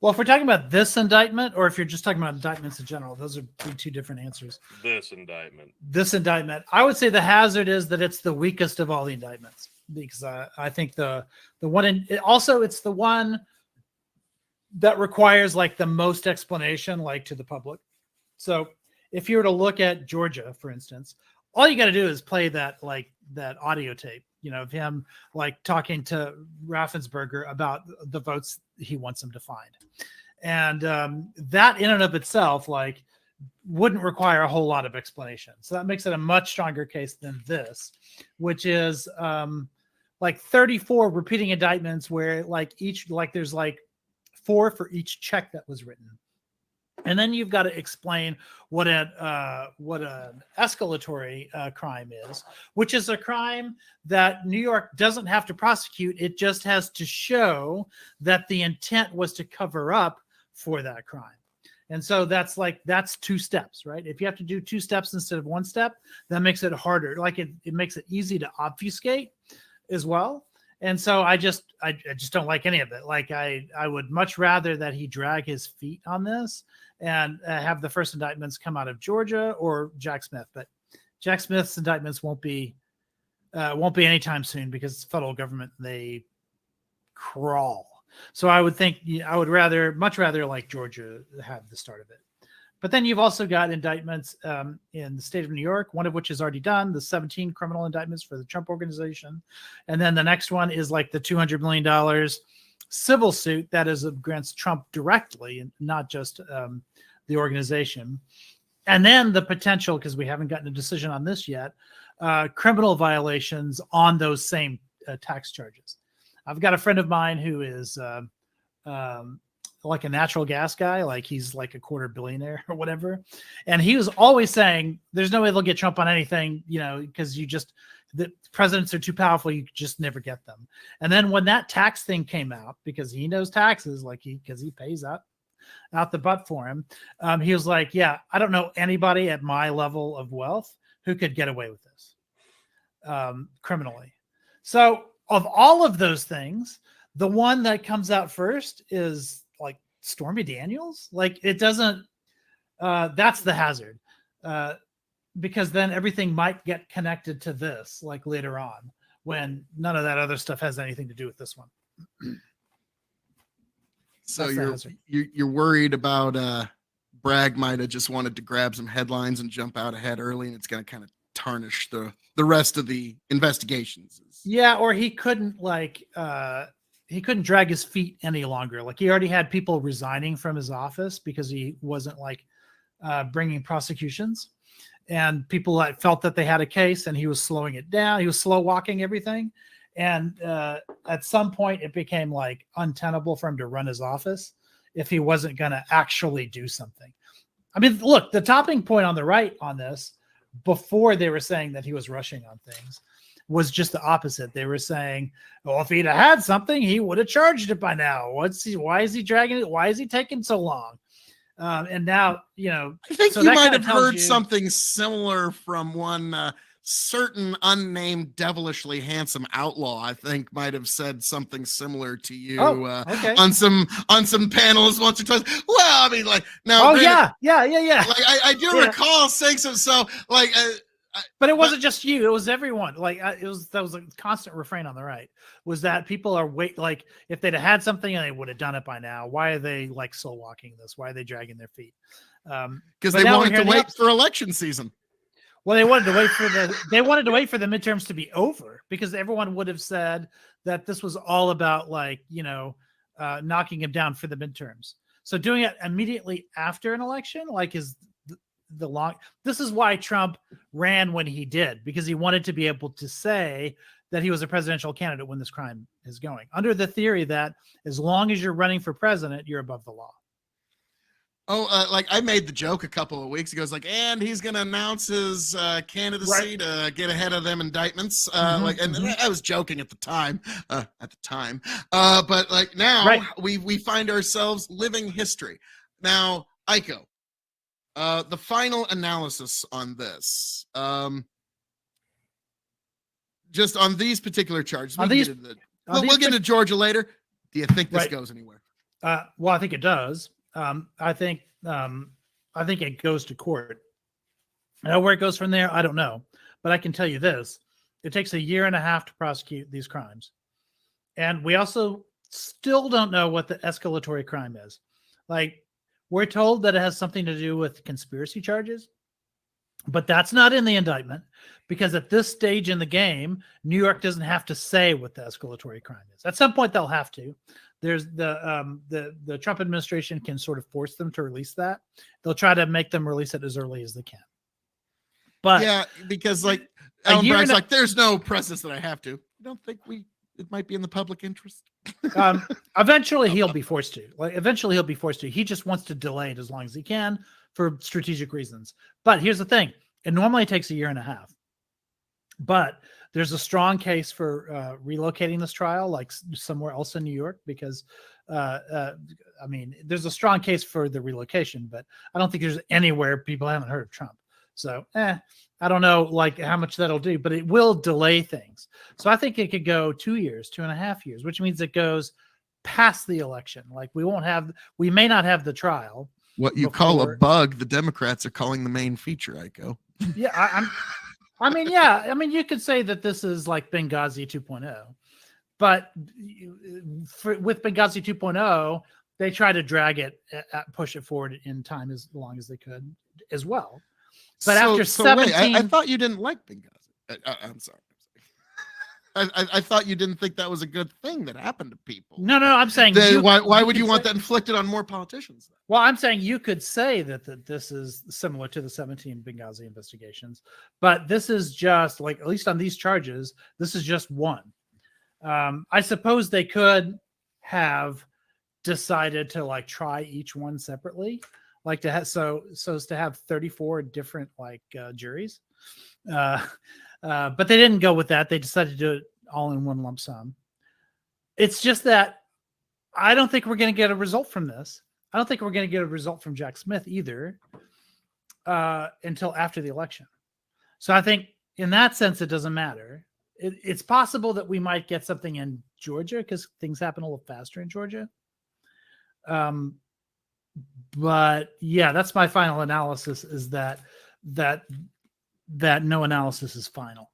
Well, if we're talking about this indictment, or if you're just talking about indictments in general, those are two different answers. This indictment. I would say the hazard is that it's the weakest of all the indictments, because I think the one it's the one that requires like the most explanation, like to the public. So if you were to look at Georgia, for instance, all you got to do is play that audio tape, of him like talking to Raffensperger about the votes he wants him to find. And that in and of itself, like, wouldn't require a whole lot of explanation. So that makes it a much stronger case than this, which is like 34 repeating indictments where like there's like 4 for each check that was written. And then you've got to explain what an escalatory crime is, which is a crime that New York doesn't have to prosecute. It just has to show that the intent was to cover up for that crime. And so that's 2 steps, right? If you have to do 2 steps instead of 1 step, that makes it harder. Like it makes it easy to obfuscate as well. And so I just don't like any of it. Like I would much rather that he drag his feet on this and have the first indictments come out of Georgia or Jack Smith. But Jack Smith's indictments won't be anytime soon because the federal government, they crawl. So I would much rather like Georgia have the start of it. But then you've also got indictments in the state of New York, one of which is already done, the 17 criminal indictments for the Trump organization. And then the next one is like the $200 million civil suit that is against Trump directly, and not just the organization. And then the potential, because we haven't gotten a decision on this yet, criminal violations on those same tax charges. I've got a friend of mine who is like a natural gas guy, like he's like a quarter billionaire or whatever. And he was always saying, there's no way they'll get Trump on anything, because the presidents are too powerful. You just never get them. And then when that tax thing came out, because he knows taxes, because he pays out the butt for him. He was like, yeah, I don't know anybody at my level of wealth who could get away with this criminally. So of all of those things, the one that comes out first is like Stormy Daniels. Like it doesn't, that's the hazard. Because then everything might get connected to this like later on when none of that other stuff has anything to do with this one. So you're worried about Bragg might have just wanted to grab some headlines and jump out ahead early, and it's going to kind of tarnish the rest of the investigations. Yeah, or he couldn't drag his feet any longer. Like he already had people resigning from his office because he wasn't bringing prosecutions, and people felt that they had a case, and he was slowing it down. He was slow walking everything. And at some point it became like untenable for him to run his office if he wasn't going to actually do something. I mean, look, the topping point on the right on this, before they were saying that he was rushing on things, was just the opposite. They were saying, well, if he'd have had something, he would have charged it by now. Why is he dragging it? Why is he taking so long? And now, I think you might have heard something similar from one certain unnamed devilishly handsome outlaw. I think might have said something similar to you okay. on some panels once or twice. Well, I mean, like now. Oh, yeah. Like I do recall saying so. Like, but it wasn't just you; it was everyone. Like that was a constant refrain on the right. Was that people are like if they'd have had something and they would have done it by now. Why are they like slow walking this? Why are they dragging their feet? Because they wanted to wait for election season. Well, they wanted to wait for the midterms to be over, because everyone would have said that this was all about knocking him down for the midterms. So doing it immediately after an election, is the long. This is why Trump ran when he did, because he wanted to be able to say that he was a presidential candidate when this crime is going, under the theory that as long as you're running for president, you're above the law. Oh, like I made the joke a couple of weeks ago. It's like, and he's going to announce his candidacy to get ahead of them indictments. And I was joking at the time. But like now we find ourselves living history. Now, Aiko, the final analysis on this, just on these particular charges. We'll get into Georgia later. Do you think this goes anywhere? Well, I think it does. I think it goes to court. Now, where it goes from there, I don't know. But I can tell you this: it takes 1.5 years to prosecute these crimes, and we also still don't know what the escalatory crime is. Like, we're told that it has something to do with conspiracy charges, but that's not in the indictment, because at this stage in the game, New York doesn't have to say what the escalatory crime is. At some point, they'll have to. There's the Trump administration can sort of force them to release that. They'll try to make them release it as early as they can. But yeah, because like Alan Bragg's like, there's no precedent that I have to. I don't think we it might be in the public interest. Eventually he'll be forced to. Eventually he'll be forced to. He just wants to delay it as long as he can for strategic reasons. But here's the thing: it normally takes a year and a half. But there's a strong case for relocating this trial, like somewhere else in New York, because I mean, there's a strong case for the relocation, but I don't think there's anywhere people haven't heard of Trump. So, I don't know, like how much that'll do, but it will delay things. So I think it could go 2 years, 2.5 years, which means it goes past the election. Like we may not have the trial. What you call a bug, the Democrats are calling the main feature, Iko. Yeah, I mean, you could say that this is like Benghazi 2.0, but with Benghazi 2.0, they try to drag it, push it forward in time as long as they could as well. But after 17, wait, I thought you didn't like Benghazi. I'm sorry. I thought you didn't think that was a good thing that happened to people. No, I'm saying why would you want that inflicted on more politicians? Then? Well, I'm saying you could say that this is similar to the 17 Benghazi investigations, but this is just like, at least on these charges, this is just one. I suppose they could have decided to like try each one separately, like to have so as to have 34 different juries. But they didn't go with that. They decided to do it all in one lump sum. It's just that I don't think we're going to get a result from this. I don't think we're going to get a result from Jack Smith either until after the election. So I think in that sense, it doesn't matter. It's possible that we might get something in Georgia because things happen a little faster in Georgia. But yeah, that's my final analysis, is that no analysis is final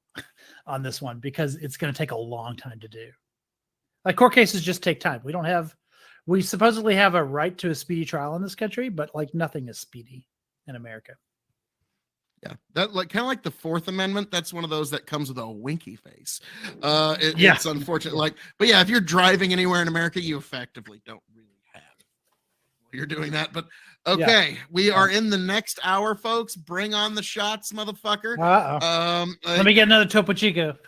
on this one because it's going to take a long time to do. Like, court cases just take time. We supposedly have a right to a speedy trial in this country, but like nothing is speedy in America. Yeah, that kind of like the Fourth Amendment. That's one of those that comes with a winky face. It's unfortunate. But yeah, if you're driving anywhere in America, you effectively don't really have it while you're doing that. But okay, we are in the next hour, folks. Bring on the shots, motherfucker. Let me get another Topo Chico.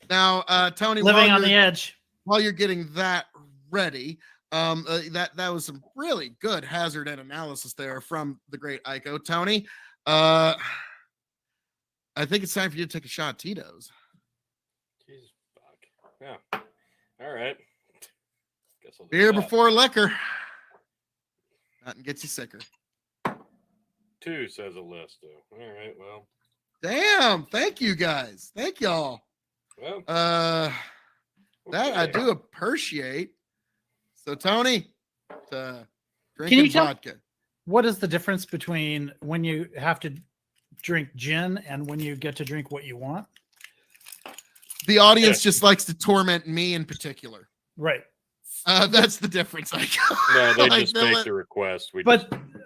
Now, Tony, living on the edge. While you're getting that ready, that was some really good hazard and analysis there from the great Iko. Tony, I think it's time for you to take a shot of Tito's. Jesus fuck. Yeah. All right. Guess I'll do Beer that. before liquor. Nothing gets you sicker. 2 says Alisto. All right. Well. Damn. Thank you guys. Thank y'all. Well. That I do appreciate. So Tony, drinking vodka. What is the difference between when you have to drink gin and when you get to drink what you want? The audience just likes to torment me in particular. Right. That's the difference. No, they just make the request.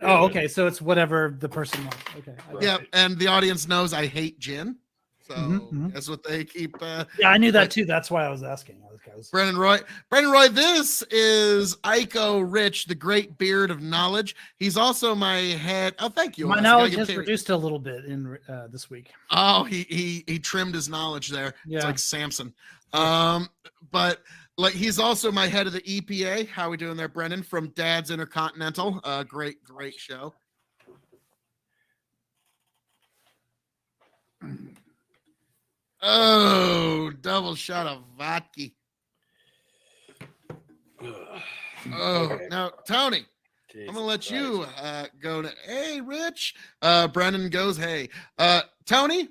Okay. So it's whatever the person wants. Okay. Yeah, and the audience knows I hate gin. So that's what they keep. Yeah, I knew that too. That's why I was asking. Brendan Roy, this is Iko Rich, the great beard of knowledge. He's also my head. Oh, thank you. My knowledge has reduced a little bit in this week. Oh, he trimmed his knowledge there. Yeah. It's like Samson. But like, he's also my head of the EPA. How we doing there, Brendan? From Dad's Intercontinental. Great show. Oh, double shot of vodka. Okay. Now, Tony, Jesus I'm going to let Christ. You go to, hey, Rich. Brennan goes, hey. Tony,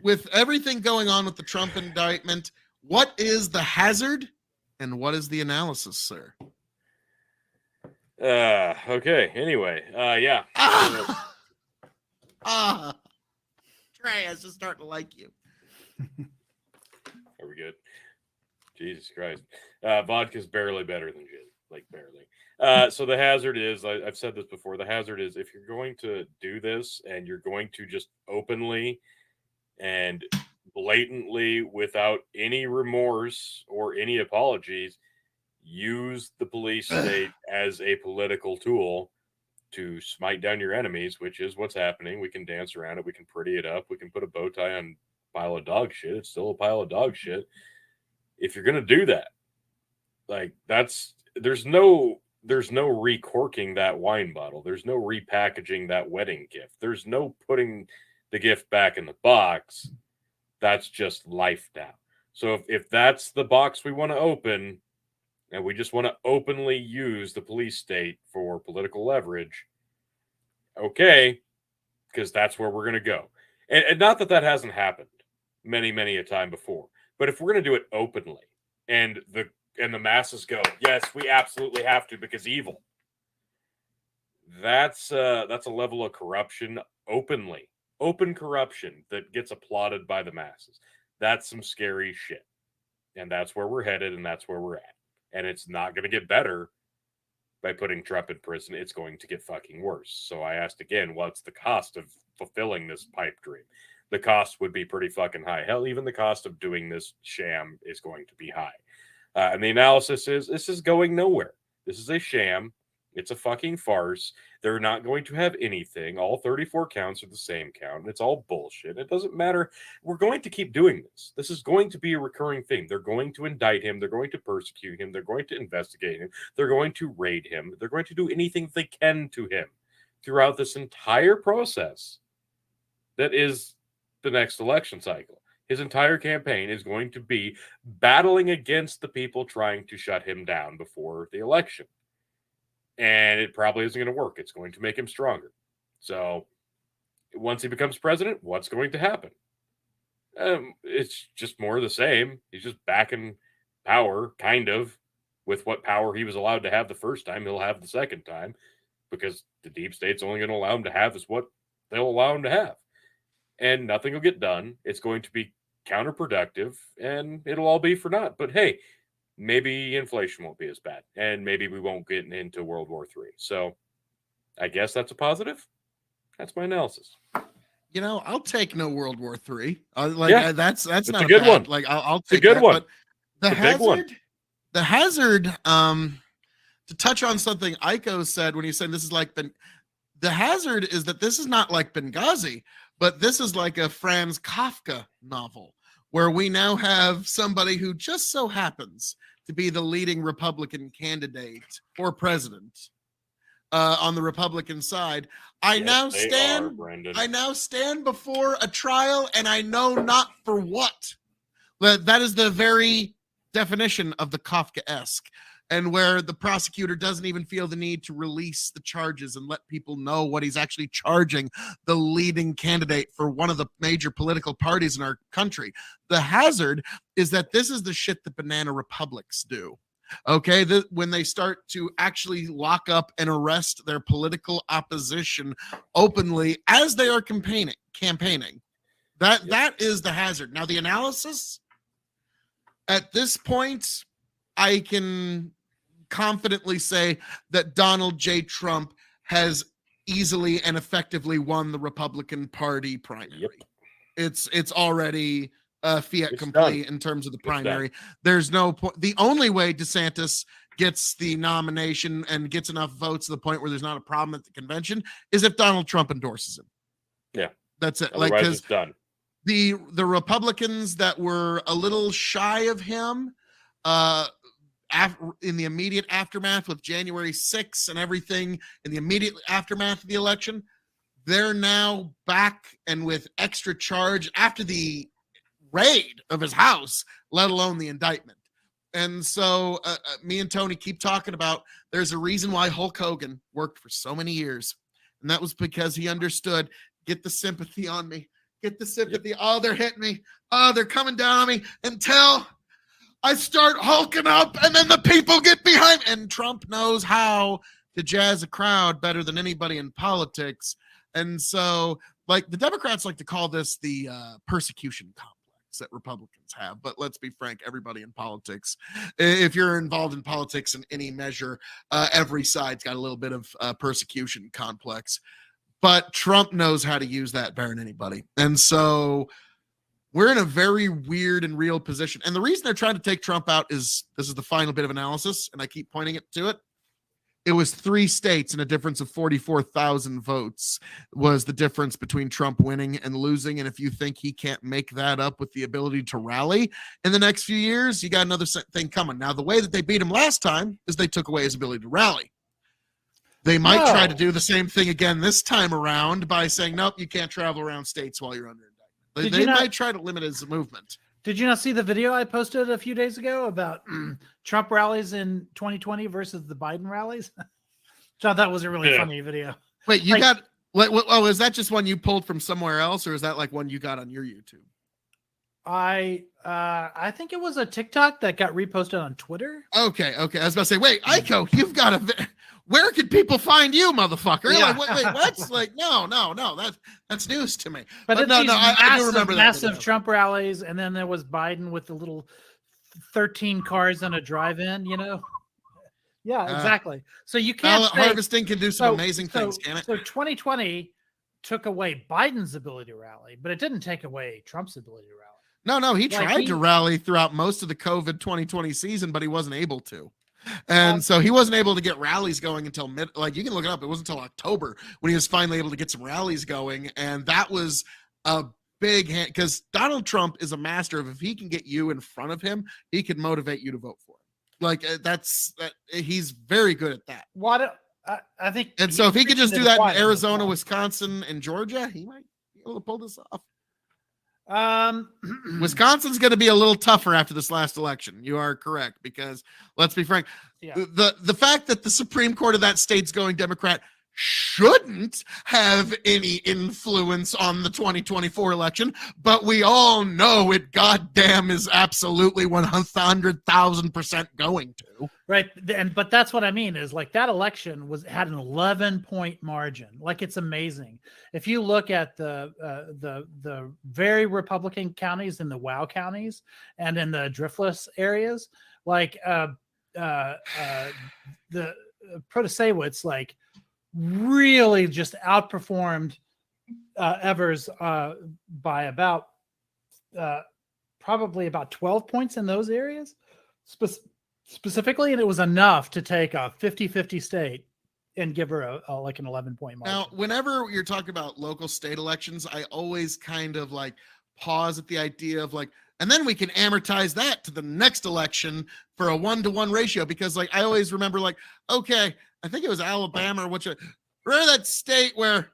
with everything going on with the Trump indictment, what is the hazard and what is the analysis, sir? Okay. Anyway, yeah. Trey, I was just starting to like you. Are we good? Jesus Christ. Vodka's barely better than gin. Like barely. So the hazard is, I've said this before, the hazard is if you're going to do this and you're going to just openly and blatantly, without any remorse or any apologies, use the police state as a political tool to smite down your enemies, which is what's happening. We can dance around it. We can pretty it up. We can put a bow tie on a pile of dog shit. It's still a pile of dog shit. if you're going to do that, like there's no recorking that wine bottle. There's no repackaging that wedding gift. There's no putting the gift back in the box. That's just life now. So if that's the box we want to open, and we just want to openly use the police state for political leverage, okay, because that's where we're going to go. And not that hasn't happened many a time before, but if we're going to do it openly, and the masses go, yes, we absolutely have to because evil. That's a level of corruption open corruption that gets applauded by the masses. That's some scary shit, and that's where we're headed, and that's where we're at. And it's not going to get better by putting Trump in prison. It's going to get fucking worse. So I asked again, what's the cost of fulfilling this pipe dream? The cost would be pretty fucking high. Hell, even the cost of doing this sham is going to be high. And the analysis is, this is going nowhere. This is a sham. It's a fucking farce. They're not going to have anything. All 34 counts are the same count. And it's all bullshit. It doesn't matter. We're going to keep doing this. This is going to be a recurring thing. They're going to indict him. They're going to persecute him. They're going to investigate him. They're going to raid him. They're going to do anything they can to him throughout this entire process that is the next election cycle. His entire campaign is going to be battling against the people trying to shut him down before the election. And it probably isn't going to work. It's going to make him stronger. So once he becomes president, what's going to happen? It's just more of the same. He's just back in power, kind of, with what power he was allowed to have the first time. He'll have the second time, because the deep state's only going to allow him to have is what they'll allow him to have. And nothing will get done. It's going to be counterproductive, and it'll all be for naught. But hey, maybe inflation won't be as bad, and maybe we won't get into World War III. So I guess that's a positive. That's my analysis. You know, I'll take no World War III. That's it's not a good one. Like I'll take a good that, one. But the hazard, to touch on something Iko said when he said this is like the hazard is that this is not like Benghazi, but this is like a Franz Kafka novel, where we now have somebody who just so happens to be the leading Republican candidate for president on the Republican side. I now stand before a trial, and I know not for what. That is the very definition of the Kafkaesque, and where the prosecutor doesn't even feel the need to release the charges and let people know what he's actually charging the leading candidate for one of the major political parties in our country. The hazard is that this is the shit that banana republics do. Okay, when they start to actually lock up and arrest their political opposition openly as they are campaigning. That is the hazard. Now, the analysis at this point, I can confidently say that Donald J. Trump has easily and effectively won the Republican Party primary. Yep. It's already fiat complete in terms of the primary. There's no point. The only way DeSantis gets the nomination and gets enough votes to the point where there's not a problem at the convention is if Donald Trump endorses him. Yeah, that's it. Otherwise, it's done. The Republicans that were a little shy of him in the immediate aftermath with January 6th and everything in the immediate aftermath of the election, they're now back and with extra charge after the raid of his house, let alone the indictment. And so me and Tony keep talking about there's a reason why Hulk Hogan worked for so many years. And that was because he understood, get the sympathy on me. Get the sympathy. Yep. Oh, they're hitting me. Oh, they're coming down on me until I start hulking up and then the people get behind me. And Trump knows how to jazz a crowd better than anybody in politics. And so, like, the Democrats like to call this the persecution complex that Republicans have. But let's be frank, everybody in politics, if you're involved in politics in any measure, every side's got a little bit of persecution complex. But Trump knows how to use that better than anybody. And so we're in a very weird and real position. And the reason they're trying to take Trump out is, this is the final bit of analysis, and I keep pointing it to it. it was 3 states and a difference of 44,000 votes was the difference between Trump winning and losing. And if you think he can't make that up with the ability to rally in the next few years, you got another thing coming. Now, the way that they beat him last time is they took away his ability to rally. They might try to do the same thing again this time around by saying, nope, you can't travel around states while you're under indictment. They might try to limit his movement. Did you not see the video I posted a few days ago about Trump rallies in 2020 versus the Biden rallies? Thought that was a really funny video. Wait, you got, oh, is that just one you pulled from somewhere else, or is that like one you got on your YouTube? I think it was a TikTok that got reposted on Twitter. Okay. I was about to say, wait, Iko, you've got a. Where can people find you, motherfucker? Yeah. Like, wait, what? Like, no, that's news to me. But it's no, I do remember massive Trump rallies, and then there was Biden with the little 13 cars in a drive-in. Yeah, exactly. So you can't ballot harvesting can do some amazing things, can it? So 2020 took away Biden's ability to rally, but it didn't take away Trump's ability to rally. No, he tried to rally throughout most of the COVID 2020 season, but he wasn't able to. And so he wasn't able to get rallies going until you can look it up. It wasn't until October when he was finally able to get some rallies going. And that was a big hand because Donald Trump is a master of if he can get you in front of him, he can motivate you to vote for him. Like he's very good at that. I think. And so if he could just do that in Arizona, Wisconsin, and Georgia, he might be able to pull this off. Wisconsin's going to be a little tougher after this last election. You are correct, because let's be frank, the fact that the Supreme Court of that state's going Democrat shouldn't have any influence on the 2024 election, but we all know it goddamn is absolutely 100,000% going to. Right. But that's what I mean is like that election had an 11-point margin. Like it's amazing. If you look at the very Republican counties in the WOW counties and in the driftless areas, like the Protasewicz, like really just outperformed Evers by about probably about 12 points in those areas specifically, and it was enough to take a 50-50 state and give her like an 11-point margin. Now, whenever you're talking about local state elections, I always kind of like pause at the idea of like, and then we can amortize that to the next election for a 1-to-1 ratio, because like I always remember like, okay, I think it was Alabama or remember that state where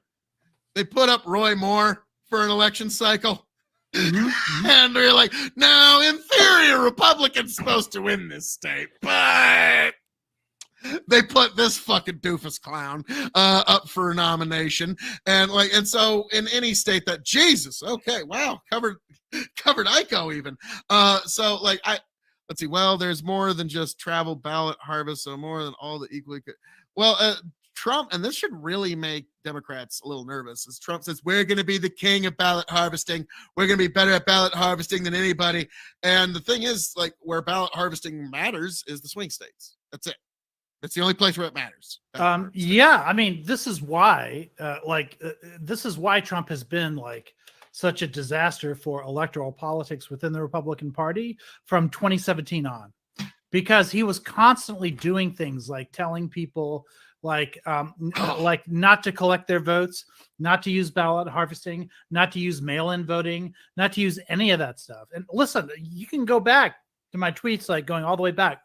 they put up Roy Moore for an election cycle? And they're like, no, in theory, a Republican's supposed to win this state, but they put this fucking doofus clown up for a nomination. And so in any state that Jesus, okay, wow, covered Iko even. So like let's see, well, there's more than just travel ballot harvest, so more than all the equally good. Well, Trump, and this should really make Democrats a little nervous, as Trump says, we're going to be the king of ballot harvesting. We're going to be better at ballot harvesting than anybody. And the thing is, like, where ballot harvesting matters is the swing states. That's it. That's the only place where it matters. Yeah. I mean, this is why, this is why Trump has been like such a disaster for electoral politics within the Republican Party from 2017 on, because he was constantly doing things like telling people like not to collect their votes, not to use ballot harvesting, not to use mail-in voting, not to use any of that stuff. And listen, you can go back to my tweets, like going all the way back.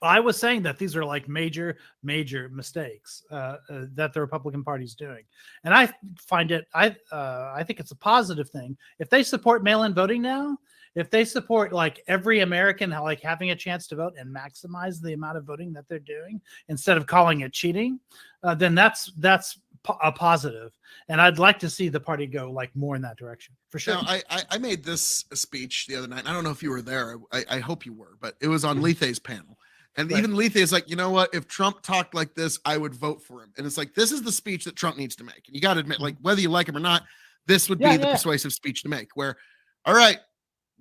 I was saying that these are like major mistakes that the Republican Party is doing. And I find it, I think it's a positive thing. If they support mail-in voting now, if they support like every American like having a chance to vote and maximize the amount of voting that they're doing instead of calling it cheating, then that's a positive. And I'd like to see the party go like more in that direction for sure. Now, I made this speech the other night. I don't know if you were there. I hope you were, but it was on Lethe's panel. And even Lethe is like, you know what? If Trump talked like this, I would vote for him. And it's like, this is the speech that Trump needs to make. And you got to admit, like, whether you like him or not, this would be the persuasive speech to make, where, all right,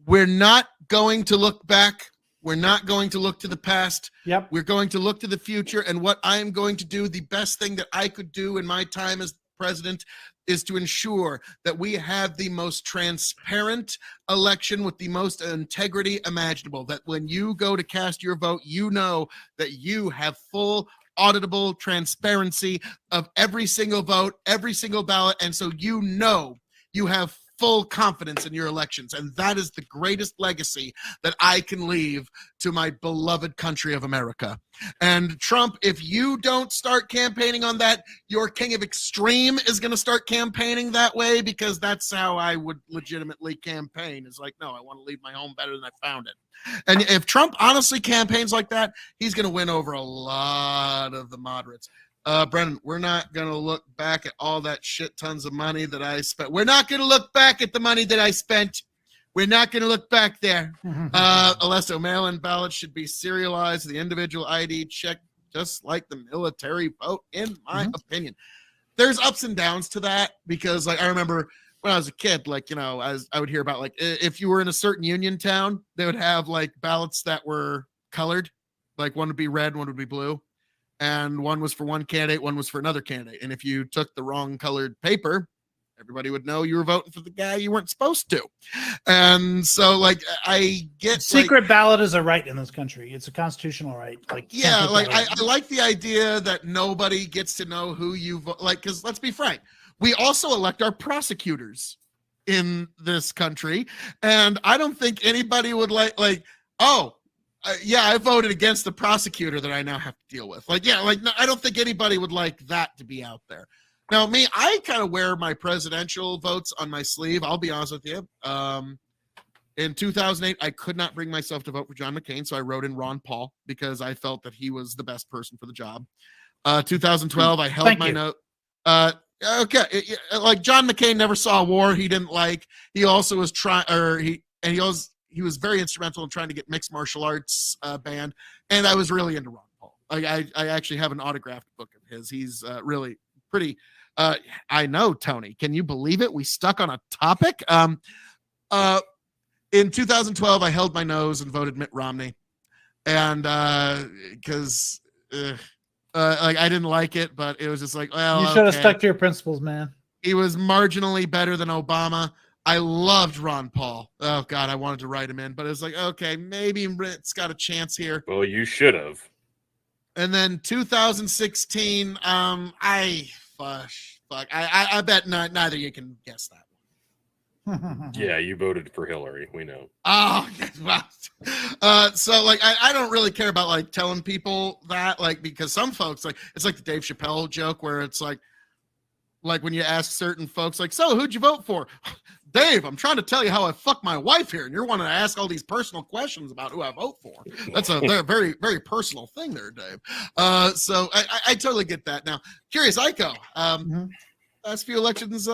we're not going to look back. We're not going to look to the past. Yep. We're going to look to the future. And what I am going to do, the best thing that I could do in my time as president, is to ensure that we have the most transparent election with the most integrity imaginable, that when you go to cast your vote, you know that you have full auditable transparency of every single vote, every single ballot. And so you have full confidence in your elections. And that is the greatest legacy that I can leave to my beloved country of America. And Trump, if you don't start campaigning on that, your king of extreme is going to start campaigning that way, because that's how I would legitimately campaign. Is like, no, I want to leave my home better than I found it. And if Trump honestly campaigns like that, he's going to win over a lot of the moderates. Brennan, we're not going to look back at all that shit tons of money that I spent. We're not going to look back at the money that I spent. We're not going to look back there. Alesso, mail-in ballots should be serialized, the individual ID check, just like the military vote, in my opinion. There's ups and downs to that, because like I remember when I was a kid, like, you know, as I would hear about, like, if you were in a certain union town, they would have like ballots that were colored, like one would be red, one would be blue. And one was for one candidate, one was for another candidate. And if you took the wrong colored paper, everybody would know you were voting for the guy you weren't supposed to. And so, like, I get secret ballot is a right in this country. It's a constitutional right. Like, yeah, like I like the idea that nobody gets to know who you vote. Like, because let's be frank, we also elect our prosecutors in this country, and I don't think anybody would yeah, I voted against the prosecutor that I now have to deal with. Like, yeah, like, no, I don't think anybody would like that to be out there. Now, me, I kind of wear my presidential votes on my sleeve. I'll be honest with you. In 2008, I could not bring myself to vote for John McCain, so I wrote in Ron Paul because I felt that he was the best person for the job. 2012, I held my note. Okay, like John McCain never saw a war he didn't like. He also was he was very instrumental in trying to get mixed martial arts banned, and I was really into Ron Paul. I actually have an autographed book of his. He's really pretty. I know, Tony. Can you believe it? We stuck on a topic. In 2012, I held my nose and voted Mitt Romney, and because like I didn't like it, but it was just like, well, you should have stuck to your principles, man. He was marginally better than Obama. I loved Ron Paul. Oh God, I wanted to write him in, but it was like, okay, maybe Mitt's got a chance here. Well, you should have. And then 2016, I bet neither you can guess that one. Yeah, you voted for Hillary. We know. Oh, wow. So like, I don't really care about like telling people that, like, because some folks, like, it's like the Dave Chappelle joke where it's like when you ask certain folks, like, so who'd you vote for? Dave, I'm trying to tell you how I fucked my wife here, and you're wanting to ask all these personal questions about who I vote for. That's a very, very personal thing there, Dave. So I totally get that. Now, curious, Aiko, last few elections,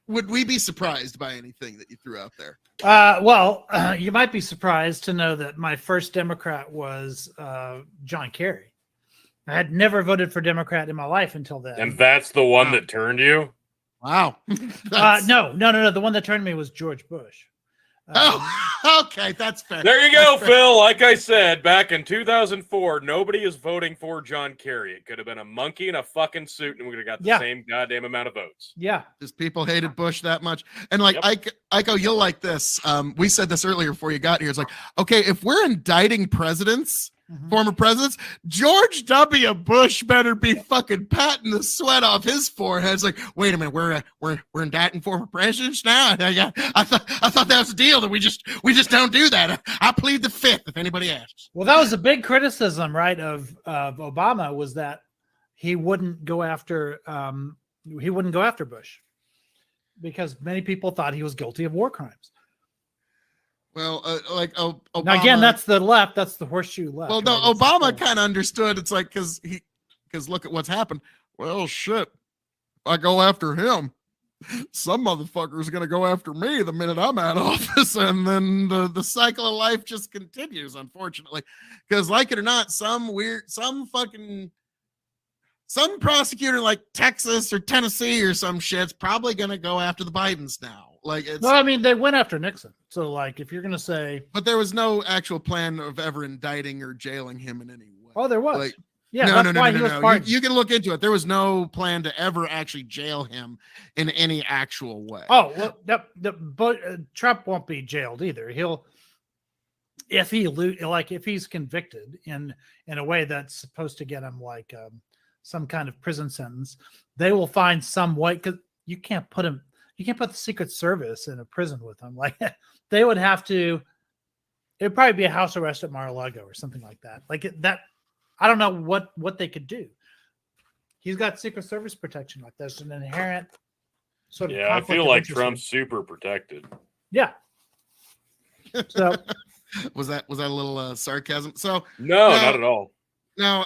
would we be surprised by anything that you threw out there? Well, you might be surprised to know that my first Democrat was John Kerry. I had never voted for Democrat in my life until then. And that's the one that turned you? Wow. No. The one that turned me was George Bush. Okay, that's fair. There you go, Phil. Like I said, back in 2004, nobody is voting for John Kerry. It could have been a monkey in a fucking suit, and we would have got the same goddamn amount of votes. Yeah. Just people hated Bush that much. And like, Aiko, you'll like this. We said this earlier before you got here. It's like, okay, if we're indicting presidents, former presidents, George W. Bush better be fucking patting the sweat off his forehead. It's like, wait a minute, we're indicting former presidents now. I thought that was the deal, that we just don't do that. I plead the fifth if anybody asks. Well, that was a big criticism, right, of Obama, was that he wouldn't go after Bush because many people thought he was guilty of war crimes. Well, Obama. Now, again, that's the left. That's the horseshoe left. Well, no, Obama kind of understood. It's like, because look at what's happened. Well, shit, if I go after him, some motherfucker's going to go after me the minute I'm out of office. And then the cycle of life just continues, unfortunately. Because like it or not, some prosecutor like Texas or Tennessee or some shit's probably going to go after the Bidens now. Like, it's, well, I mean, they went after Nixon. So, like, if you're going to say, but there was no actual plan of ever indicting or jailing him in any way. Oh, there was. Like, yeah, no. You can look into it. There was no plan to ever actually jail him in any actual way. Oh, well, but Trump won't be jailed either. if he's convicted in a way that's supposed to get him like some kind of prison sentence, they will find some way, because you can't put the Secret Service in a prison with him. Like they would have to. It'd probably be a house arrest at Mar-a-Lago or something like that. That. I don't know what they could do. He's got Secret Service protection. Like there's an inherent sort of. Yeah, I feel like Trump's super protected. Yeah. So was that a little sarcasm? So no, not at all. Now,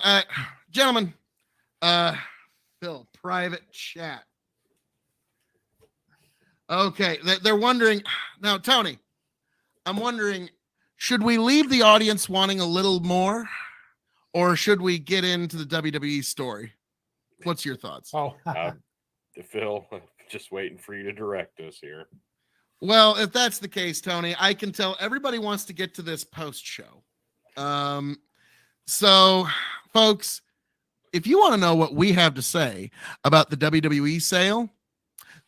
gentlemen, Phil, private chat. Okay, they're wondering now, Tony. I'm wondering, should we leave the audience wanting a little more, or should we get into the WWE story? What's your thoughts? Oh, Phil, just waiting for you to direct us here. Well, if that's the case, Tony, I can tell everybody wants to get to this post show. So, folks, if you want to know what we have to say about the WWE sale,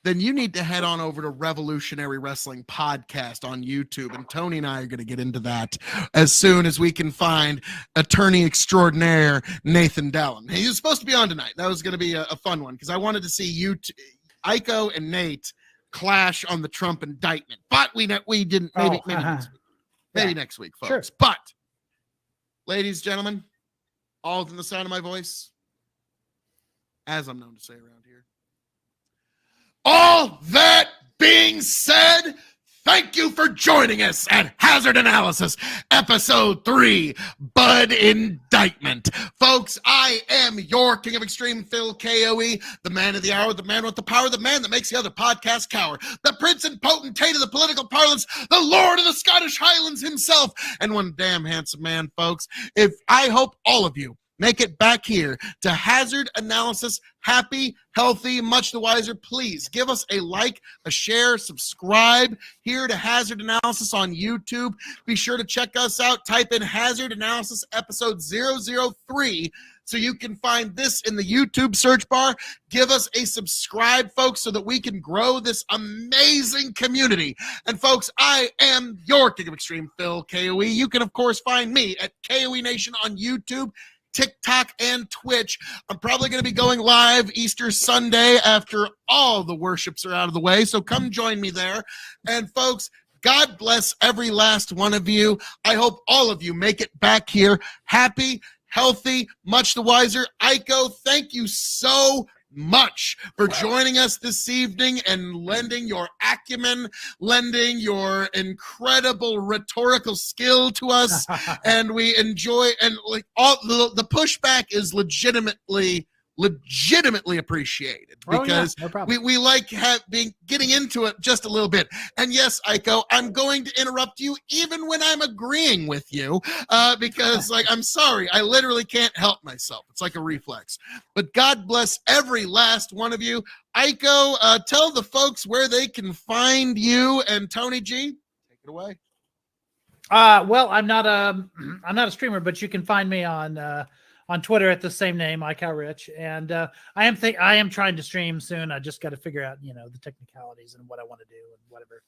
then you need to head on over to Revolutionary Wrestling Podcast on YouTube. And Tony and I are going to get into that as soon as we can find attorney extraordinaire Nathan Dallin. He was supposed to be on tonight. That was going to be a fun one because I wanted to see you, Iko and Nate, clash on the Trump indictment. But we didn't. Maybe next week. Maybe next week, folks. Sure. But, ladies, gentlemen, all within the sound of my voice, as I'm known to say around here. All that being said, thank you for joining us at Hazard Analysis, Episode 3, Bud Indictment. Folks, I am your King of Extreme, Phil K.O.E., the man of the hour, the man with the power, the man that makes the other podcast cower, the prince and potentate of the political parlance, the lord of the Scottish Highlands himself, and one damn handsome man, folks. I hope all of you make it back here to Hazard Analysis. Happy, healthy, much the wiser. Please give us a like, a share, subscribe here to Hazard Analysis on YouTube. Be sure to check us out. Type in Hazard Analysis episode 003 so you can find this in the YouTube search bar. Give us a subscribe, folks, so that we can grow this amazing community. And, folks, I am your King of Extreme, Phil K.O.E. You can, of course, find me at KOE Nation on YouTube, TikTok, and Twitch. I'm probably going to be going live Easter Sunday after all the worships are out of the way, so come join me there. And folks, God bless every last one of you. I hope all of you make it back here happy, healthy, much the wiser. Iko, thank you so much for joining us this evening and lending your acumen, lending your incredible rhetorical skill to us. And we enjoy, and like all the pushback is legitimately appreciated because no problem. we like getting into it just a little bit. And yes, Iko, I'm going to interrupt you even when I'm agreeing with you because I'm sorry, I literally can't help myself. It's like a reflex. But God bless every last one of you. Iko, tell the folks where they can find you, and Tony G, take it away. Well, I'm not a streamer, but you can find me on Twitter at the same name, ICowRich, and I am trying to stream soon. I just got to figure out, the technicalities and what I want to do and whatever.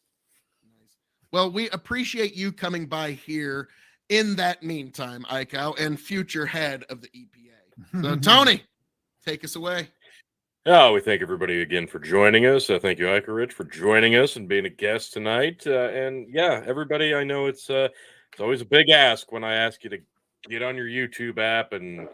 Nice. Well, we appreciate you coming by here in that meantime, Iko, and future head of the EPA. So, Tony, take us away. Oh, we thank everybody again for joining us. Thank you, ICowRich, for joining us and being a guest tonight. And yeah, everybody, I know it's always a big ask when I ask you to get on your YouTube app and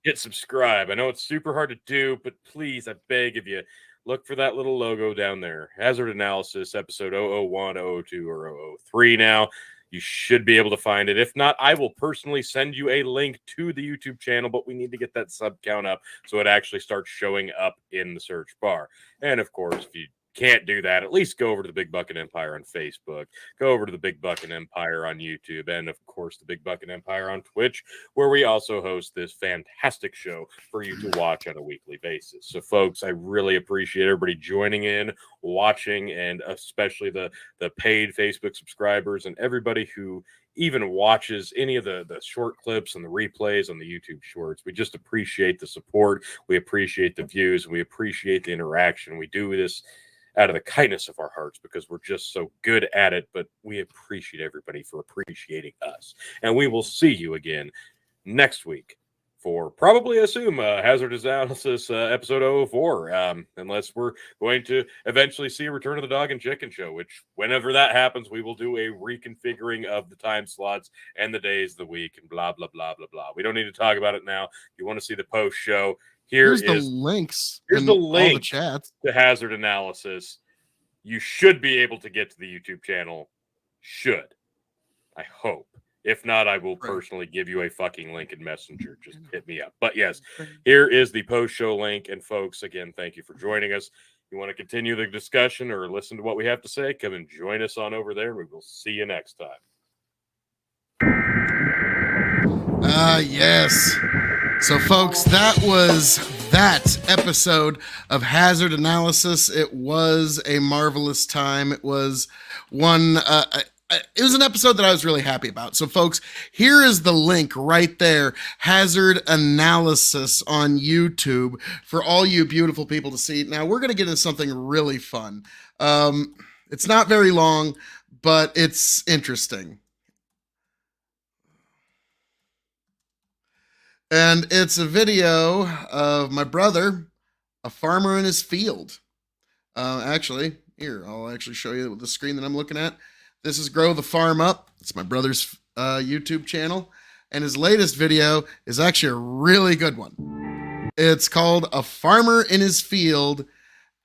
hit subscribe. I know it's super hard to do, but please, I beg of you, look for that little logo down there. Hazard Analysis, episode 001, 002, or 003 now. You should be able to find it. If not, I will personally send you a link to the YouTube channel, but we need to get that sub count up so it actually starts showing up in the search bar. And of course, if you can't do that, at least go over to the Big Bucket Empire on Facebook, go over to the Big Bucket Empire on YouTube, and of course the Big Bucket Empire on Twitch, where we also host this fantastic show for you to watch on a weekly basis. So folks, I really appreciate everybody joining in, watching, and especially the paid Facebook subscribers and everybody who even watches any of the short clips and the replays on the YouTube shorts. We just appreciate the support. We appreciate the views. We appreciate the interaction. We do this out of the kindness of our hearts because we're just so good at it, but we appreciate everybody for appreciating us. And we will see you again next week for probably assume Hazard Analysis episode 004, unless we're going to eventually see a Return of the Dog and Chicken show, which whenever that happens, we will do a reconfiguring of the time slots and the days of the week and blah, blah, blah, blah, blah. We don't need to talk about it now. If you want to see the post show, here's the links. Here's the link all the chats to Hazard Analysis. You should be able to get to the YouTube channel. Should. I hope. If not, I will personally give you a fucking link in Messenger. Just hit me up. But yes, here is the post-show link. And folks, again, thank you for joining us. You want to continue the discussion or listen to what we have to say, come and join us on over there. We will see you next time. Yes. So, folks, that was that episode of Hazard Analysis. It was a marvelous time. It was one... it was an episode that I was really happy about. So, folks, here is the link right there. Hazard Analysis on YouTube for all you beautiful people to see. Now, we're going to get into something really fun. It's not very long, but it's interesting. And it's a video of my brother, a farmer in his field. Actually, here, I'll actually show you the screen that I'm looking at. This is Grow the Farm Up. It's my brother's YouTube channel. And his latest video is actually a really good one. It's called A Farmer in His Field.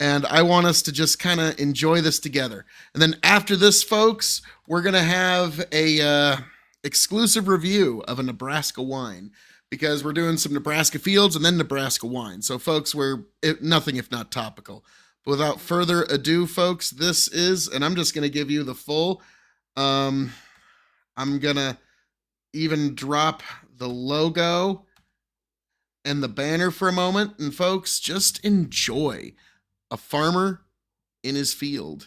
And I want us to just kind of enjoy this together. And then after this, folks, we're going to have a exclusive review of a Nebraska wine. Because we're doing some Nebraska fields and then Nebraska wine. So, folks, we're nothing if not topical. Without further ado, folks, this is, and I'm just going to give you the full, I'm going to even drop the logo and the banner for a moment. And folks, just enjoy A Farmer in His Field.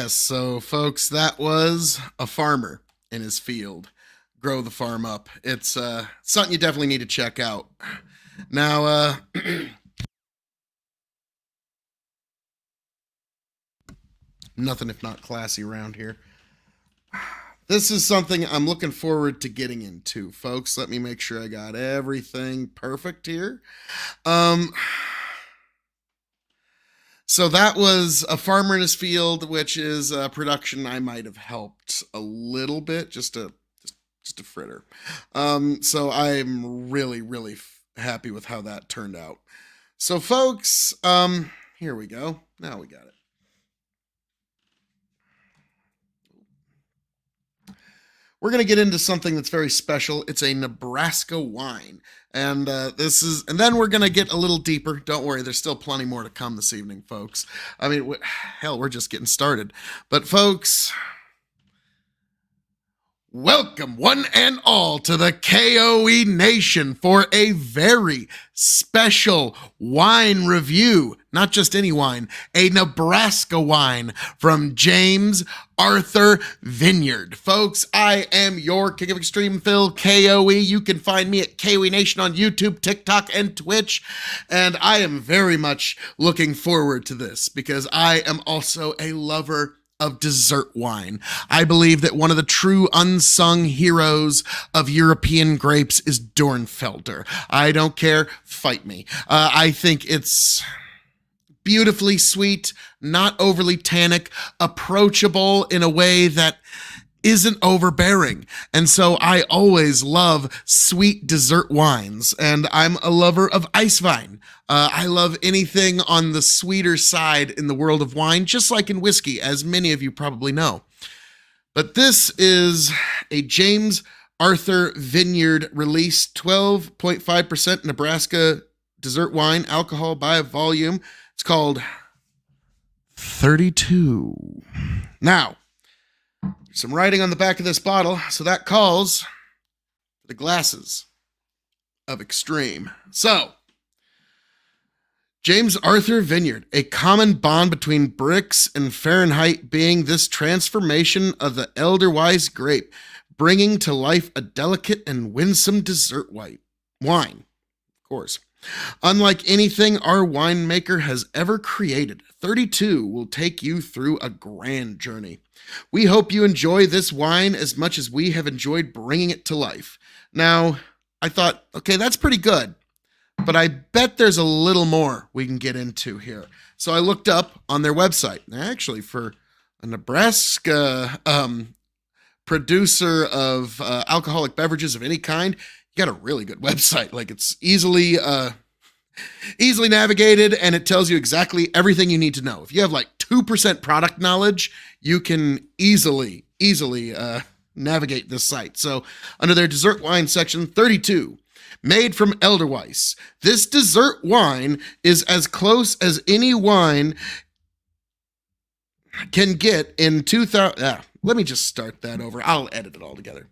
Yes, so folks, that was a farmer in his field. Grow the farm up. It's something you definitely need to check out. Now, nothing if not classy around here. This is something I'm looking forward to getting into, folks. Let me make sure I got everything perfect here. So that was a farmer in his field, which is a production I might have helped a little bit, just a fritter. So I'm really happy with how that turned out. So folks, here we go. Now we got it. We're going to get into something that's very special. It's a Nebraska wine. And then we're going to get a little deeper. Don't worry, there's still plenty more to come this evening, folks. I mean, hell, we're just getting started. But folks, welcome one and all to the K.O.E. Nation for a very special wine review. Not just any wine, a Nebraska wine from James Arthur Vineyard. Folks, I am your King of Extreme, Phil, K.O.E. You can find me at K.O.E. Nation on YouTube, TikTok, and Twitch. And I am very much looking forward to this because I am also a lover of dessert wine. I believe that one of the true unsung heroes of European grapes is Dornfelder. I don't care, fight me. I think it's beautifully sweet, not overly tannic, approachable in a way that isn't overbearing. And so I always love sweet dessert wines, and I'm a lover of ice wine. I love anything on the sweeter side in the world of wine, just like in whiskey, as many of you probably know. But this is a James Arthur Vineyard release, 12.5% Nebraska dessert wine, alcohol by volume. It's called 32. Now, there's some writing on the back of this bottle, so that calls for the glasses of extreme. So, James Arthur Vineyard, a common bond between bricks and Fahrenheit being this transformation of the elder-wise grape, bringing to life a delicate and winsome dessert wine, of course. Unlike anything our winemaker has ever created, 32 will take you through a grand journey. We hope you enjoy this wine as much as we have enjoyed bringing it to life. Now, I thought, okay, that's pretty good, but I bet there's a little more we can get into here. So I looked up on their website. Actually, for a Nebraska producer of alcoholic beverages of any kind, you got a really good website. Like, it's easily navigated, and it tells you exactly everything you need to know. If you have like 2% product knowledge, you can easily navigate this site. So under their dessert wine section, 32, made from Elderweiss. This dessert wine is as close as any wine can get in 2000. Let me just start that over. I'll edit it all together.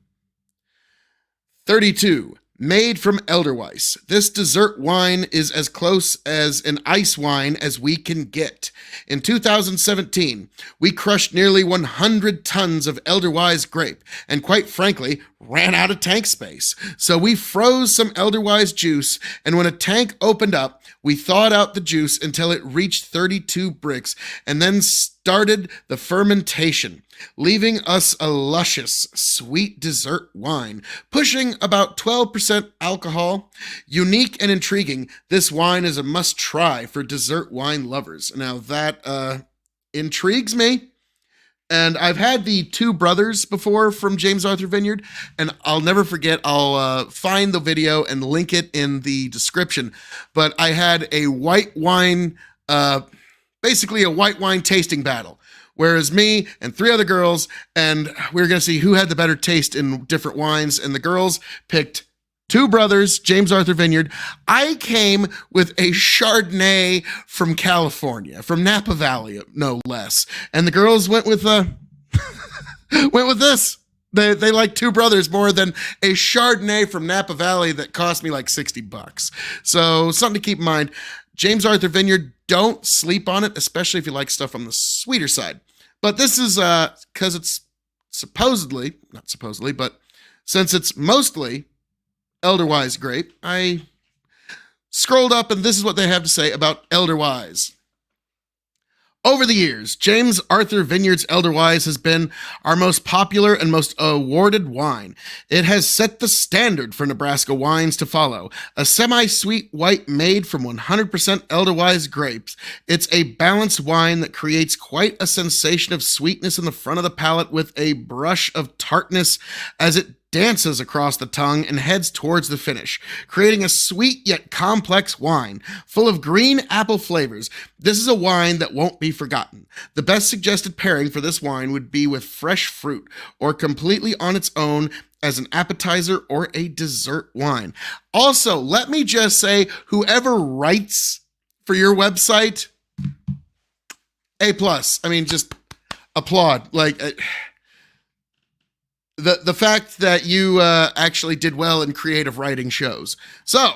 32. Made from Elderweiss. This dessert wine is as close as an ice wine as we can get. In 2017, we crushed nearly 100 tons of Elderweiss grape and, quite frankly, ran out of tank space. So we froze some Elderweiss juice, and when a tank opened up, we thawed out the juice until it reached 32 bricks and then started the fermentation, leaving us a luscious, sweet dessert wine, pushing about 12% alcohol. Unique and intriguing, this wine is a must-try for dessert wine lovers. Now, that intrigues me. And I've had the Two Brothers before from James Arthur Vineyard, and I'll never forget, I'll find the video and link it in the description. But I had a white wine, basically a white wine tasting battle. Whereas me and 3 other girls, and we were going to see who had the better taste in different wines. And the girls picked Two Brothers, James Arthur Vineyard. I came with a Chardonnay from California, from Napa Valley, no less. And the girls went with this. They like Two Brothers more than a Chardonnay from Napa Valley that cost me like $60. So something to keep in mind. James Arthur Vineyard, don't sleep on it, especially if you like stuff on the sweeter side. But this is because it's not supposedly, but since it's mostly Elderwise grape, I scrolled up and this is what they have to say about Elderwise. Over the years, James Arthur Vineyards Elderwise has been our most popular and most awarded wine. It has set the standard for Nebraska wines to follow. A semi-sweet white made from 100% Elderwise grapes. It's a balanced wine that creates quite a sensation of sweetness in the front of the palate with a brush of tartness as it dances across the tongue and heads towards the finish, creating a sweet yet complex wine full of green apple flavors. This is a wine that won't be forgotten. The best suggested pairing for this wine would be with fresh fruit or completely on its own as an appetizer or a dessert wine. Also, let me just say, whoever writes for your website, A+. I mean, just applaud. Like, the fact that you actually did well in creative writing shows. So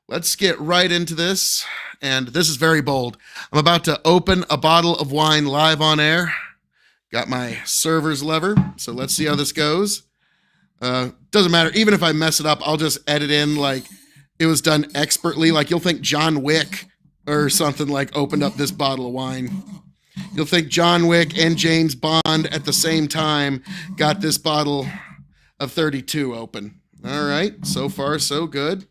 let's get right into this. And this is very bold. I'm about to open a bottle of wine live on air. Got my server's lever. So let's see how this goes. Doesn't matter. Even if I mess it up, I'll just edit in like it was done expertly. Like you'll think John Wick or something like opened up this bottle of wine. You'll think John Wick and James Bond at the same time got this bottle of 32 open. All right, so far so good.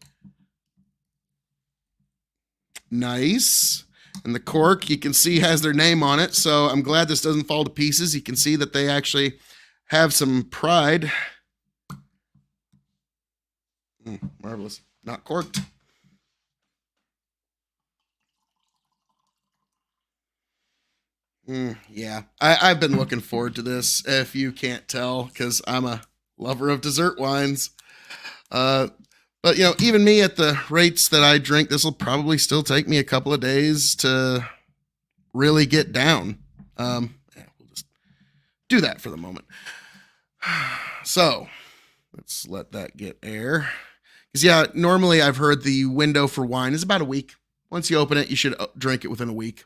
Nice. And the cork, you can see, has their name on it, so I'm glad this doesn't fall to pieces. You can see that they actually have some pride. Marvelous. Not corked. Yeah, I've been looking forward to this, if you can't tell, because I'm a lover of dessert wines. But, you know, even me at the rates that I drink, this will probably still take me a couple of days to really get down. Yeah, we'll just do that for the moment. So, let's let that get air. Because, yeah, normally I've heard the window for wine is about a week. Once you open it, you should drink it within a week.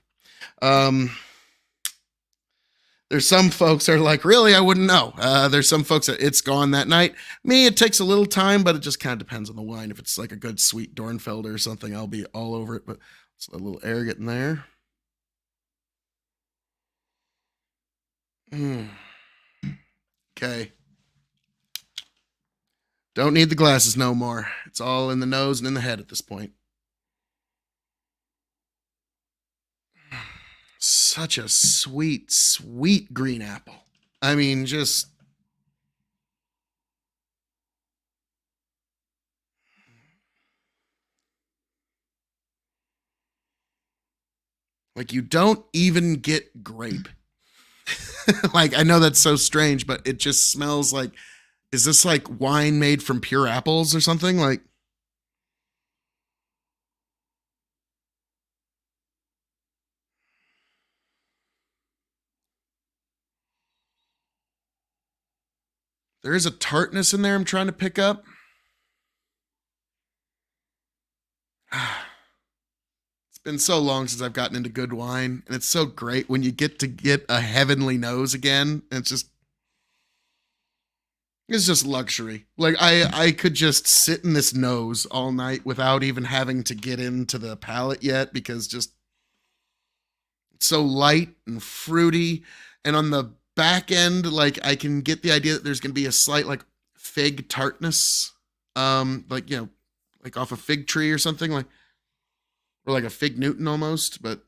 There's some folks that are like, really, I wouldn't know. There's some folks that it's gone that night. Me, it takes a little time, but it just kind of depends on the wine. If it's like a good sweet Dornfelder or something, I'll be all over it. But let's let a little air get in there. Okay. Don't need the glasses no more. It's all in the nose and in the head at this point. Such a sweet, sweet green apple. I mean, just like you don't even get grape. Like, I know that's so strange, but it just smells like, is this like wine made from pure apples or something? Like, there is a tartness in there I'm trying to pick up. It's been so long since I've gotten into good wine, and it's so great when you get to get a heavenly nose again. And it's just luxury. Like I could just sit in this nose all night without even having to get into the palate yet, because just it's so light and fruity. And on the back end, like I can get the idea that there's gonna be a slight like fig tartness. Like, you know, like off a fig tree or something, like, or like a fig Newton almost, but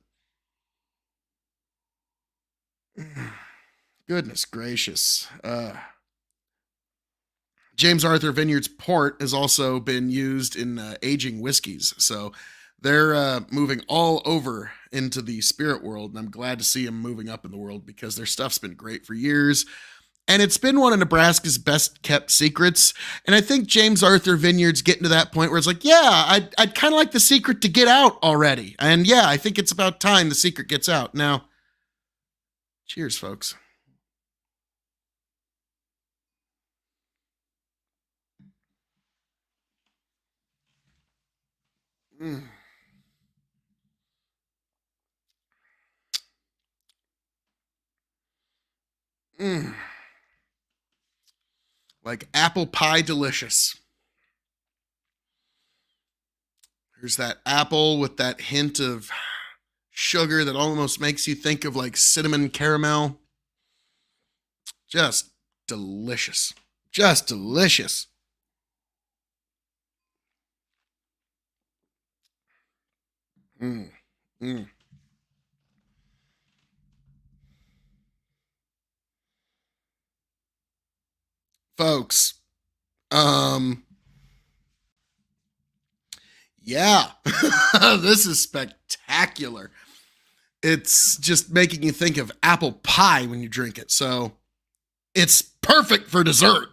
goodness gracious. James Arthur Vineyards port has also been used in aging whiskeys. So they're moving all over into the spirit world. And I'm glad to see them moving up in the world because their stuff's been great for years. And it's been one of Nebraska's best kept secrets. And I think James Arthur Vineyards getting to that point where it's like, yeah, I'd kind of like the secret to get out already. And yeah, I think it's about time the secret gets out. Now, cheers, folks. Mm. Mm. Like apple pie delicious. There's that apple with that hint of sugar that almost makes you think of like cinnamon caramel. Just delicious. Just delicious. Mm. Mm. Folks, yeah, this is spectacular. It's just making you think of apple pie when you drink it. So it's perfect for dessert.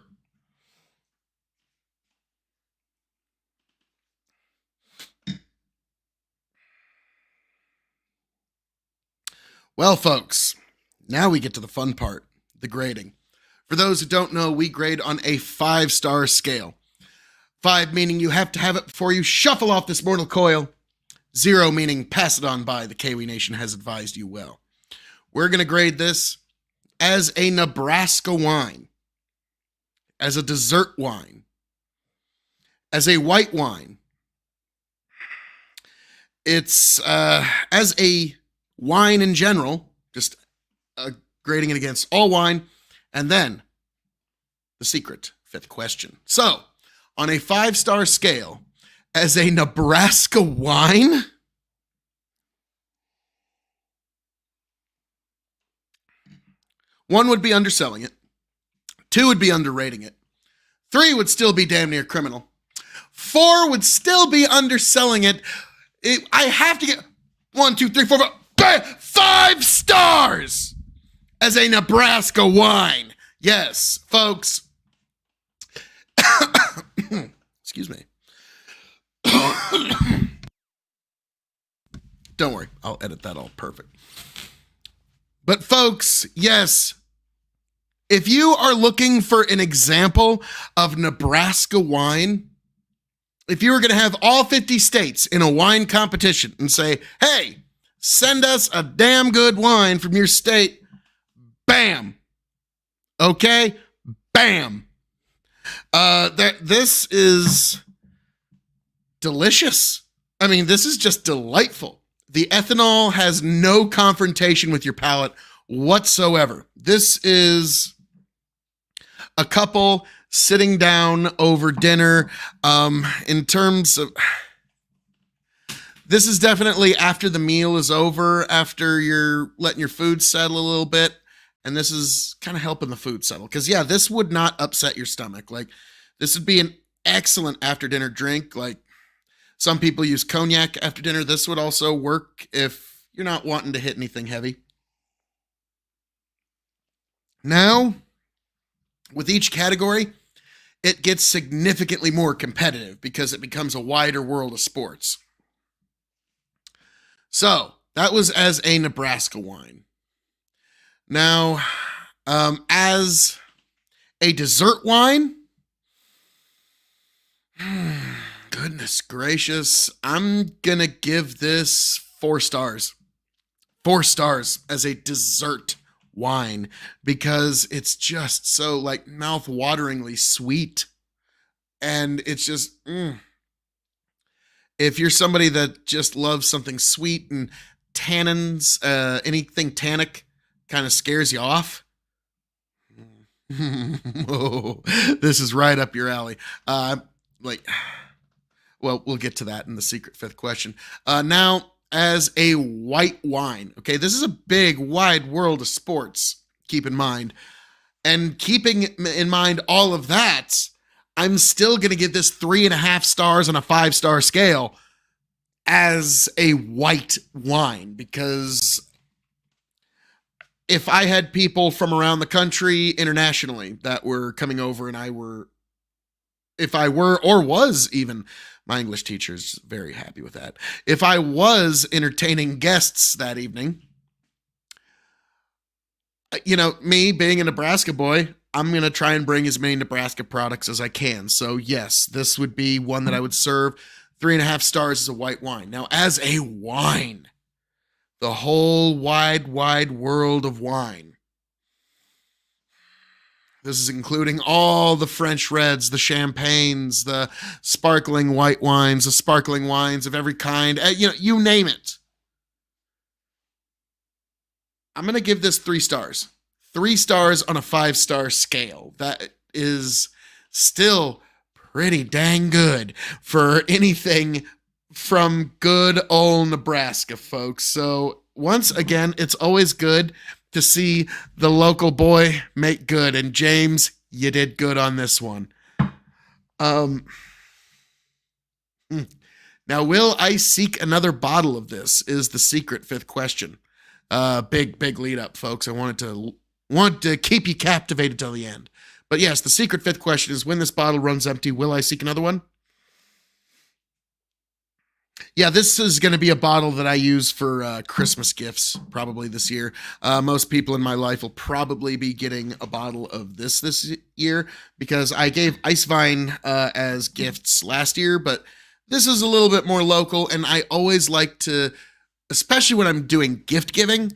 Well, folks, now we get to the fun part, the grading. For those who don't know, we grade on a 5-star scale. 5 meaning you have to have it before you shuffle off this mortal coil. 0 meaning pass it on by, the K.O.E Nation has advised you well. We're going to grade this as a Nebraska wine, as a dessert wine, as a white wine. It's as a wine in general, just grading it against all wine, and then the secret 5th question. So, on a 5-star scale, as a Nebraska wine, one would be underselling it. 2 would be underrating it. 3 would still be damn near criminal. 4 would still be underselling it. I have to get 1, 2, 3, 4, 5, 5 stars as a Nebraska wine. Yes, folks. Excuse me. Don't worry, I'll edit that all perfect. But folks, yes, if you are looking for an example of Nebraska wine, if you were going to have all 50 states in a wine competition and say, hey, send us a damn good wine from your state, bam. Okay? Bam. This is delicious. I mean, this is just delightful. The ethanol has no confrontation with your palate whatsoever. This is a couple sitting down over dinner. In terms of, this is definitely after the meal is over, after you're letting your food settle a little bit. And this is kind of helping the food settle. Because, yeah, this would not upset your stomach. Like, this would be an excellent after dinner drink. Like, some people use cognac after dinner. This would also work if you're not wanting to hit anything heavy. Now, with each category, it gets significantly more competitive because it becomes a wider world of sports. So, that was as a Nebraska wine. Now, as a dessert wine, goodness gracious, I'm going to give this 4 stars. 4 stars as a dessert wine because it's just so like mouth-wateringly sweet. And it's just, if you're somebody that just loves something sweet and tannins, anything tannic kind of scares you off, oh, this is right up your alley. Well, we'll get to that in the secret 5th question. Now, as a white wine, okay, this is a big, wide world of sports, keep in mind. And keeping in mind all of that, I'm still going to give this 3.5 stars on a 5-star scale as a white wine, because if I had people from around the country internationally that were coming over and if I were or was even, my English teacher's very happy with that. If I was entertaining guests that evening, you know, me being a Nebraska boy, I'm going to try and bring as many Nebraska products as I can. So yes, this would be one that I would serve. 3.5 stars as a white wine. Now, as a wine, the whole wide world of wine. This is including all the French reds, the champagnes, the sparkling white wines, the sparkling wines of every kind. You name it. I'm going to give this 3 stars. 3 stars on a 5-star scale. That is still pretty dang good for anything from good old Nebraska, folks. So once again, it's always good to see the local boy make good. And James, you did good on this one. Now, will I seek another bottle of this is the secret 5th question. Big lead up, folks. I want to keep you captivated till the end. But yes, the secret 5th question is, when this bottle runs empty, will I seek another one? Yeah, this is going to be a bottle that I use for Christmas gifts probably this year. Most people in my life will probably be getting a bottle of this year because I gave Icevine as gifts last year, but this is a little bit more local, and I always like to, especially when I'm doing gift giving,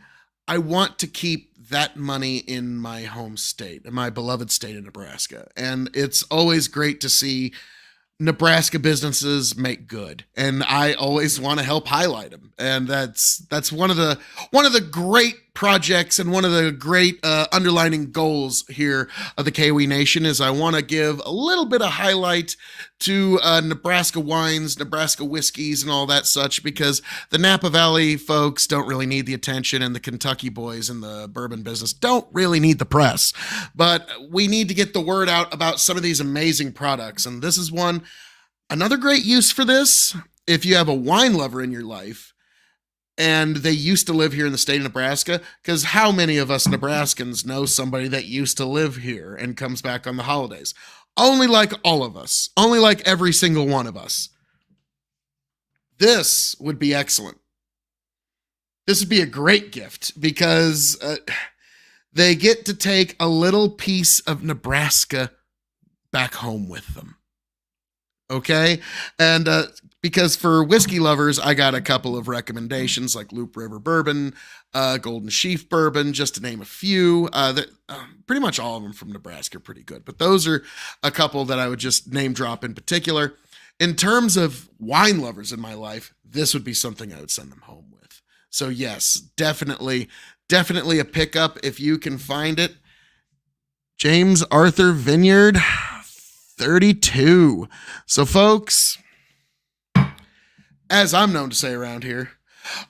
I want to keep that money in my home state, in my beloved state of Nebraska. And it's always great to see Nebraska businesses make good, and I always want to help highlight them. And that's one of the great projects and one of the great underlining goals here of the K.O.E. Nation is I want to give a little bit of highlight to Nebraska wines, Nebraska whiskeys, and all that such, because the Napa Valley folks don't really need the attention, and the Kentucky boys in the bourbon business don't really need the press. But we need to get the word out about some of these amazing products, and this is one. Another great use for this, if you have a wine lover in your life, and they used to live here in the state of Nebraska, because how many of us Nebraskans know somebody that used to live here and comes back on the holidays? Only like all of us. Only like every single one of us. This would be excellent. This would be a great gift because they get to take a little piece of Nebraska back home with them. Okay? And because for whiskey lovers, I got a couple of recommendations like Loop River Bourbon, Golden Sheaf Bourbon, just to name a few. Pretty much all of them from Nebraska are pretty good, but those are a couple that I would just name drop in particular. In terms of wine lovers in my life, this would be something I would send them home with. So yes, definitely a pickup if you can find it. James Arthur Vineyard 32. So folks, as I'm known to say around here,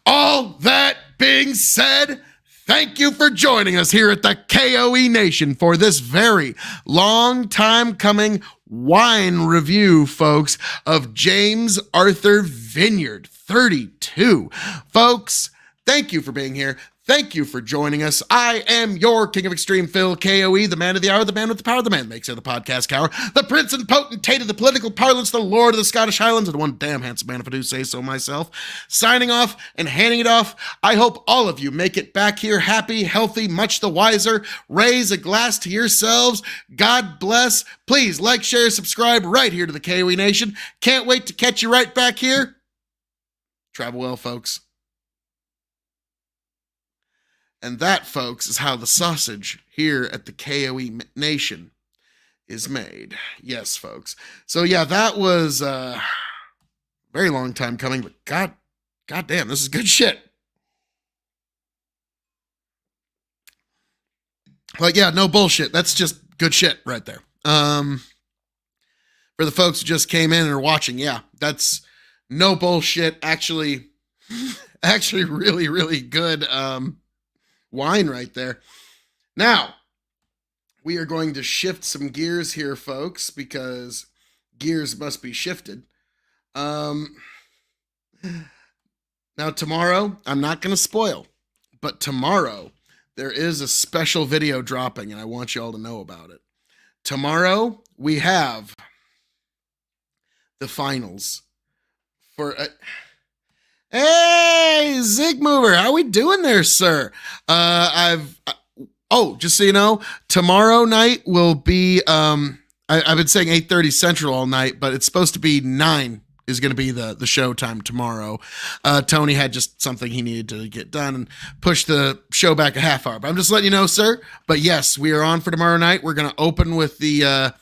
all that being said, thank you for joining us here at the K.O.E. Nation for this very long time coming wine review, folks, of James Arthur Vineyard 32. Folks, thank you for being here. Thank you for joining us. I am your King of Extreme, Phil, K.O.E., the man of the hour, the man with the power, the man makes it the podcast cower, the prince and potentate of the political parlance, the lord of the Scottish Highlands, and one damn handsome man if I do say so myself. Signing off and handing it off, I hope all of you make it back here happy, healthy, much the wiser. Raise a glass to yourselves. God bless. Please like, share, subscribe right here to the K.O.E. Nation. Can't wait to catch you right back here. Travel well, folks. And that, folks, is how the sausage here at the K.O.E. Nation is made. Yes, folks. So, yeah, that was a very long time coming, but God damn, this is good shit. Like, yeah, no bullshit. That's just good shit right there. For the folks who just came in and are watching, yeah, that's no bullshit. Actually really, really good wine right there. Now, we are going to shift some gears here, folks, because gears must be shifted. Now, tomorrow, I'm not going to spoil, but tomorrow there is a special video dropping, and I want you all to know about it. Tomorrow, we have the finals for... Hey, Zig Mover, how we doing there, sir? Just so you know, tomorrow night will be, I've been saying 8:30 Central all night, but it's supposed to be 9. is going to be the showtime tomorrow. Tony had just something he needed to get done and push the show back a half hour. But I'm just letting you know, sir. But yes, we are on for tomorrow night. We're going to open with the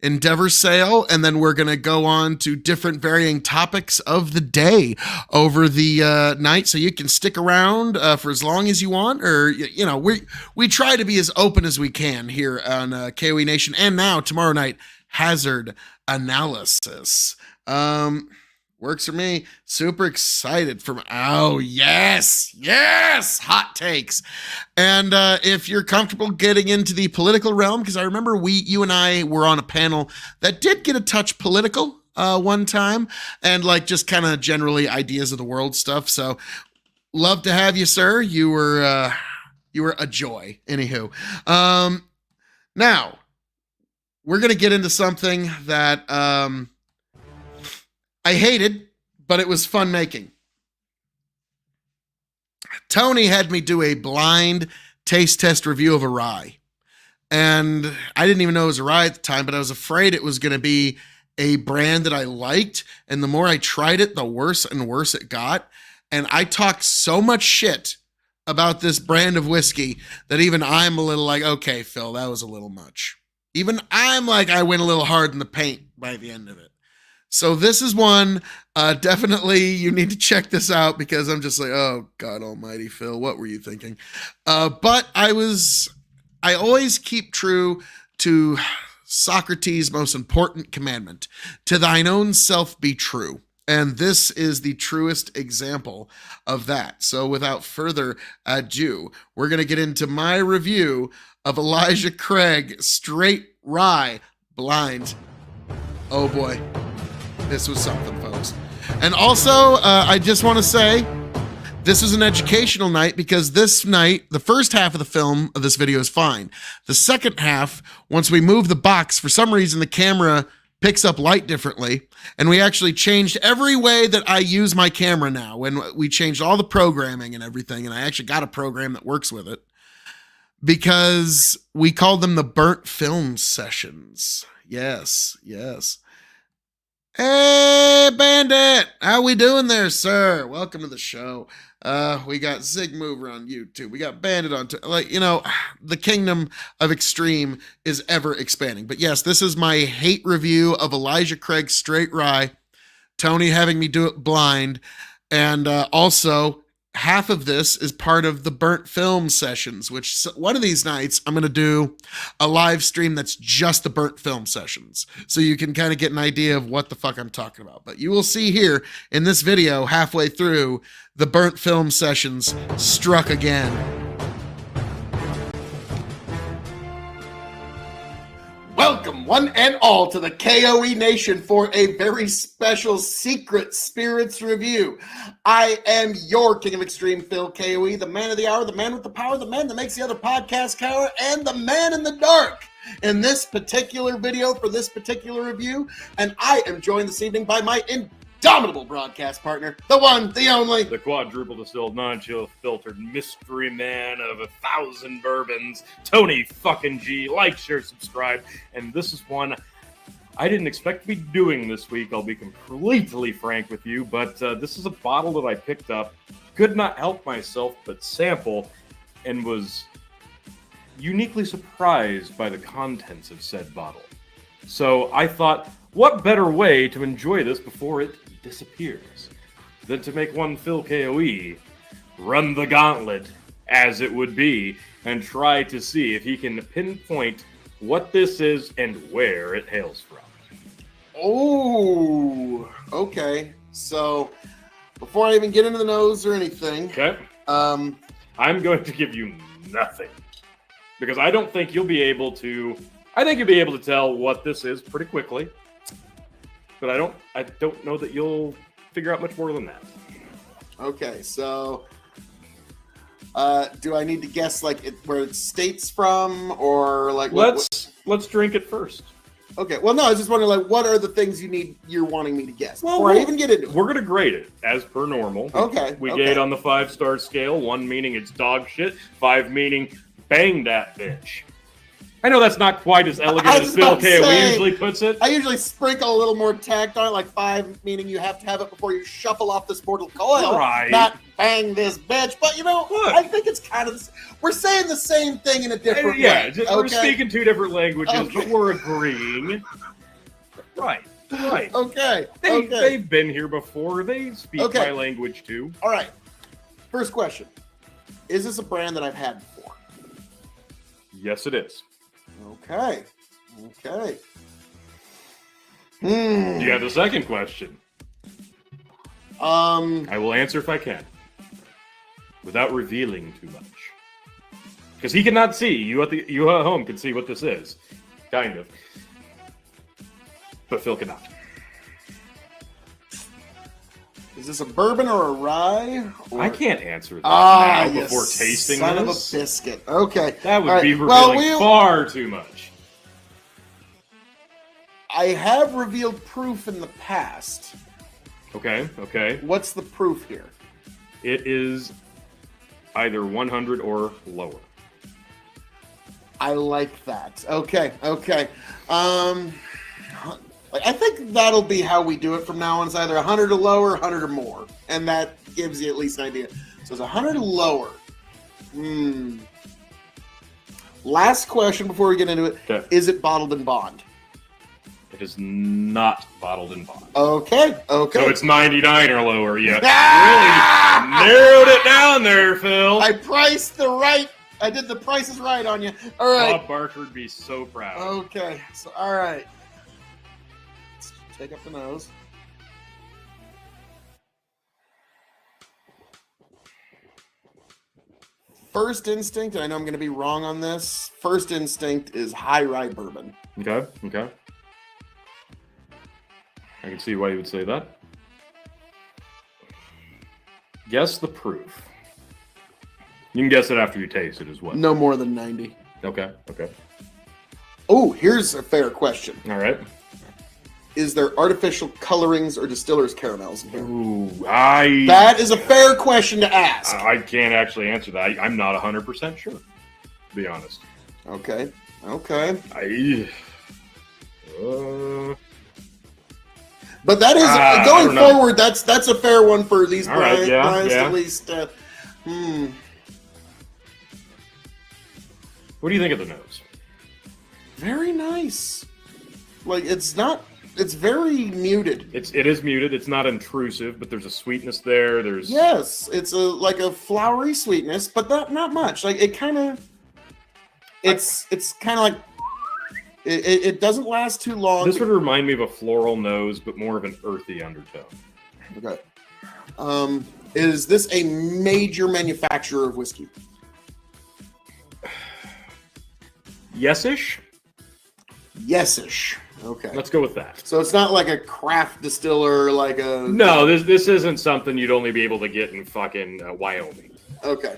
Endeavor sale, and then we're going to go on to different varying topics of the day over the night, so you can stick around for as long as you want, or we try to be as open as we can here on K.O.E Nation. And now tomorrow night, hazard analysis. Works for me. Super excited from, oh, yes, hot takes. And if you're comfortable getting into the political realm, because I remember you and I were on a panel that did get a touch political one time, and like just kind of generally ideas of the world stuff. So love to have you, sir. You were a joy. Anywho, now we're going to get into something that I hated, but it was fun making. Tony had me do a blind taste test review of a rye. And I didn't even know it was a rye at the time, but I was afraid it was going to be a brand that I liked. And the more I tried it, the worse and worse it got. And I talked so much shit about this brand of whiskey that even I'm a little like, okay, Phil, that was a little much. Even I'm like, I went a little hard in the paint by the end of it. So this is one, definitely you need to check this out, because I'm just like, oh, God almighty, Phil, what were you thinking? But I always keep true to Socrates' most important commandment, to thine own self be true. And this is the truest example of that. So without further ado, we're going to get into my review of Elijah Craig Straight Rye Blind. Oh boy. This was something, folks. And also, I just want to say, this was an educational night, because this night, the first half of the film of this video is fine. The second half, once we move the box, for some reason, the camera picks up light differently. And we actually changed every way that I use my camera now. And we changed all the programming and everything. And I actually got a program that works with it, because we called them the burnt film sessions. Yes. Hey, Bandit! How we doing there, sir? Welcome to the show. We got Zig Mover on YouTube. We got Bandit on, the kingdom of extreme is ever expanding. But yes, this is my hate review of Elijah Craig Straight Rye. Tony having me do it blind. And also, half of this is part of the burnt film sessions, which one of these nights I'm going to do a live stream that's just the burnt film sessions. So you can kind of get an idea of what the fuck I'm talking about. But you will see here in this video, halfway through, the burnt film sessions struck again. Welcome, one and all, to the K.O.E Nation for a very special Secret Spirits review. I am your King of Extreme, Phil K.O.E, the man of the hour, the man with the power, the man that makes the other podcast cower, and the man in the dark in this particular video for this particular review. And I am joined this evening by my indomitable broadcast partner, the one, the only, the quadruple distilled, non-chill filtered mystery man of 1,000 bourbons, Tony fucking G. Like, share, subscribe. And this is one I didn't expect to be doing this week, I'll be completely frank with you, but this is a bottle that I picked up, could not help myself but sample, and was uniquely surprised by the contents of said bottle. So I thought, what better way to enjoy this before it disappears than to make one Phil K.O.E run the gauntlet, as it would be, and try to see if he can pinpoint what this is and where it hails from. Oh, okay. So before I even get into the nose or anything, okay, I'm going to give you nothing, because I don't think you'll be able to. I think you'll be able to tell what this is pretty quickly, but I don't know that you'll figure out much more than that. Okay, so do I need to guess like where it states from, or like let's drink it first. Okay, well, no, I was just wondering, like, what are the things you're wanting me to guess before I even get into it? We're gonna grade it as per normal. Okay. We gauge on the 5-star scale. 1 meaning it's dog shit, 5 meaning bang that bitch. I know that's not quite as elegant I as was Bill about to K.O.E. say, usually puts it. I usually sprinkle a little more tact on it, like 5, meaning you have to have it before you shuffle off this mortal coil. Right. Not bang this bitch. But, Look. I think it's kind of, we're saying the same thing in a different Yeah, way. just, we're speaking two different languages, but we're agreeing. Right. Okay. They've been here before. They speak my language too. All right. First question. Is this a brand that I've had before? Yes, it is. Okay. Do you have the second question? I will answer if I can. Without revealing too much. Because he cannot see. You at home can see what this is. Kind of. But Phil cannot. Is this a bourbon or a rye? I can't answer that now before tasting son this. Of a biscuit. Okay. That would be revealing far too much. I have revealed proof in the past. Okay. What's the proof here? It is either 100 or lower. I like that. Okay. I think that'll be how we do it from now on. It's either 100 or lower, 100 or more. And that gives you at least an idea. So it's 100 or lower. Last question before we get into it. Okay. Is it bottled in bond? It is not bottled in bond. Okay. So it's 99 or lower. Yeah. Really narrowed it down there, Phil. I priced I did the prices right on you. All right. Bob Barker would be so proud. Okay. So, all right. Let's take up the nose. First instinct, and I know I'm going to be wrong on this. First instinct is high rye bourbon. Okay. I can see why you would say that. Guess the proof. You can guess it after you taste it as well. No more than 90. Okay. Oh, here's a fair question. All right. Is there artificial colorings or distiller's caramels in here? Ooh, That is a fair question to ask. I can't actually answer that. I'm not 100% sure, to be honest. Okay. But that is going forward. That's a fair one for these brands. At least. What do you think of the nose? Very nice. Like it's very muted. It is muted. It's not intrusive, but there's a sweetness there. Yes, it's like a flowery sweetness, but not much. Like it kind of. It's kind of like. It doesn't last too long. This would remind me of a floral nose, but more of an earthy undertone. Okay. Is this a major manufacturer of whiskey? Yes-ish? Yes-ish. Okay. Let's go with that. So it's not like a craft distiller, like a... No, this isn't something you'd only be able to get in fucking Wyoming. Okay.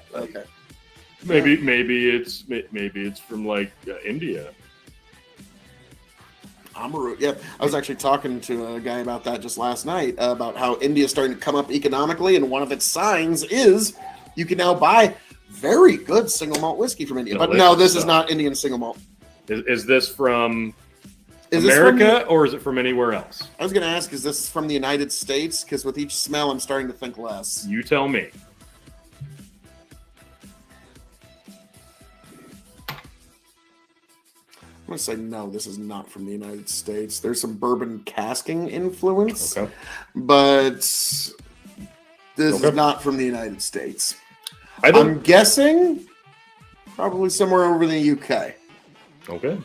Maybe it's from like India. Amaru. Yeah, I was actually talking to a guy about that just last night, about how India is starting to come up economically, and one of its signs is you can now buy very good single malt whiskey from India. But no, this is not Indian single malt. Is this from America or is it from anywhere else? I was going to ask, is this from the United States? Because with each smell, I'm starting to think less. You tell me. I'm going to say no, this is not from the United States. There's some bourbon casking influence, but this is not from the United States. I'm guessing probably somewhere over in the UK. Okay.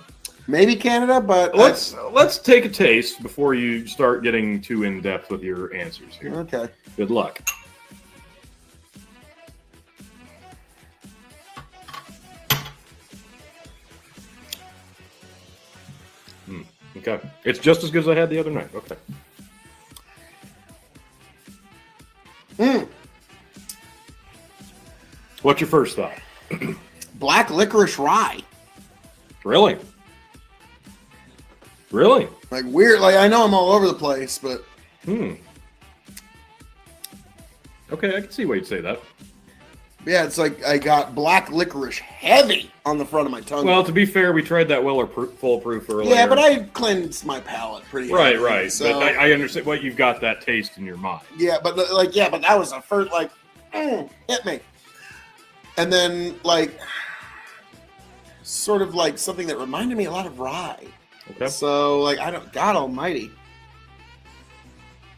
Maybe Canada, but... Let's take a taste before you start getting too in-depth with your answers here. Okay. Good luck. Okay. It's just as good as I had the other night. Okay. What's your first thought? Black licorice rye. Really? Like weird. Like I know I'm all over the place, but... Okay, I can see why you'd say that. Yeah, it's like I got black licorice heavy on the front of my tongue. Well, to be fair, we tried that Weller Foolproof earlier. Yeah, but I cleansed my palate pretty Right, heavily, right. So, But I understand what you've got that taste in your mind. yeah, but that was the first, like, hit me. And then, like, sort of like something that reminded me a lot of rye. Okay. So, like, God almighty.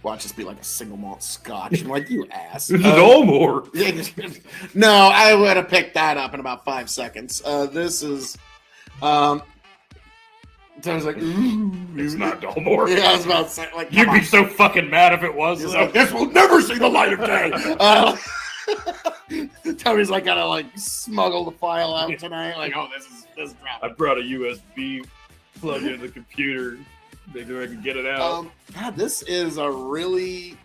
Watch this be like a single malt scotch. I'm like, you ass. No more. No, I would have picked that up in about 5 seconds. This is, I was like, It's not Dolmore. Yeah, I was about to say, like, You'd be so fucking mad if it was. He's like, this will never see the light of day. Tony's like, gotta like smuggle the file out tonight. Like, oh, this drop. I brought a USB plug into the computer. Maybe I can get it out. God, this is a really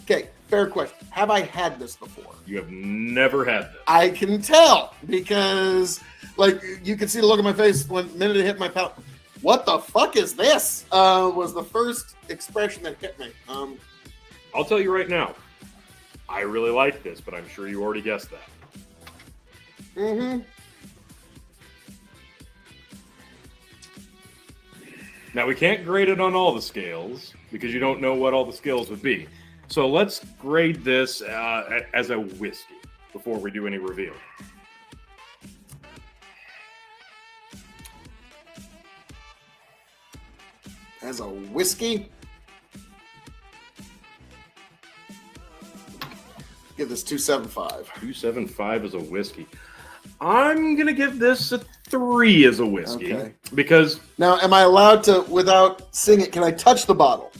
okay. Fair question. Have I had this before? You have never had this. I can tell because, like, you can see the look on my face when the minute it hit my palate. What the fuck is this? Was the first expression that hit me. I'll tell you right now. I really like this, but I'm sure you already guessed that. Mm-hmm. Now, we can't grade it on all the scales because you don't know what all the scales would be. So let's grade this as a whiskey before we do any reveal. As a whiskey? Give this 2.75. 2.75 is a whiskey. I'm going to give this a 3 as a whiskey. Okay. Because... Now, am I allowed to, without seeing it, can I touch the bottle?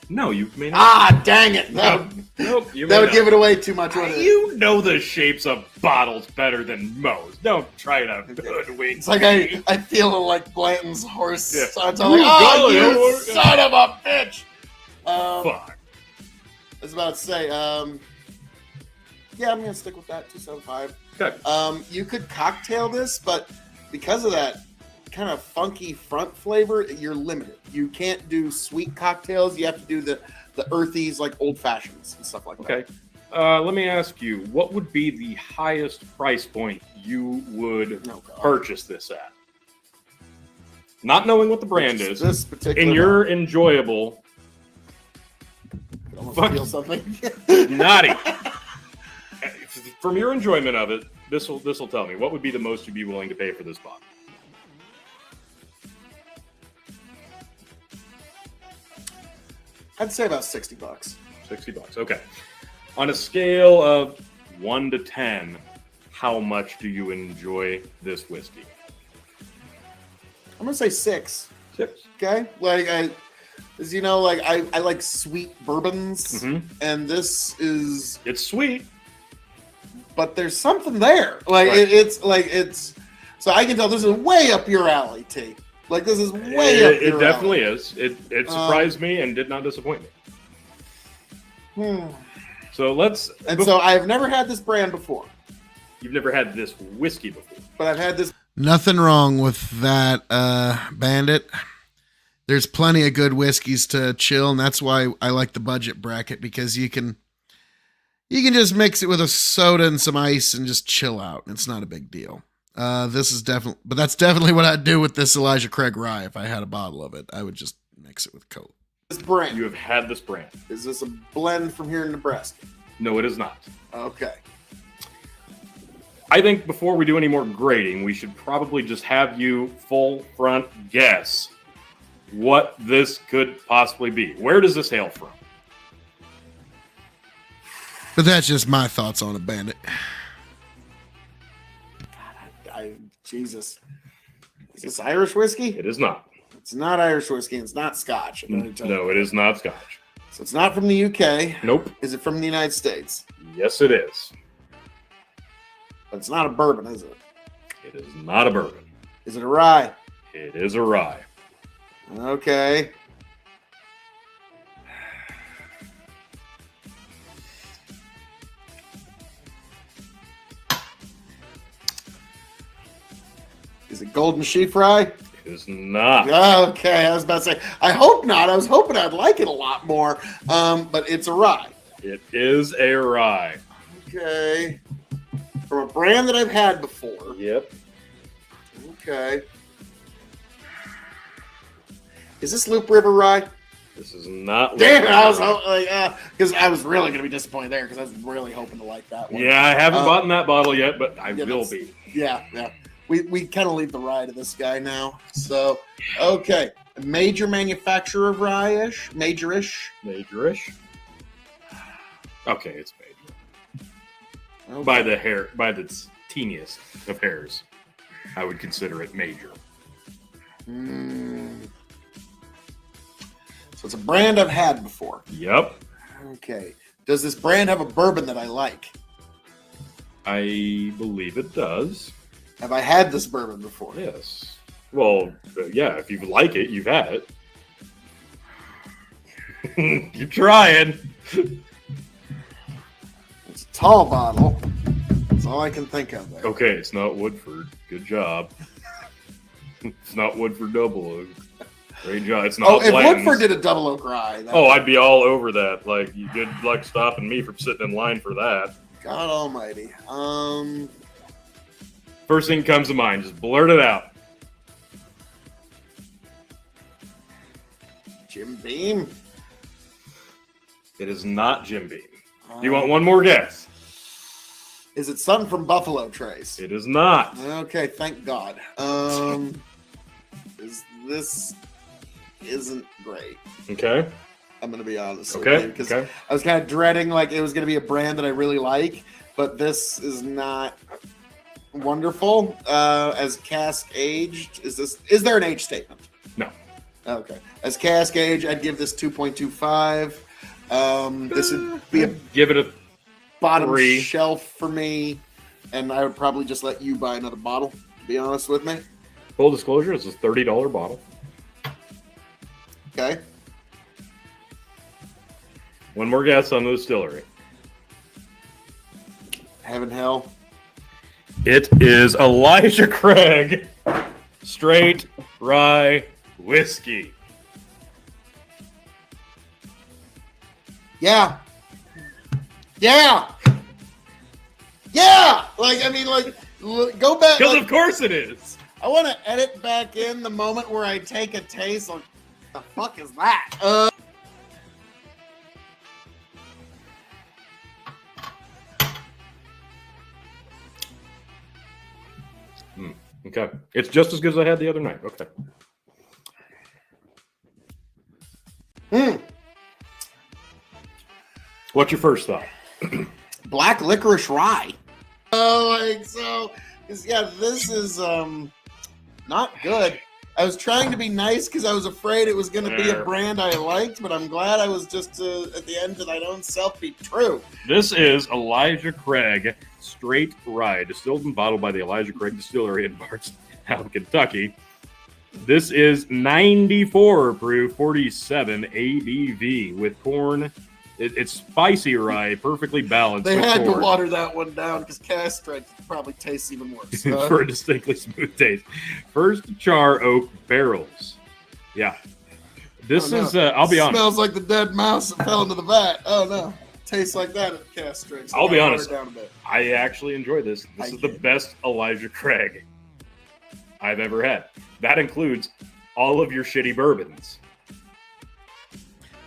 No, you may not. Ah, dang it. Nope, That would give it away too much. You know the shapes of bottles better than most. Don't try to hoodwink. It's like I feel like Blanton's horse. Yeah. So I'm like, oh, you son of a bitch. Fuck. I was about to say, yeah, I'm going to stick with that, 2.75. Okay. You could cocktail this, but because of that kind of funky front flavor, you're limited. You can't do sweet cocktails. You have to do the earthies, like old fashions and stuff like that. Okay. Let me ask you, what would be the highest price point you would purchase this at? Not knowing what the brand is. This particular in your enjoyable. feel something. Naughty. From your enjoyment of it, this will tell me what would be the most you'd be willing to pay for this bottle. I'd say about $60. $60. Okay. On a scale of 1 to 10, how much do you enjoy this whiskey? I'm gonna say 6. 6. Okay, like as you know, like I like sweet bourbons, and this is it's sweet, but there's something there. Like right. it's so I can tell this is way up your alley, T. Like this is way up your alley. It definitely alley. is. It surprised me and did not disappoint me. So let's. So I've never had this brand before. You've never had this whiskey before, but I've had this. Nothing wrong with that, Bandit. There's plenty of good whiskeys to chill, and that's why I like the budget bracket, because you can just mix it with a soda and some ice and just chill out. It's not a big deal. This is definitely, but that's definitely what I'd do with this Elijah Craig rye. If I had a bottle of it, I would just mix it with K.O.E. This brand. You have had this brand. Is this a blend from here in Nebraska? No, it is not. Okay. I think before we do any more grading, we should probably just have you full front guess what this could possibly be. Where does this hail from? But that's just my thoughts on it, Bandit. Jesus. Is this Irish whiskey? It is not. It's not Irish whiskey. It's not Scotch. No, it is not Scotch. So it's not from the UK. Nope. Is it from the United States? Yes, it is. But it's not a bourbon, is it? It is not a bourbon. Is it a rye? It is a rye. Okay. Is it Golden Sheaf rye? It is not. Okay, I was about to say, I hope not. I was hoping I'd like it a lot more, but it's a rye. It is a rye. Okay. from a brand that I've had before. Yep. Okay. Is this Loop River Rye? This is not. Damn it! I was because I was really going to be disappointed there because I was really hoping to like that one. Yeah, I haven't bought that bottle yet, but I will be. Yeah. We kind of leave the rye to this guy now. So, okay. Major manufacturer of rye-ish? Major-ish? Major-ish? Okay, it's major. Okay. By the teeniest of hairs, I would consider it major. So it's a brand I've had before. Yep. Okay. Does this brand have a bourbon that I like? I believe it does. Have I had this bourbon before? Yes. Well, yeah, if you like it, you've had it. You're trying. It's a tall bottle. That's all I can think of there. Okay, it's not Woodford. Good job. It's not Woodford Double Oak. Great job. It's not. If Blanton's. Woodford did a double oak rye. I'd be all over that. Like, you good luck stopping me from sitting in line for that. God almighty. First thing comes to mind, just blurt it out. Jim Beam. It is not Jim Beam. Do you want one more guess? Is it something from Buffalo Trace? It is not. Okay, thank God. This isn't great. Okay. I'm going to be honest with Okay. you because Okay. I was kind of dreading like it was going to be a brand that I really like, but this is not wonderful. As cask aged, is there an age statement? No. Okay. As cask aged, I'd give this 2.25. This would be a Give it a bottom 3. shelf for me, and I would probably just let you buy another bottle, to be honest with me. full disclosure. It's a $30 bottle. Okay. One more guess on the distillery. Heaven Hell. It is Elijah Craig Straight Rye Whiskey. Yeah. Like, I mean, like, go back. Because Like, of course it is. I want to edit back in the moment where I take a taste. Like, the fuck is that? Okay. It's just as good as I had the other night. Okay. What's your first thought? Black licorice rye. Oh, like so. Yeah, this is not good. I was trying to be nice because I was afraid it was going to be a brand I liked, but I'm glad I was just at the end to thine own self be true. This is Elijah Craig Straight Rye, distilled and bottled by the Elijah Craig Distillery in Bardstown, Kentucky. This is 94 proof, 47 ABV with corn. It's spicy rye, perfectly balanced. They with had corn. to water that one down because cast strength probably tastes even worse. For a distinctly smooth taste. First char oak barrels. Yeah. This is, I'll be honest. Smells like the dead mouse that fell into the vat. Oh, no. Tastes like that at the cast strength. So I'll be honest. Down a bit. I actually enjoy this. This is the best Elijah Craig I've ever had. That includes all of your shitty bourbons.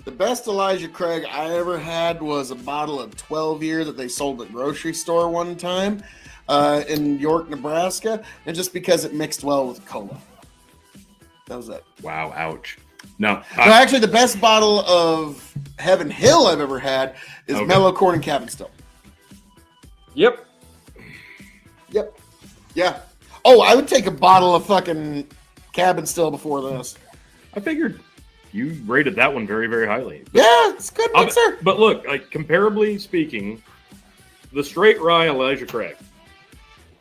The best Elijah Craig I ever had was a bottle of 12 year that they sold at the grocery store one time in York, Nebraska, and just because it mixed well with cola. That was it. Wow, ouch. No. So actually, the best bottle of Heaven Hill I've ever had is Mellow Corn and Cabin Still. Yep. Yeah. Oh, I would take a bottle of fucking Cabin Still before this. I figured you rated that one very, very highly. Yeah, it's a good mixer. But look, like comparably speaking, the Straight Rye Elijah Craig,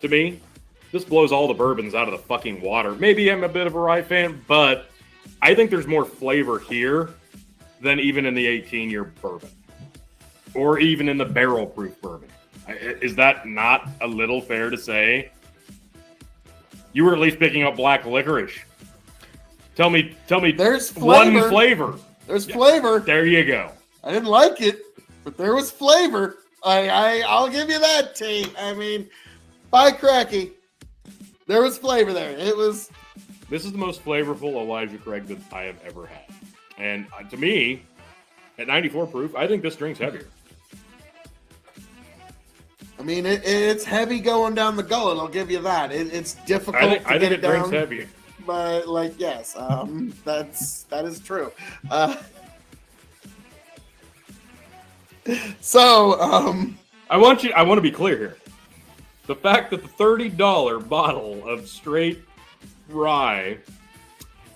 to me, this blows all the bourbons out of the fucking water. Maybe I'm a bit of a rye fan, but I think there's more flavor here than even in the 18-year bourbon. Or even in the barrel-proof bourbon. Is that not a little fair to say? You were at least picking up black licorice. Tell me There's one flavor. There's flavor. There you go. I didn't like it, but there was flavor. I'll give you that, T. I mean, By cracky. There was flavor there. It was. This is the most flavorful Elijah Craig that I have ever had. And to me, at 94 proof, I think this drink's heavier. I mean, it's heavy going down the gullet. I'll give you that. It's difficult I to think get it it down. drinks heavy. But like, yes, that is true. I want to be clear here. The fact that the $30 bottle of straight rye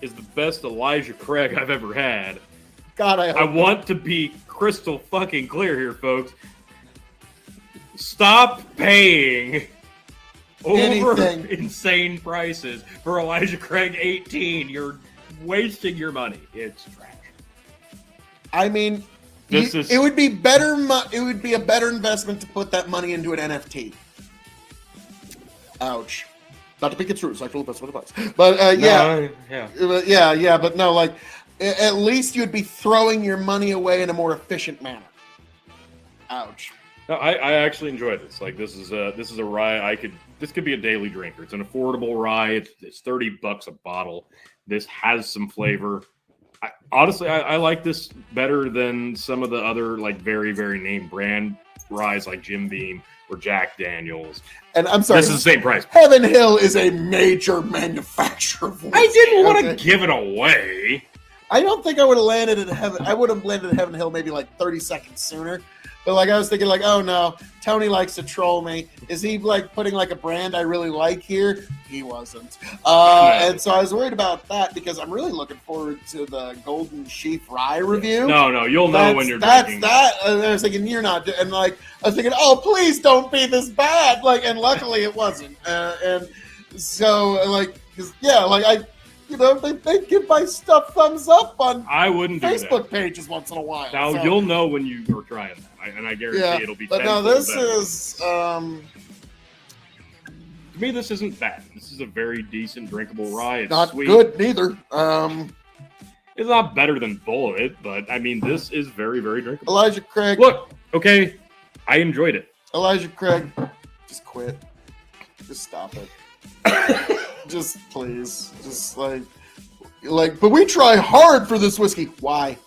is the best Elijah Craig I've ever had. God, I want to be crystal fucking clear here, folks. Stop paying over insane prices for Elijah Craig 18. You're wasting your money. It's trash. I mean, it would be better. It would be a better investment to put that money into an NFT. Ouch. Not to be construed, sexual investment advice. But but no, like at least you'd be throwing your money away in a more efficient manner. Ouch. No, I actually enjoy this. Like this is a rye this could be a daily drinker. It's an affordable rye. It's $30 a bottle. This has some flavor. Honestly, I like this better than some of the other like very, very name brand ryes like Jim Beam or Jack Daniels. And I'm sorry, this is the same price. Heaven Hill is a major manufacturer of whiskey. I didn't want to give it away. I don't think I would have landed at Heaven. I would have landed at Heaven Hill maybe like 30 seconds sooner. But like I was thinking, like, oh no, Tony likes to troll me. Is he like putting like a brand I really like here? He wasn't. And so I was worried about that because I'm really looking forward to the Golden Sheaf Rye review. No, you'll know when you're drinking. That's that. And I was thinking, you're not. And like I was thinking, oh please don't be this bad. Like, and luckily it wasn't. And so like, they give my stuff thumbs up on I wouldn't Facebook pages once in a while. Now so. You'll know when you were trying that, and I guarantee it'll be. But no, this better. is. To me, this isn't bad. This is a very decent, drinkable rye. It's not sweet. Good neither. It's not better than Bullet, but I mean, this is very, very drinkable. Elijah Craig. Look, okay, I enjoyed it. Elijah Craig, just quit. Just stop it. Just please, just like, but we try hard for this whiskey. Why?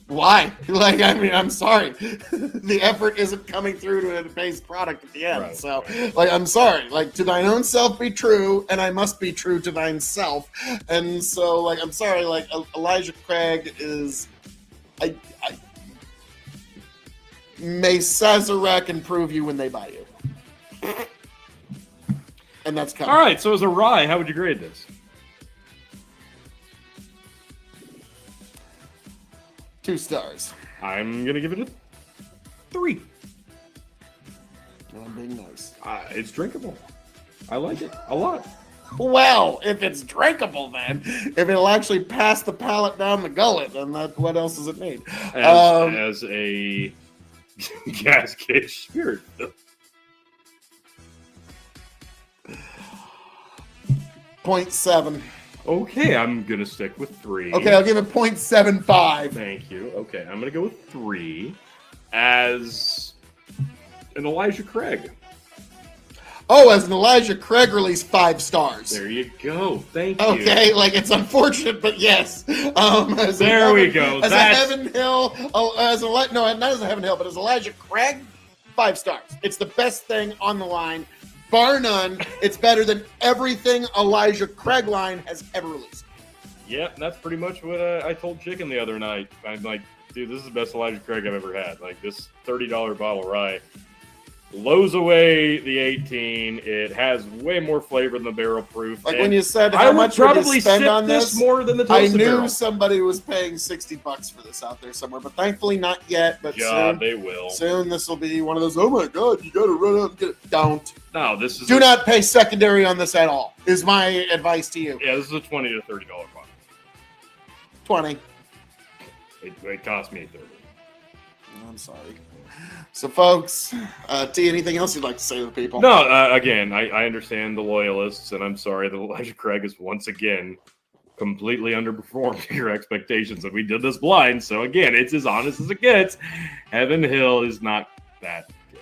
Like, I mean, I'm sorry, the effort isn't coming through to a base product at the end. Right, so, like, I'm sorry. Like, to thine own self be true, and I must be true to thine self. And so, like, I'm sorry. Like, Elijah Craig is, I may Sazerac improve you when they buy you. And that's coming. All right, so as a rye, how would you grade this? 2 stars. I'm going to give it a 3. I'm being nice. It's drinkable. I like it a lot. Well, if it's drinkable, then if it'll actually pass the palate down the gullet, then what else does it need? As a gas cage spirit. 0.7. Okay, I'm gonna stick with 3. Okay, I'll give it 0.75. Thank you. Okay, I'm gonna go with 3 as an Elijah Craig. Oh, as an Elijah Craig release, 5 stars. There you go. Thank you. Okay, like it's unfortunate, but yes. There we go. As a Heaven Hill, not as a Heaven Hill, but as Elijah Craig, 5 stars. It's the best thing on the line. Bar none, it's better than everything Elijah Craig line has ever released. Yep, that's pretty much what I told Chicken the other night. I'm like, dude, this is the best Elijah Craig I've ever had. Like, this $30 bottle rye blows away the 18. It has way more flavor than the barrel proof. Like when you said how much would you spend on this, more than the I toasted knew barrel. Somebody was paying $60 for this out there somewhere, but thankfully not yet. But soon they will. Soon this will be one of those. Oh my God, you got to run out and get it. Don't. No, this is. Do not pay secondary on this at all. Is my advice to you. Yeah, this is a $20 to $30 bottle. 20. It cost me $30. I'm sorry. So, folks, T, anything else you'd like to say to the people? No, again, I understand the loyalists, and I'm sorry that Elijah Craig is once again completely underperformed your expectations that we did this blind. So, again, it's as honest as it gets. Heaven Hill is not that good.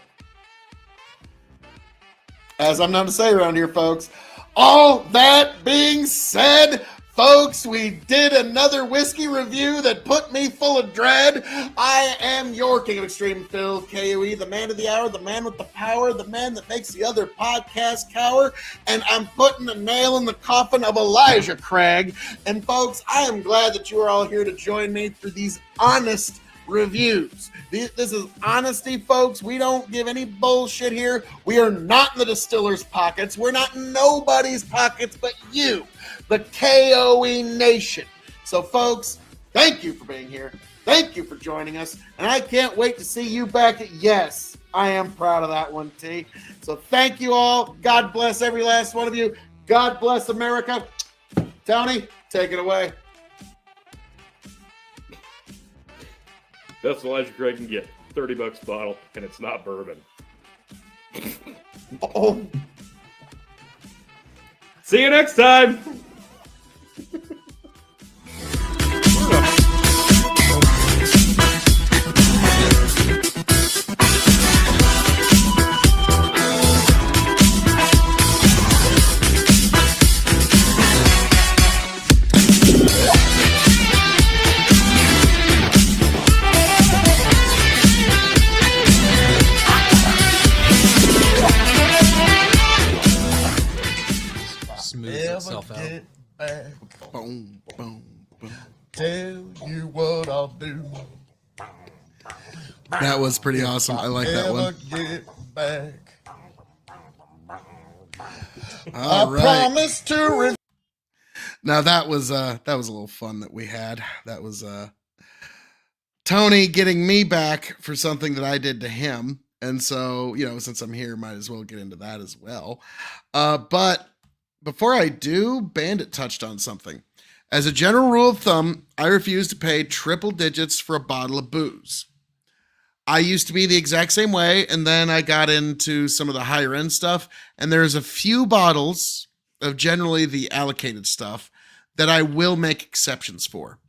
as I'm known to say around here, folks. All that being said, folks, we did another whiskey review that put me full of dread. I am your King of Extreme, Phil, K.O.E, the man of the hour, the man with the power, the man that makes the other podcast cower, and I'm putting a nail in the coffin of Elijah Craig. And folks, I am glad that you are all here to join me for these honest reviews. This is honesty, folks. We don't give any bullshit here. We are not in the distiller's pockets. We're not in nobody's pockets but you, the K.O.E Nation. So, folks, thank you for being here. Thank you for joining us. And I can't wait to see you back at Yes. I am proud of that one, T. So thank you all. God bless every last one of you. God bless America. Tony, take it away. Best Elijah Craig can get. $30 a bottle, and it's not bourbon. Oh. See you next time. Itself out. Back, Boom, boom, boom. tell you what I'll do. That was pretty awesome. I like that one. Get back. All I right. promise to. Now that was a little fun that we had. That was Tony getting me back for something that I did to him. And so, since I'm here, might as well get into that as well. But before I do, Bandit touched on something. As a general rule of thumb, I refuse to pay triple digits for a bottle of booze. I used to be the exact same way, and then I got into some of the higher end stuff, and there's a few bottles of generally the allocated stuff that I will make exceptions for.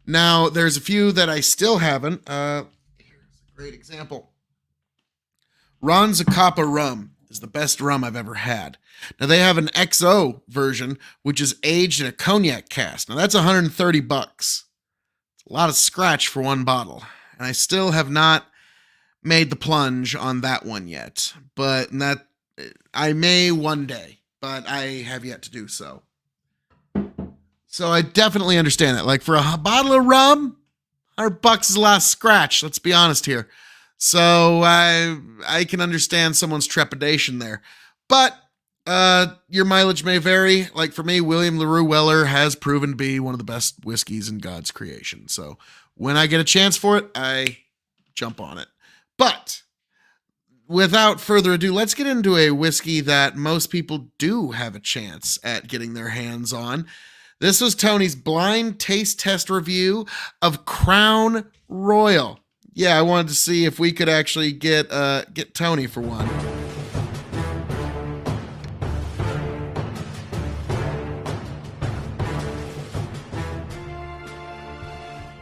Now, there's a few that I still haven't. Here's a great example. Ron Zacapa rum is the best rum I've ever had. Now, they have an XO version, which is aged in a cognac cask. Now, that's $130. It's a lot of scratch for one bottle. And I still have not made the plunge on that one yet. But that I may one day, but I have yet to do so. So I definitely understand that. Like, for a bottle of rum, $100 is a lot of scratch. Let's be honest here. So I can understand someone's trepidation there. But your mileage may vary. Like for me, William LaRue Weller has proven to be one of the best whiskeys in God's creation. So when I get a chance for it, I jump on it. But without further ado, let's get into a whiskey that most people do have a chance at getting their hands on. This was Tony's blind taste test review of Crown Royal. Yeah, I wanted to see if we could actually get Tony for one.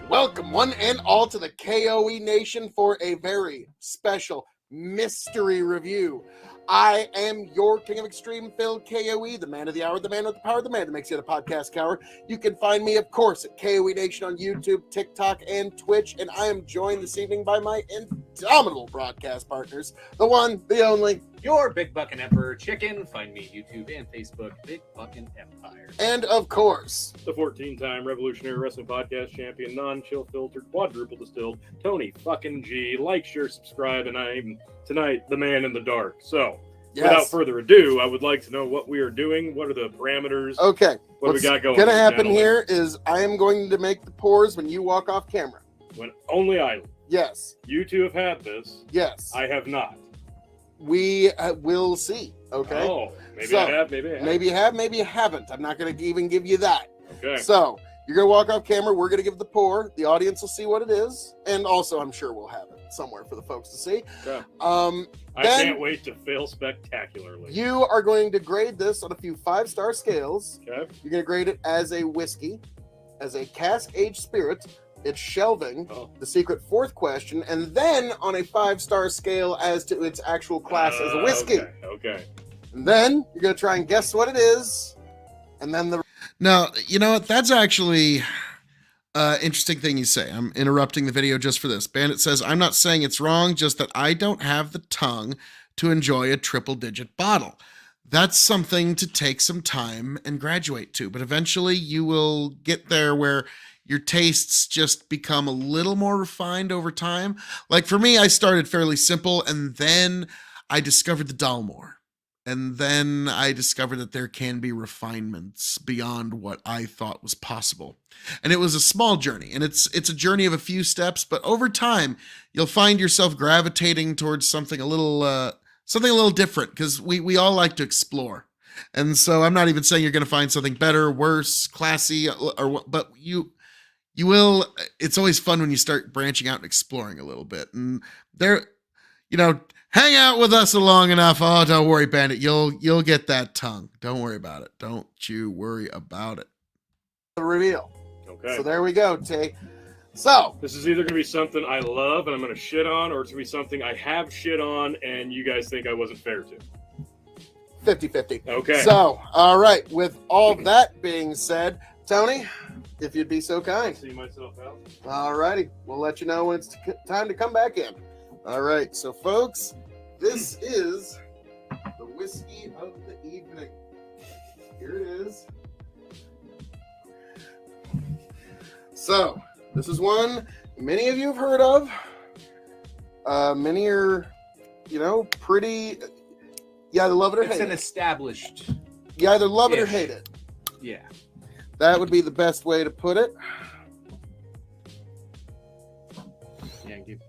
Welcome, one and all, to the K.O.E Nation for a very special mystery review. I am your King of Extreme, Phil, K.O.E, the man of the hour, the man with the power, the man that makes you the podcast cower. You can find me, of course, at K.O.E Nation on YouTube, TikTok, and Twitch, and I am joined this evening by my indomitable broadcast partners, the one, the only, your Big Buckin' Emperor Chicken. Find me YouTube and Facebook, Big Buckin' Empire. and of course, The 14-time Revolutionary Wrestling Podcast champion, non-chill filtered, quadruple distilled, Tony fucking G. Like, share, subscribe, and I'm tonight the man in the dark. So, without further ado, I would like to know what we are doing. What are the parameters? Okay. What do we What's got going? going to happen gentlemen? here is I am going to make the pours when you walk off camera. When only I. Yes. You two have had this. Yes. I have not. We will see. Okay. Oh, maybe So, I have. Maybe I have. Maybe you have, maybe you haven't. I'm not going to even give you that. Okay. So you're going to walk off camera. We're going to give the pour. The audience will see what it is. And also, I'm sure we'll have it somewhere for the folks to see. Okay. I then can't wait to fail spectacularly. You are going to grade this on a few 5-star scales. Okay. You're going to grade it as a whiskey, as a cask-aged spirit, its shelving, the secret fourth question, and then on a 5-star scale as to its actual class as a whiskey. Okay. And then you're going to try and guess what it is. And then the... Now, you know what? That's actually interesting thing you say. I'm interrupting the video just for this. Bandit says, I'm not saying it's wrong, just that I don't have the tongue to enjoy a triple-digit bottle. That's something to take some time and graduate to. But eventually you will get there where your tastes just become a little more refined over time. Like for me, I started fairly simple, and then I discovered the Dalmore. And then I discovered that there can be refinements beyond what I thought was possible. And it was a small journey, and it's a journey of a few steps, but over time, you'll find yourself gravitating towards something a little different, because we all like to explore. And so I'm not even saying you're going to find something better, worse, classy, but you will. It's always fun when you start branching out and exploring a little bit. And there, hang out with us long enough. Oh, don't worry, Bandit. You'll get that tongue. Don't worry about it. Don't you worry about it. The reveal. Okay. So there we go, T. So this is either going to be something I love and I'm going to shit on, or it's going to be something I have shit on and you guys think I wasn't fair to. 50-50. Okay. So, all right. With all that being said, Tony, if you'd be so kind. See myself out. All righty. We'll let you know when it's time to come back in. All right. So, folks, this is the whiskey of the evening. Here it is. So, this is one many of you have heard of. Many are, pretty. You either love it or hate it. It's an established. You either love it or Ish. hate it. Yeah. That would be the best way to put it. Yeah, give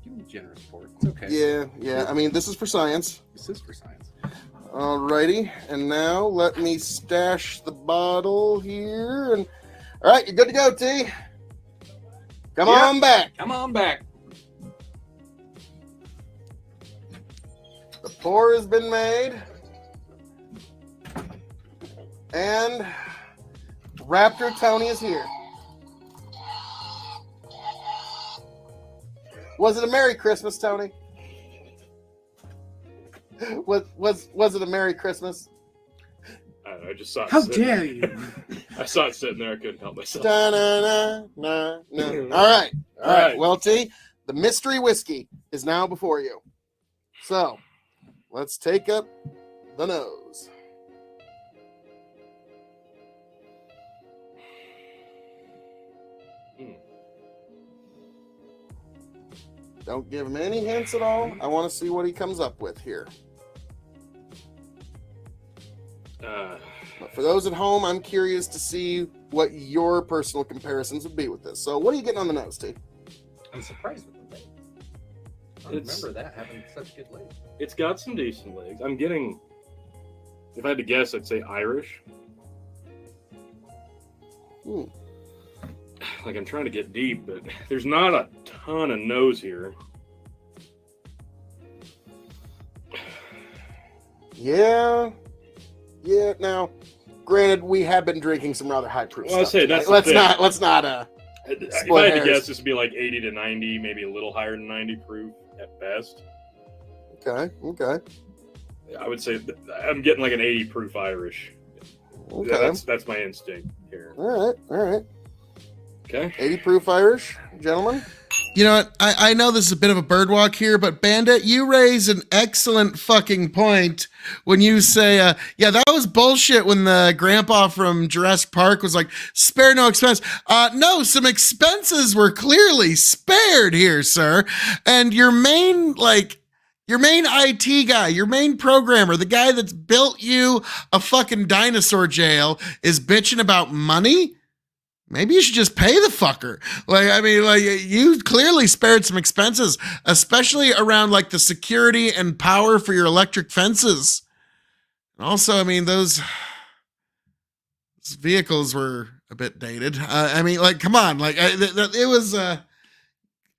me generous for it. It's okay. Yeah. I mean, this is for science. This is for science. Alrighty. And now let me stash the bottle here. And all right, you're good to go, T. Come on back. Come on back. The pour has been made. And Raptor Tony is here. Was it a Merry Christmas, Tony? Was it a Merry Christmas? I just saw it. How dare you? I saw it sitting there. I couldn't help myself. All right. Well, T, the mystery whiskey is now before you. So, let's take up the nose. Don't give him any hints at all. I want to see what he comes up with here. But for those at home, I'm curious to see what your personal comparisons would be with this. So, what are you getting on the nose, T? I'm surprised with the legs. I don't remember that having such good legs. It's got some decent legs. I'm getting, if I had to guess, I'd say Irish. Like I'm trying to get deep, but there's not a ton of nose here. Yeah. Now, granted, we have been drinking some rather high proof Well, I'll stuff. say that's Let's the thing. not. If Split I had to hairs. guess, this would be like 80 to 90, maybe a little higher than 90 proof at best. Okay. I would say I'm getting like an 80 proof Irish. Okay. That's my instinct here. All right. Okay. 80 proof Irish, gentlemen. You know what? I know this is a bit of a birdwalk here, but Bandit, you raise an excellent fucking point when you say, yeah, that was bullshit when the grandpa from Jurassic Park was like, spare no expense. No, some expenses were clearly spared here, sir. And your main IT guy, your main programmer, the guy that's built you a fucking dinosaur jail is bitching about money? Maybe you should just pay the fucker. You clearly spared some expenses, especially around like the security and power for your electric fences. And also, those vehicles were a bit dated. Come on, it was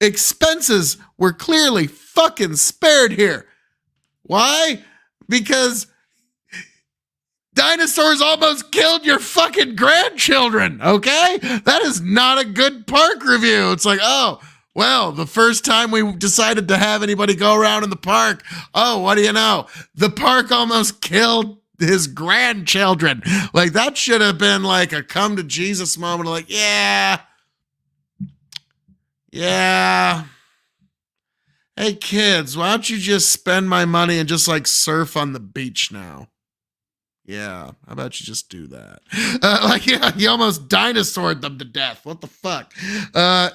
expenses were clearly fucking spared here. Why? Because dinosaurs almost killed your fucking grandchildren, okay? That is not a good park review. It's like, oh, Well, the first time we decided to have anybody go around in the park, oh, what do you know? The park almost killed his grandchildren. Like, that should have been like a come to Jesus moment. Like, yeah. Hey, kids, why don't you just spend my money and just like surf on the beach now? Yeah, how about you just do that? Yeah, he almost dinosaured them to death. What the fuck? Yeah.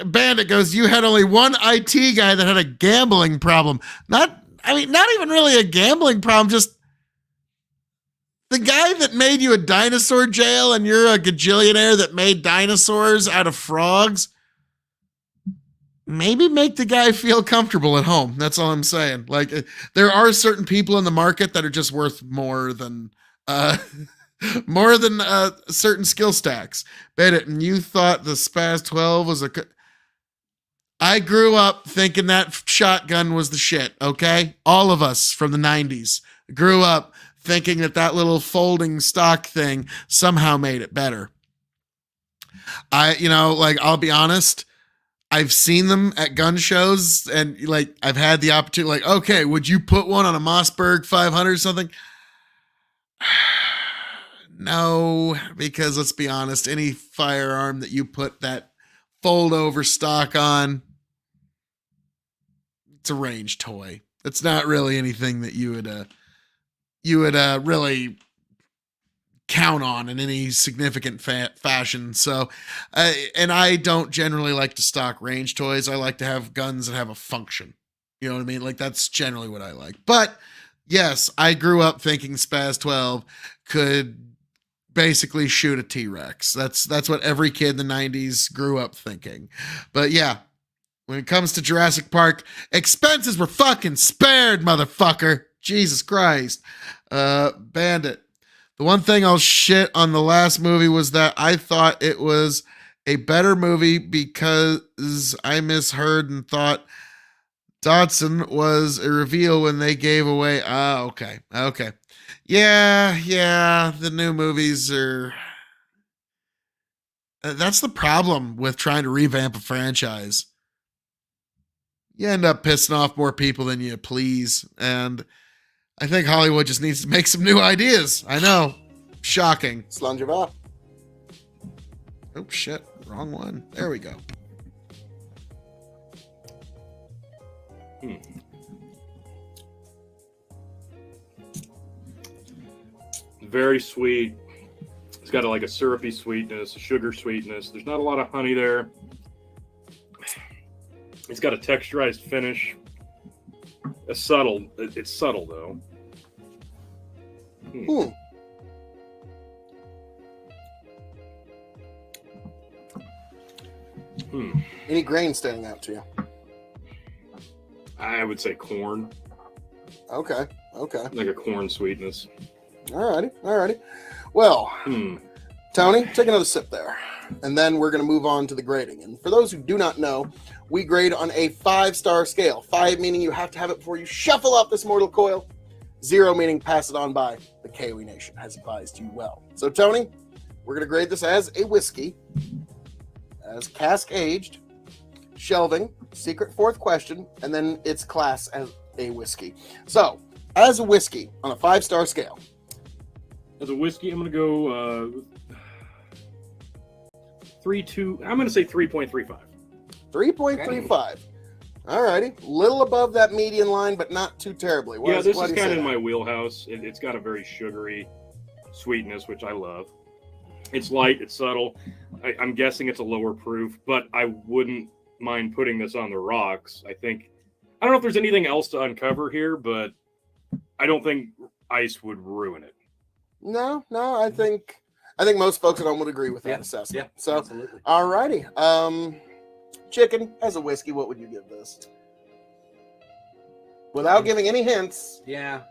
Bandit goes, you had only one IT guy that had a gambling problem. Not even really a gambling problem, just the guy that made you a dinosaur jail and you're a gajillionaire that made dinosaurs out of frogs. Maybe make the guy feel comfortable at home. That's all I'm saying. Like, there are certain people in the market that are just worth more than certain skill stacks. Bandit, and you thought the Spaz 12 was I grew up thinking that shotgun was the shit, okay? All of us from the 90s grew up thinking that little folding stock thing somehow made it better. I'll be honest, I've seen them at gun shows and like I've had the opportunity, like, okay, would you put one on a Mossberg 500 or something? No, because let's be honest, any firearm that you put that fold over stock on, it's a range toy. It's not really anything that you would really count on in any significant fashion. So, and I don't generally like to stock range toys. I like to have guns that have a function. You know what I mean? Like, that's generally what I like. But yes, I grew up thinking Spaz 12 could basically shoot a T-Rex. That's what every kid in the 90s grew up thinking. But yeah, when it comes to Jurassic Park, expenses were fucking spared, motherfucker. Jesus Christ. Bandit. The one thing I'll shit on the last movie was that I thought it was a better movie because I misheard and thought Dodson was a reveal when they gave away. Okay. Yeah, the new movies are... that's the problem with trying to revamp a franchise. You end up pissing off more people than you please, and I think Hollywood just needs to make some new ideas. I know. Shocking. Slangeva. Oh, shit. Wrong one. There we go. Very sweet. It's got a syrupy sweetness, a sugar sweetness. There's not a lot of honey there. It's got a texturized finish. It's subtle though. Any grain standing out to you? I would say corn. Okay. Like a corn sweetness. Alrighty. Well, Tony, take another sip there. And then we're going to move on to the grading. And for those who do not know, we grade on a 5-star scale. 5 meaning you have to have it before you shuffle off this mortal coil. 0 meaning pass it on by. The K.O.E Nation has advised you well. So, Tony, we're going to grade this as a whiskey, as cask aged, shelving, secret fourth question, and then its class as a whiskey. So, as a whiskey on a 5-star scale. As a whiskey, I'm going to go 3.2. I'm going to say 3.35. 3.35. Alrighty. Little above that median line, but not too terribly. This is kind of in my wheelhouse. It's got a very sugary sweetness, which I love. It's light, it's subtle. I'm guessing it's a lower proof, but I wouldn't mind putting this on the rocks. I don't know if there's anything else to uncover here, but I don't think ice would ruin it. No, I think most folks at home would agree with that assessment. Yeah, so, absolutely. alrighty. Chicken, as a whiskey, what would you give this? Without giving any hints. Yeah.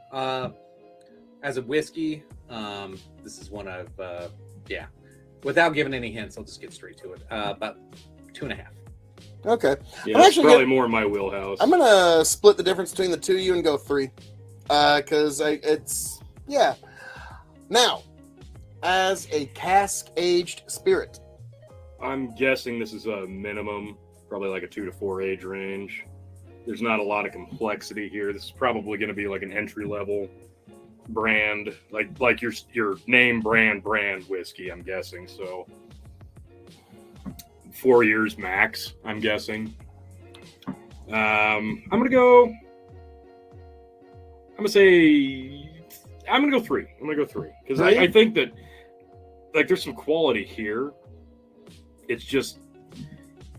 As a whiskey, this is one of without giving any hints, I'll just get straight to it. About 2.5. Okay. Yeah, it's probably more in my wheelhouse. I'm gonna split the difference between the two of you and go 3. Because Now, as a cask aged spirit, I'm guessing this is a minimum, probably like a 2 to 4 age range. There's not a lot of complexity here. This is probably going to be like an entry level brand, like your name brand whiskey, I'm guessing. So 4 years max, I'm guessing. I'm gonna go 3. I'm gonna go 3 because I think that like there's some quality here. It's just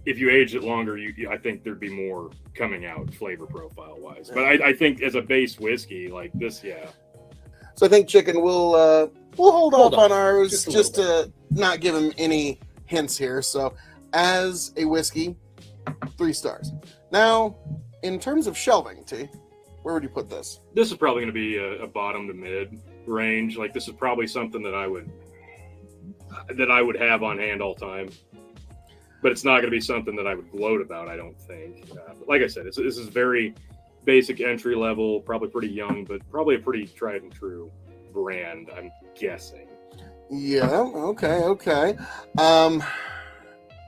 if you age it longer, I think there'd be more coming out flavor profile wise. But I think as a base whiskey like this, yeah. So I think Chicken we'll hold off on ours just to not give him any hints here. So as a whiskey, 3 stars. Now, in terms of shelving, T, where would you put this? This is probably going to be a bottom to mid range. Like this is probably something that I would have on hand all time. But it's not going to be something that I would gloat about, I don't think. But like I said, this is very basic entry level, probably pretty young, but probably a pretty tried and true brand, I'm guessing. Yeah, okay.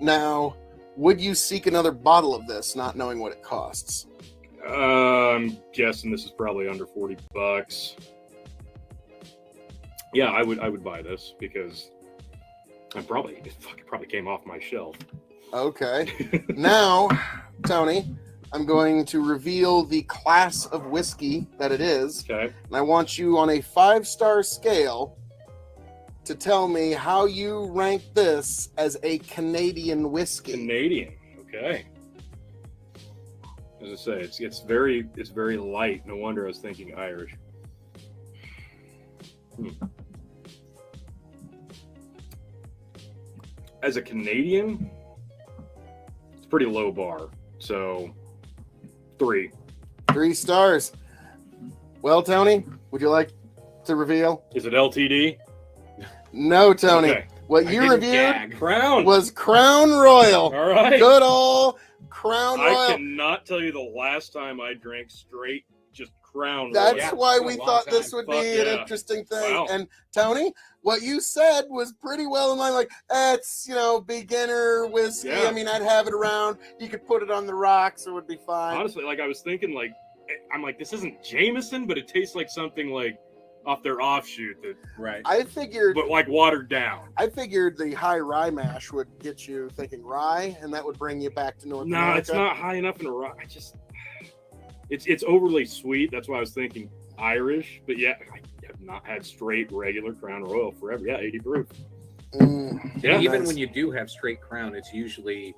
Now, would you seek another bottle of this, not knowing what it costs? I'm guessing this is probably under $40. Yeah, I would buy this because it probably came off my shelf. Okay. Now, Tony, I'm going to reveal the class of whiskey that it is. Okay. And I want you on a 5-star scale to tell me how you rank this as a Canadian whiskey. Canadian. Okay. As I say, it's very light. No wonder I was thinking Irish. As a Canadian, it's a pretty low bar. So 3. 3 stars. Well, Tony, would you like to reveal? Is it LTD? No, Tony. Okay. What you reviewed Crown. was Crown Royal. All right. Good old Crown Royal. I cannot tell you the last time I drank straight just Crown Royal. That's why we thought this would be an interesting thing. Wow. And Tony, what you said was pretty well in line. Like, it's, beginner whiskey. Yeah. I mean, I'd have it around. You could put it on the rocks. It would be fine. Honestly, like I was thinking, I'm like, this isn't Jameson, but it tastes like something like off their offshoot that, Right. I figured, but like watered down. I figured the high rye mash would get you thinking rye, and that would bring you back to North America. No, it's not high enough in a rye. It's overly sweet. That's why I was thinking Irish. But yeah, I have not had straight regular Crown Royal forever. Yeah, 80 proof. Yeah, Even nice. when you do have straight Crown, it's usually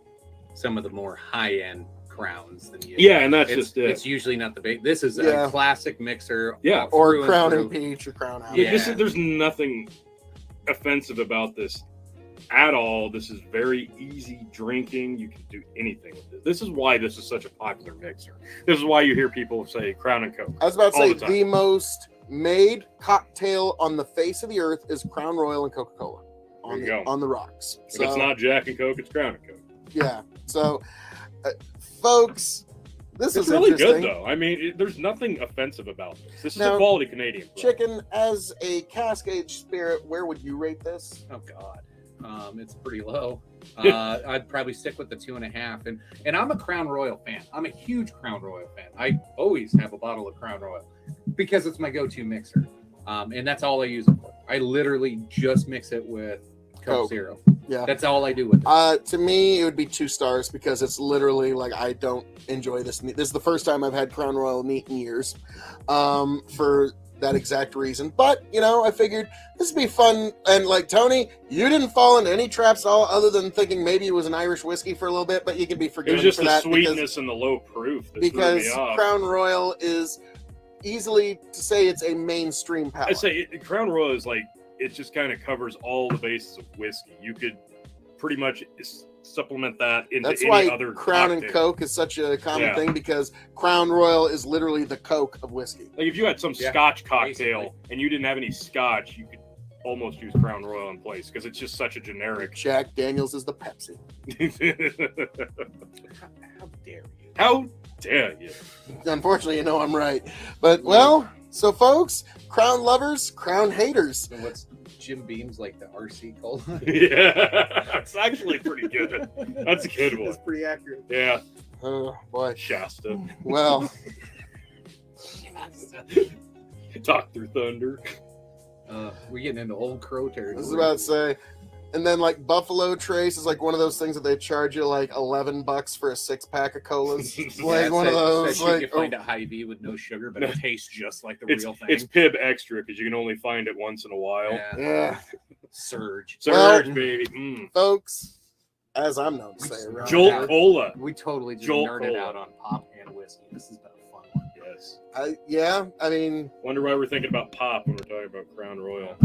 some of the more high-end Crowns than you. Yeah, and that's just it. It's usually not the big. This is Yeah. a classic mixer. Yeah. Or through Crown through. and Peach or Crown Apple. Yeah, Yeah. there's nothing offensive about this at all. This is very easy drinking. You can do anything with it. This is why this is such a popular mixer. This is why you hear people say Crown and Coke. I was about to all say the time. the most made cocktail on the face of the earth is Crown Royal and Coca-Cola There you go. on the rocks. If it's not Jack and Coke, it's Crown and Coke. Yeah. So, folks, this It's is really interesting. good though. I mean, there's nothing offensive about this. This is Now, a quality Canadian. product. Chicken, as a cask aged spirit, where would you rate this? Oh God, it's pretty low. I'd probably stick with the 2.5. And I'm a Crown Royal fan. I'm a huge Crown Royal fan. I always have a bottle of Crown Royal because it's my go-to mixer, and that's all I use it for. I literally just mix it with Coke Zero. Yeah. That's all I do with it. To me, it would be 2 stars because it's literally like I don't enjoy this. This is the first time I've had Crown Royal neat in years, for that exact reason. But I figured this would be fun. And like Tony, you didn't fall into any traps at all, other than thinking maybe it was an Irish whiskey for a little bit. But you can be It forgiven was just for the that sweetness and the low proof that because threw me off. Crown Royal is easily to say it's a mainstream palate. I'd say Crown Royal is like, it just kind of covers all the bases of whiskey. You could pretty much supplement that into That's any why other Crown and cocktail. Coke is such a common Yeah. thing, because Crown Royal is literally the Coke of whiskey. Like if you had some Yeah, Scotch cocktail basically. and you didn't have any Scotch, you could almost use Crown Royal in place because it's just such a generic. Jack Daniels is the Pepsi. How dare you? How dare you? Unfortunately, I'm right. But, well, So, folks, Crown lovers, Crown haters. And what's Jim Beam's like the RC called? Yeah, it's actually pretty good. That's a good one. That's pretty accurate. Yeah, Oh, boy. Shasta. Well, Talk through thunder. We're getting into old crow I territory. was about to say. And then, like, Buffalo Trace is like one of those things that they charge you like $11 for a 6-pack of colas. Like one of those. That Like, you find at Hy-Vee with no sugar, but it tastes just like the real thing. It's Pib Extra because you can only find it once in a while. yeah. Surge. Surge, Well- baby. Folks, as I'm known to say around Jolt here, Cola. We totally just Jolt nerded Cola. out on pop and whiskey. This has been a fun one. Yes. I mean, Wonder why we're thinking about pop when we're talking about Crown Royal.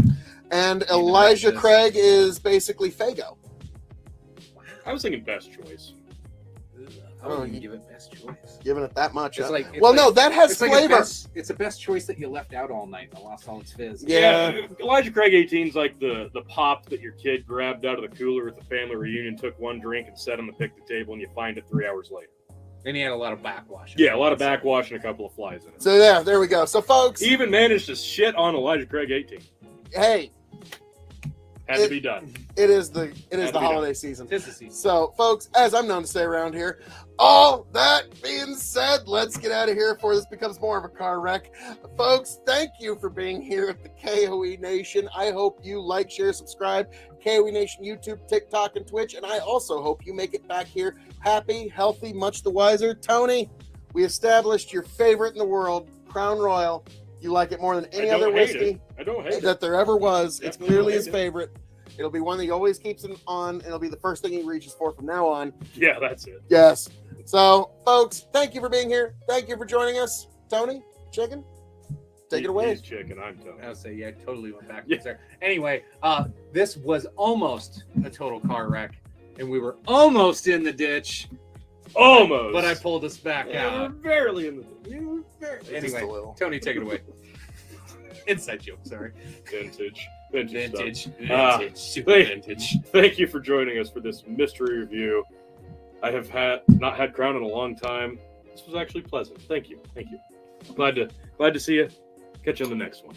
and Elijah this. Craig is basically Fago. I was thinking best choice. I wouldn't Oh, even you- give it best choice. Giving it that much. It's huh? like it's well, like, no, that has it's like flavor. it's a best choice that you left out all night and lost all its fizz. Yeah. Elijah Craig 18's like the pop that your kid grabbed out of the cooler at the family reunion, took one drink and set on the picnic table, and you find it 3 hours later. And he had a lot of backwash. Yeah, a lot of backwash and a couple of flies in it. So yeah, there we go. So folks, He even managed to shit on Elijah Craig 18. hey, Had to be done. it is the Had to be holiday season. Tis the season. So, folks, as I'm known to say around here, all that being said, let's get out of here before this becomes more of a car wreck. Folks, thank you for being here at the K.O.E. Nation. I hope you like, share, subscribe. K.O.E. Nation, YouTube, TikTok, and Twitch. And I also hope you make it back here happy, healthy, much the wiser. Tony, we established your favorite in the world, Crown Royal. You like it more than any I don't other hate whiskey it. I don't hate it. that there ever was. It's Definitely clearly don't his hate it. favorite. It'll be one that he always keeps him on, and it'll be the first thing he reaches for from now on. Yeah, that's it. Yes. So, folks, thank you for being here. Thank you for joining us. Tony, Chicken, take it away. He's chicken, I'm Tony. I would say, yeah, totally went backwards there. Anyway, this was almost a total car wreck, and we were almost in the ditch, Almost. but I pulled us back Yeah, we're out. barely in the Just a Anyway, little. Tony, take it away. Inside joke, sorry. vintage. Vintage, stuff. vintage, super wait. vintage. Thank you for joining us for this mystery review. I have not had Crown in a long time. This was actually pleasant. Thank you. Thank you. Glad to see you. Catch you on the next one.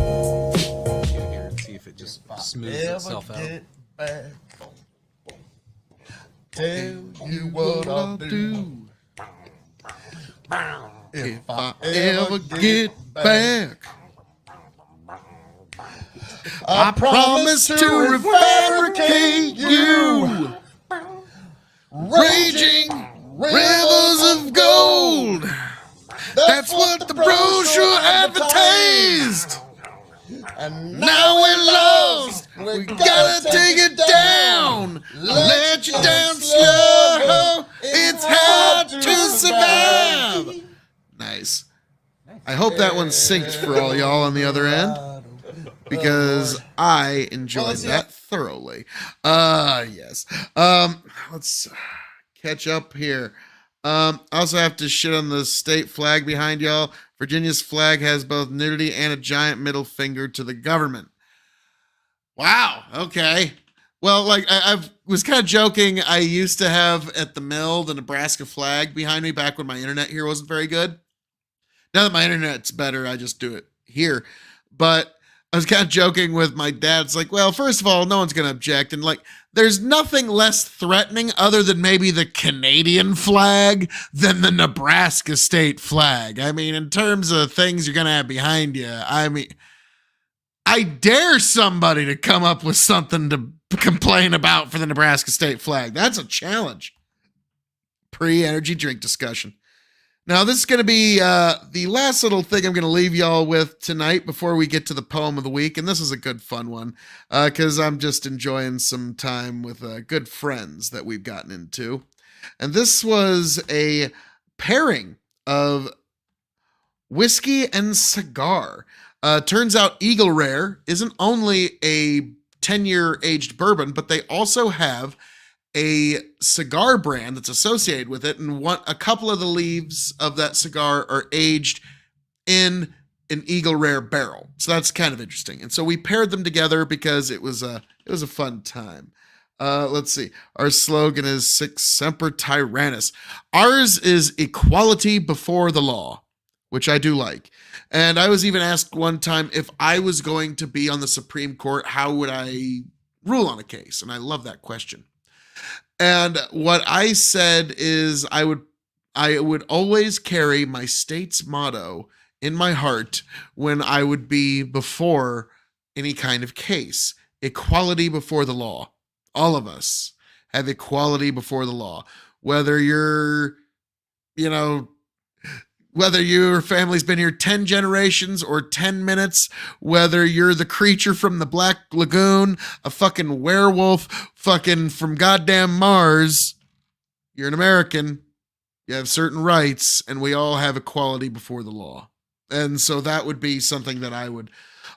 Here and see if it just smooths itself out. Get back, tell you what I'll do If I ever get back, I promise to refabricate you. Raging rivers of gold. That's what the brochure advertised. And Now we're lost. We gotta take it down. Let you down slow. It's hard to survive. Nice. I hope that one sinks for all y'all on the other end, because I enjoyed that thoroughly. Yes. Let's catch up here. I also have to shit on the state flag behind y'all. Virginia's flag has both nudity and a giant middle finger to the government. Wow. Okay. Well, like I was kind of joking. I used to have at the mill the Nebraska flag behind me back when my internet here wasn't very good. Now that my internet's better, I just do it here. But I was kind of joking with my dad. It's like, well, first of all, no one's going to object. And like, there's nothing less threatening other than maybe the Canadian flag than the Nebraska state flag. I mean, in terms of things you're going to have behind you, I mean, I dare somebody to come up with something to complain about for the Nebraska state flag. That's a challenge. Pre-energy drink discussion. Now, this is going to be the last little thing I'm going to leave y'all with tonight before we get to the poem of the week. And this is a good fun one because I'm just enjoying some time with good friends that we've gotten into. And this was a pairing of whiskey and cigar. Turns out Eagle Rare isn't only a 10-year aged bourbon, but they also have a cigar brand that's associated with it, and a couple of the leaves of that cigar are aged in an Eagle Rare barrel. So that's kind of interesting. And so we paired them together because it was a fun time. Let's see. Our slogan is Sic Semper Tyrannis. Ours is equality before the law, which I do like. And I was even asked one time if I was going to be on the Supreme Court, how would I rule on a case? And I love that question. And what I said is I would always carry my state's motto in my heart when I would be before any kind of case. Equality before the law. All of us have equality before the law. Whether your family's been here 10 generations or 10 minutes, whether you're the creature from the Black Lagoon, a fucking werewolf fucking from goddamn Mars, you're an American. You have certain rights, and we all have equality before the law. And so that would be something that I would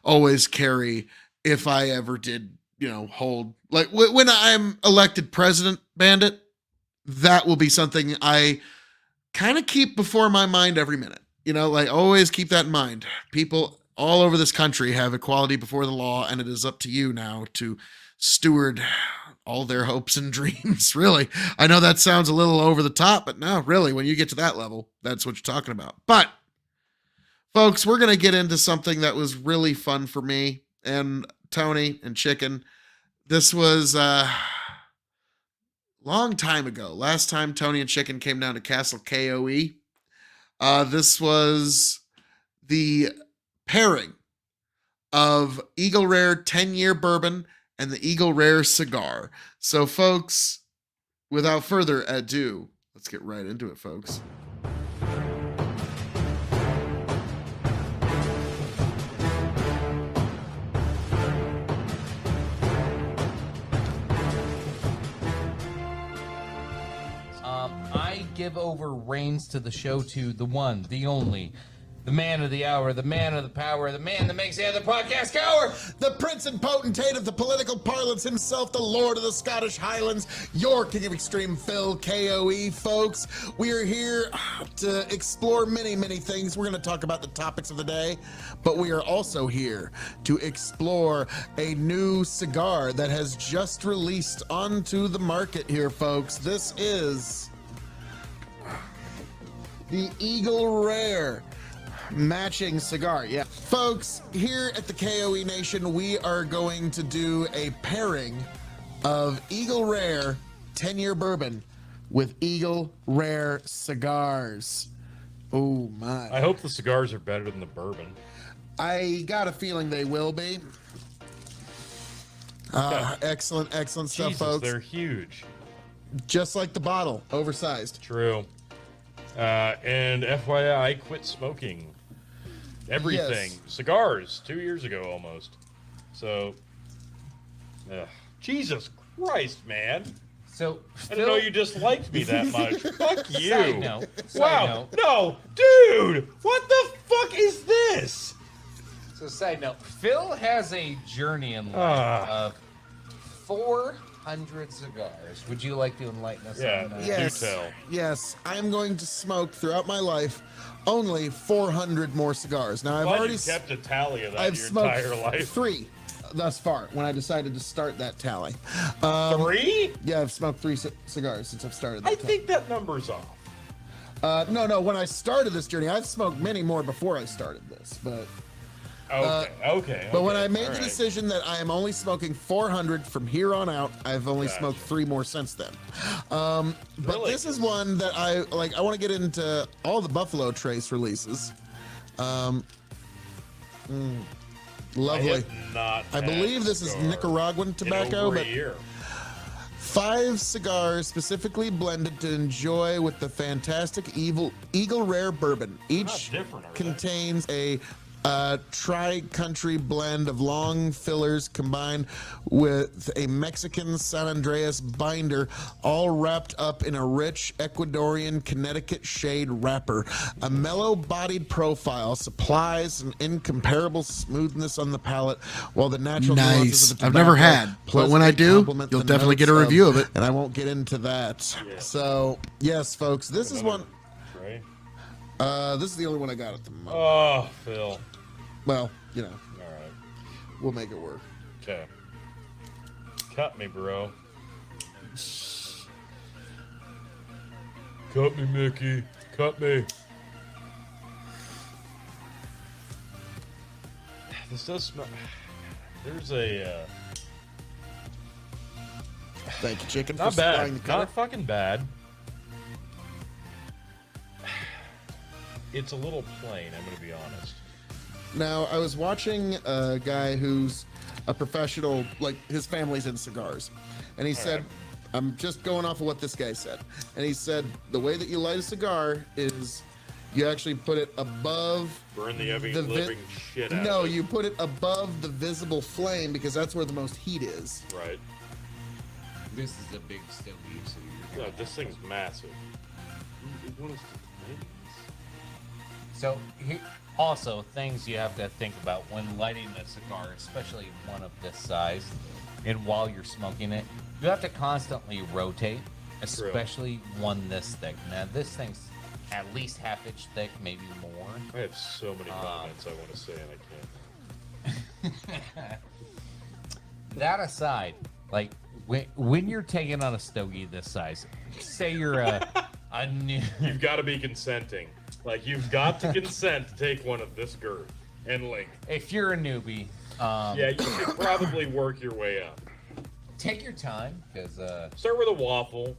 always carry if I ever did, hold. Like when I'm elected president, Bandit, that will be something I kind of keep before my mind every minute. Always keep that in mind. People all over this country have equality before the law, and it is up to you now to steward all their hopes and dreams. Really. I know that sounds a little over the top, but no, really, when you get to that level, that's what you're talking about. But folks, we're going to get into something that was really fun for me and Tony and Chicken. This was a long time ago. Last time Tony and Chicken came down to Castle K.O.E. This was the pairing of Eagle Rare 10-year bourbon and the Eagle Rare cigar. So, folks, without further ado, let's get right into it, folks. I give over reins to the show to the one, the only, the man of the hour, the man of the power, the man that makes the other podcast cower. The prince and potentate of the political parlance himself, the lord of the Scottish Highlands, your king of extreme, Phil K.O.E. Folks, we are here to explore many, many things. We're going to talk about the topics of the day, but we are also here to explore a new cigar that has just released onto the market here, folks. This is the Eagle Rare matching cigar. Yeah, folks, here at the KOE Nation, we are going to do a pairing of Eagle Rare 10-year bourbon with Eagle Rare cigars. Oh my. I hope the cigars are better than the bourbon. I got a feeling they will be. Excellent stuff, Jesus, folks. they're huge. Just like the bottle, oversized. True. And FYI, I quit smoking everything. Yes. Cigars 2 years ago almost. So, Jesus Christ, man. So, I didn't know you disliked me that much. Fuck you. Side note. Wow. No, dude. What the fuck is this? So, side note. Phil has a journey in life of 400 cigars. Would you like to enlighten us on that? Yes. Do tell. Yes, I'm going to smoke throughout my life only 400 more cigars. Now, I've Glad already you kept a tally of that I've your smoked entire life. 3 thus far when I decided to start that tally. 3? Yeah, I've smoked 3 cigars since I've started that I tally. think that number's off. No, when I started this journey, I've smoked many more before I started this, but Okay. But when I made all the right. decision that I am only smoking 400 from here on out, I've only smoked 3 more since then. But Really? this is one that I like. I want to get into all the Buffalo Trace releases. Lovely. I have not I believe had this is cigar Nicaraguan tobacco, in over but a year. 5 cigars specifically blended to enjoy with the fantastic Eagle Rare bourbon. Each different are they? contains a tri-country blend of long fillers combined with a Mexican San Andreas binder, all wrapped up in a rich Ecuadorian Connecticut shade wrapper. A mellow-bodied profile supplies an incomparable smoothness on the palate, while the natural nuances of the I've never tobacco had, but when I pleasantly do, complement you'll the definitely get a notes review of it. And I won't get into that. Yeah. So, yes, folks, this is one. Right? This is the only one I got at the moment. Oh, Phil. Well, you know, All right. we'll make it work. Okay. Cut me, bro. Cut me, Mickey. Cut me. This does smell. There's a. Thank you, chicken. Not for supplying bad. the cutter. Not fucking bad. It's a little plain, I'm going to be honest. Now, I was watching a guy who's a professional, like his family's in cigars, and he said, right. I'm just going off of what this guy said, and he said the way that you light a cigar is you actually put it above. Burn the the living shit out No, of it. you put it above the visible flame because that's where the most heat is. Right. This is a big stogie, so you're No, this thing's massive. What is So, also things you have to think about when lighting a cigar, especially one of this size, and while you're smoking it, you have to constantly rotate, especially one this thick. Now, this thing's at least half-inch thick, maybe more. I have so many comments I want to say, and I can't. That aside, like when you're taking on a stogie this size, say you're a new. You've got to be consenting. Like, you've got to consent to take one of this girth and length. If you're a newbie, Yeah, you should probably work your way up. take your time, because Start with a waffle.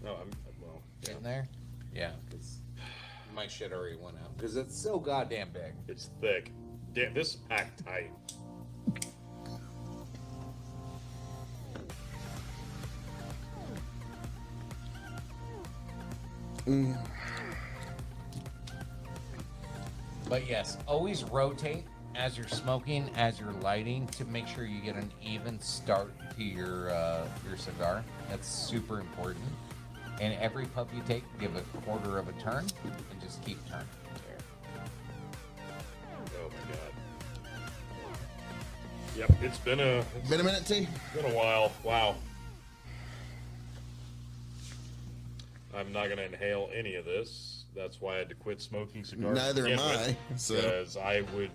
No, well, getting there, yeah, because my shit already went out because it's so goddamn big. it's thick. Damn, this is packed tight. But yes, always rotate as you're smoking, as you're lighting, to make sure you get an even start to your cigar. That's super important. And every puff you take, give a quarter of a turn, and just keep turning. Oh my god. Yep, it's been a minute, T. been a while. Wow. I'm not gonna inhale any of this. That's why I had to quit smoking cigars. Neither am I. So Because I would.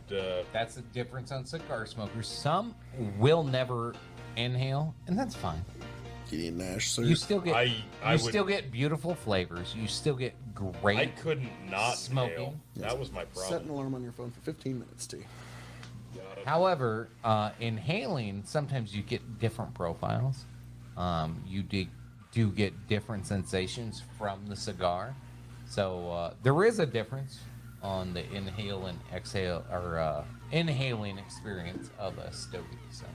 That's the difference on cigar smokers. Some will never inhale, and that's fine. Gideon Nash, sir. You still get I would. still get beautiful flavors. You still get great. I couldn't not smoking. inhale. That was my Set an problem. alarm on your phone for 15 minutes, T. Got it. However, inhaling, sometimes you get different profiles. You do get different sensations from the cigar. So there is a difference on the inhale and exhale, or inhaling experience of a stogie. So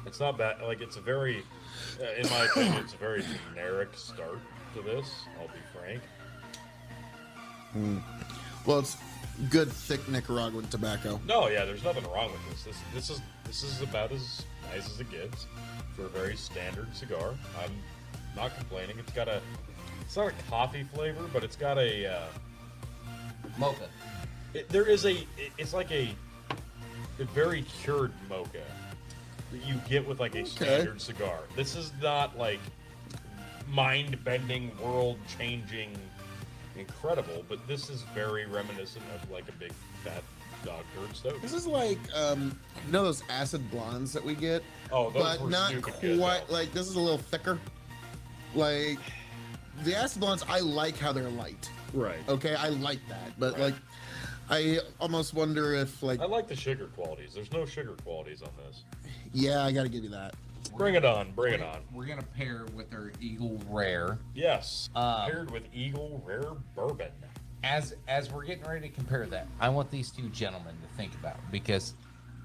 It's not bad. Like, it's a very, in my opinion, it's a very generic start to this. I'll be frank. Well, it's good, thick Nicaraguan tobacco. No, yeah, there's nothing wrong with this. This is about as nice as it gets for a very standard cigar. I'm not complaining. It's not a coffee flavor, but it's got a. mocha. It's like a very cured mocha that you get with like a standard cigar. This is not like mind-bending, world-changing, incredible, but this is very reminiscent of like a big fat dog turd stogie. This is like, you know those acid blondes that we get? Oh, those but were not stupid quite, good, though. like, this is a little thicker. Like, the acid blondes, I like how they're light. Right. Okay, I like that. But, Right. like, I almost wonder if, like, I like the sugar qualities. There's no sugar qualities on this. yeah, I gotta give you that. Bring it on. Bring it on. We're gonna pair with our Eagle Rare. Yes. Paired with Eagle Rare Bourbon. As we're getting ready to compare that, I want these two gentlemen to think about, because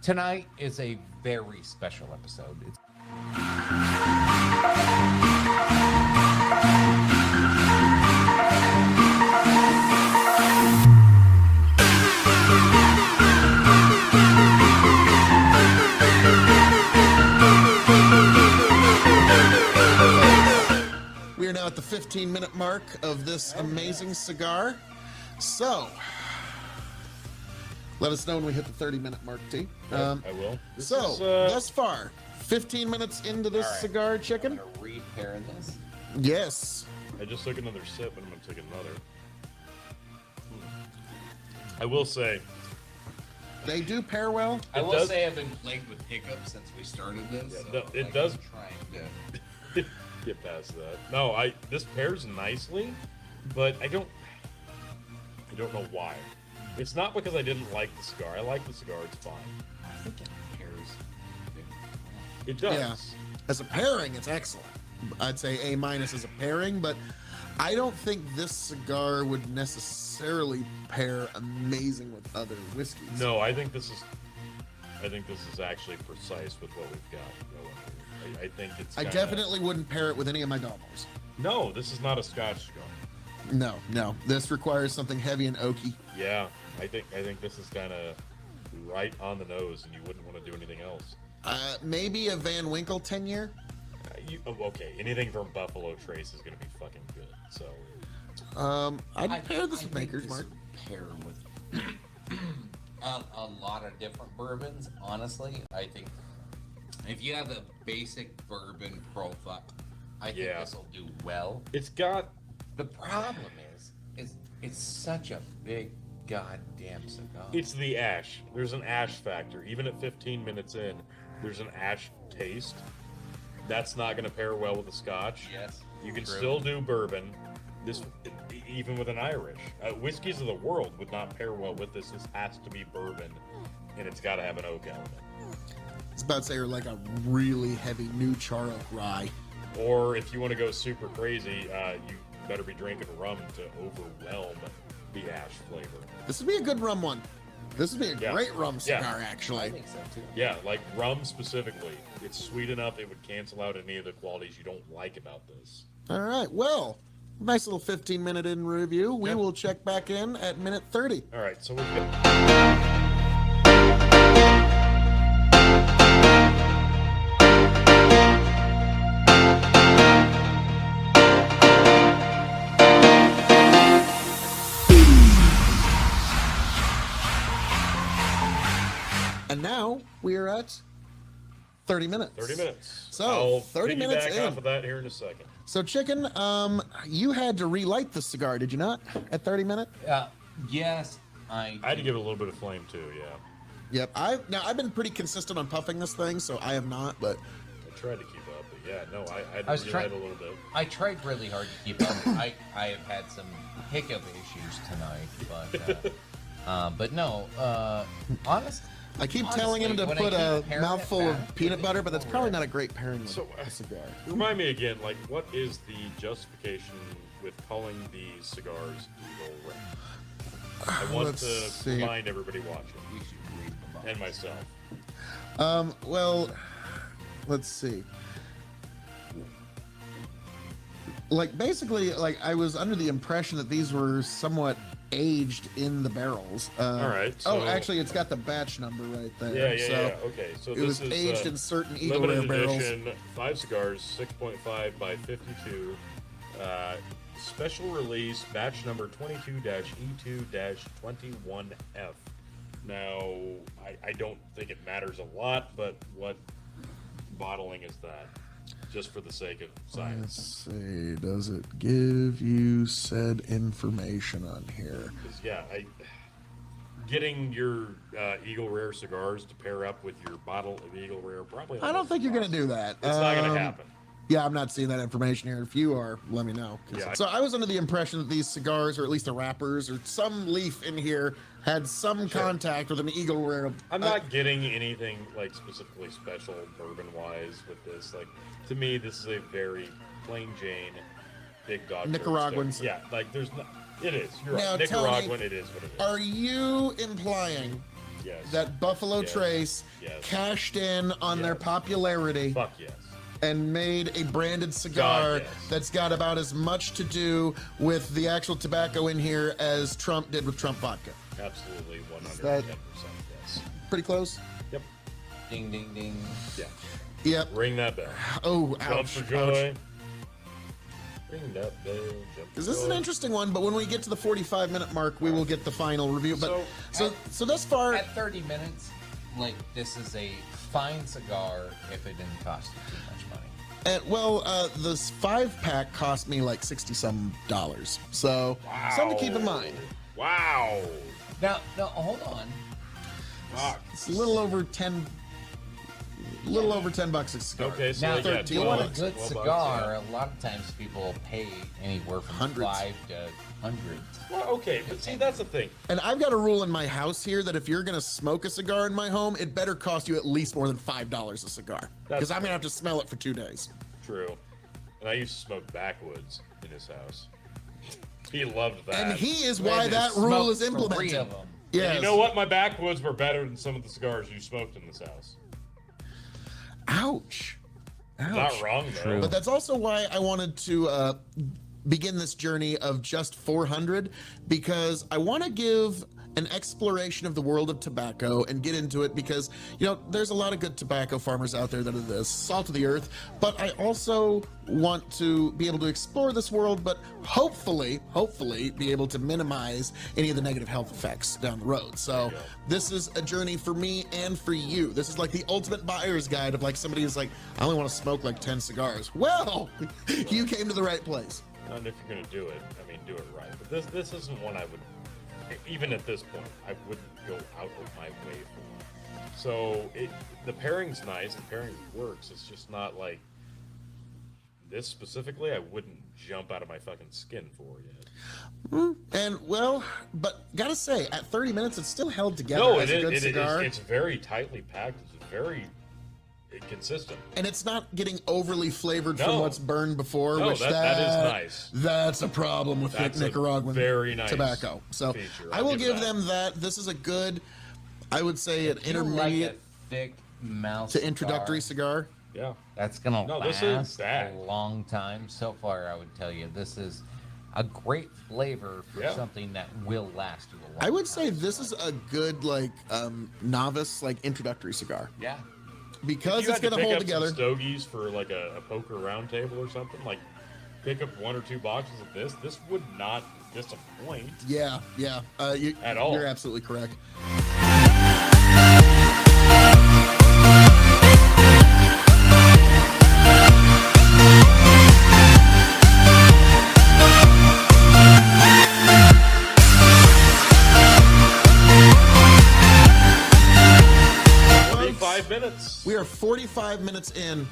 tonight is a very special episode. We are now at the 15-minute mark of this amazing cigar. So, let us know when we hit the 30-minute mark, T. I will. This So, is, thus far, 15 minutes into this All right. cigar, I'm chicken? gonna repair this. Yes. I just took another sip, and I'm gonna take another. I will say, They do pair well. I will does- say I've been plagued with hiccups since we started this. Yeah, so, no, it like, does- I'm trying to. Get past that. No, this pairs nicely, but I don't know why. It's not because I didn't like the cigar. I like the cigar. It's fine. I think it pairs. It does. Yeah. As a pairing, it's excellent. I'd say A- as a pairing, but I don't think this cigar would necessarily pair amazing with other whiskeys. No, I think this is actually precise with what we've got going here. I think it's. I kinda- definitely wouldn't pair it with any of my Dalmors. No, this is not a Scotch cigar. No. This requires something heavy and oaky. Yeah, I think this is kind of right on the nose, and you wouldn't want to do anything else. Maybe a Van Winkle 10-year. Okay, anything from Buffalo Trace is going to be fucking good. So I'd pair this I with think Maker's this Mark. would pair with a lot of different bourbons. Honestly, I think if you have a basic bourbon profile, I think Yeah. this will do well. it's got. The problem is it's such a big goddamn cigar. It's the ash. There's an ash factor. Even at 15 minutes in, there's an ash taste. That's not going to pair well with a Scotch. Yes, You can true. still do bourbon. This, even with an Irish, whiskeys of the world would not pair well with this. This has to be bourbon, and it's got to have an oak element. It's about to say, or like a really heavy new char oak rye. Or if you want to go super crazy, you better be drinking rum to overwhelm the ash flavor. This would be a good rum one. This would be a Yeah. great rum Yeah. cigar, I actually. think so too. Yeah, like rum specifically. It's sweet enough it would cancel out any of the qualities you don't like about this. All right. Well, nice little 15-minute in review. We Yep. will check back in at minute 30. All right, so we've got. And now we are at 30 minutes. 30 minutes. So, I'll 30 minutes piggyback in. off of that here in a second. So, Chicken, you had to relight the cigar, did you not? At 30 minutes? Yes, I had to give it a little bit of flame too, yeah. Yep. I've been pretty consistent on puffing this thing, so I have not. But I tried to keep up, but yeah, no, I had I was to trying- relight a little bit. I tried really hard to keep up. I have had some hiccup issues tonight, but no. Honest. I keep Honestly, telling him to when I put keep a pairing mouthful it of back peanut with butter, it but that's before probably it- not a great pairing with So, a cigar. Remind me again, like, what is the justification with calling these cigars Eagle Rare? I want Let's to see. remind everybody watching, We should read the box. and myself. Well, let's see. Like, basically, like, I was under the impression that these were somewhat aged in the barrels. All right, Oh, so- actually, it's got the batch number right there. Yeah. So Okay, so it this was is aged in certain Eagle Rare limited barrels. edition, 5 cigars, 6.5 by 52. Special release, batch number 22-E2-21F. Now, I don't think it matters a lot, but what bottling is that? Just for the sake of science. Let's see. Does it give you said information on here? 'Cause, yeah, getting your Eagle Rare cigars to pair up with your bottle of Eagle Rare probably. I don't think you're going to do that. It's not going to happen. Yeah, I'm not seeing that information here. If you are, let me know. Yeah. So I was under the impression that these cigars, or at least the wrappers, or some leaf in here, had some contact with an Eagle Rare. I'm not getting anything like specifically special bourbon wise with this. Like, to me, this is a very plain Jane, big dog. Nicaraguan. Yeah, like there's not. It is. You're Now, right. Nicaraguan. Tony, It is what it is. Are you implying Yes. that Buffalo Yes. Trace Yes. cashed in on their Yes. popularity Fuck yes. and made a branded cigar God, yes. that's got about as much to do with the actual tobacco in here as Trump did with Trump vodka? Absolutely 110%. that- Yes. Pretty close? Yep. Ding ding ding. Yeah. Yep. Ring that bell. Oh, Jump ouch. for joy. Ring that bell. Jump for Because this is an joy. interesting one, but when we get to the 45-minute mark, we will get the final review. But so thus far, At 30 minutes, like this is a fine cigar if it didn't cost you too much money. this 5-pack cost me like $60-some. So something to keep in mind. Wow. Now, hold on. Fuck. It's a little over 10. Little over $10 a cigar. Okay, so Now, yeah, if you want a 12 good bucks, cigar, yeah. a lot of times people pay anywhere from Hundreds. 5 to hundreds. Well, okay, but see, that's the thing. And I've got a rule in my house here that if you're gonna smoke a cigar in my home, it better cost you at least more than $5 a cigar, because I'm gonna have to smell it for 2 days. True. And I used to smoke backwoods in his house. He loved that. And he is Wait a why minute, that rule is smoke 3 implemented. of them. Yes. And you know what? My backwoods were better than some of the cigars you smoked in this house. Ouch. Ouch. Not wrong, though. True. But that's also why I wanted to begin this journey of just 400, because I want to give an exploration of the world of tobacco and get into it, because there's a lot of good tobacco farmers out there that are the salt of the earth, but I also want to be able to explore this world, but hopefully be able to minimize any of the negative health effects down the road. So this is a journey for me and for you. This is like the ultimate buyer's guide of like somebody who's like, I only want to smoke like 10 cigars. Well, you came to the right place. And if you're going to do it, I mean, do it right. But this isn't one I would, even at this point, I wouldn't go out of my way for. So the pairing's nice, the pairing works. It's just not like this specifically. I wouldn't jump out of my fucking skin for yet. And well, but gotta say, at 30 minutes, it's still held together No, as a good cigar. It's very tightly packed. It's very consistent. And it's not getting overly flavored from No. what's burned before, No, which that is nice. That's a problem with That's a Nicaraguan very nice tobacco. So feature. I I'll will give give that. them that. This is a good, I would say, an If you intermediate like a thick mouth to introductory cigar. Yeah. That's gonna No, last this is bad. a long time. So far, I would tell you this is a great flavor for Yeah. something that will last you a long I would time. say this is a good novice introductory cigar, Yeah. because If you it's had to going to pick hold up together. some stogies for like a poker round table or something, like pick up 1 or 2 boxes of this would not disappoint. Yeah. At all. You're absolutely correct. Only 5 minutes. We are 45 minutes in.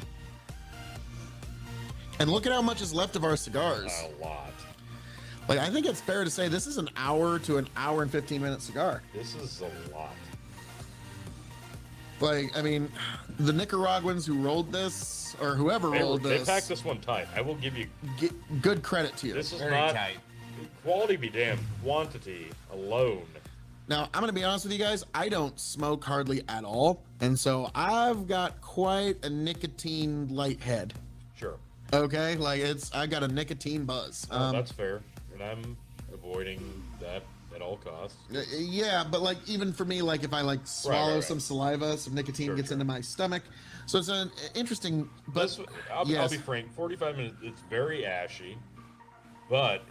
And look at how much is left of our cigars. A lot. Like, I think it's fair to say this is an hour to an hour and 15-minute cigar. This is a lot. Like, I mean, the Nicaraguans who rolled this, or whoever rolled They this, packed this one tight. I will give you. good credit to you. This is Very not tight. quality. Be damned. Quantity alone. Now, I'm going to be honest with you guys. I don't smoke hardly at all. And so I've got quite a nicotine light head. Sure. Okay? Like, I got a nicotine buzz. Oh, that's fair. And I'm avoiding that at all costs. Yeah, but like even for me, like if I like swallow right. some saliva, some nicotine Sure, gets sure. into my stomach. So it's an interesting, but This, I'll yes. be frank. 45 minutes. It's very ashy, but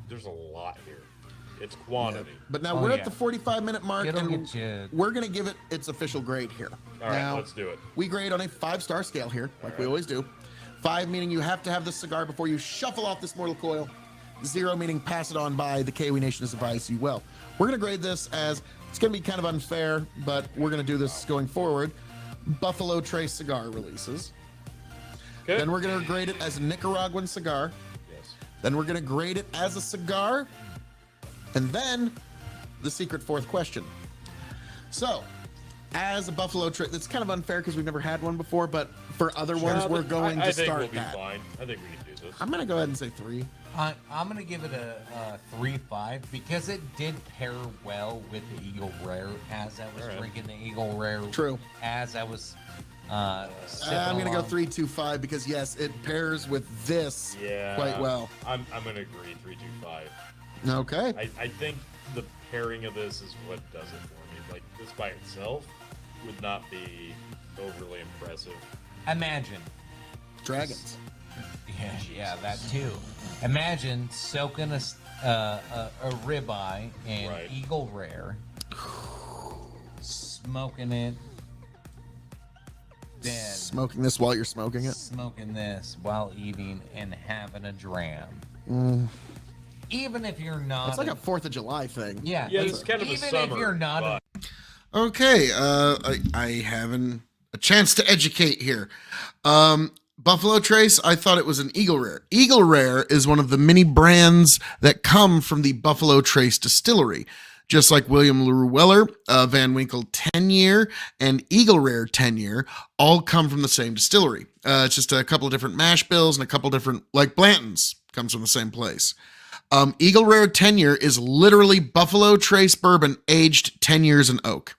there's a lot here. It's quantity. But now Oh, we're yeah. at the 45-minute mark, It'll and get you. we're gonna give it its official grade here. All right, now, let's do it. we grade on a 5-star scale here, like we always do. 5 meaning you have to have this cigar before you shuffle off this mortal coil. 0 meaning pass it on by. The K.O.E Nation has advised you well. We're gonna grade this as, it's gonna be kind of unfair, but we're gonna do this going forward. Buffalo Trace cigar releases. Okay. Then we're gonna grade it as a Nicaraguan cigar. Yes. Then we're gonna grade it as a cigar. And then the secret fourth question. So, as a Buffalo Trace, it's kind of unfair because we've never had one before, but for other ones, we're going I to think start we'll be that. fine. I think we can do this. I'm gonna go ahead and say 3. I'm gonna give it a 3.5 because it did pair well with the Eagle Rare as I was All right. drinking the Eagle Rare. True. As I was. I'm gonna go 3.25 because yes, it pairs with this Yeah. quite well. I'm gonna agree. 3.25. Okay. I think the pairing of this is what does it for me. Like this by itself would not be overly impressive. Imagine. Dragons. Yeah, that too. Imagine soaking a ribeye in Right. Eagle Rare, smoking it, then Smoking this while you're smoking it. smoking this while eating and having a dram. Even if you're not, It's like a 4th of July thing. yeah, Yeah, it's kind of a even summer. if you're not, but Okay, I have a chance to educate here. Buffalo Trace, I thought it was an Eagle Rare. Eagle Rare is one of the many brands that come from the Buffalo Trace distillery. Just like William LaRue Weller, Van Winkle 10-year, and Eagle Rare 10-year all come from the same distillery. It's just a couple of different mash bills and a couple different, like Blanton's comes from the same place. Eagle Rare 10-year is literally Buffalo Trace bourbon aged 10 years in oak.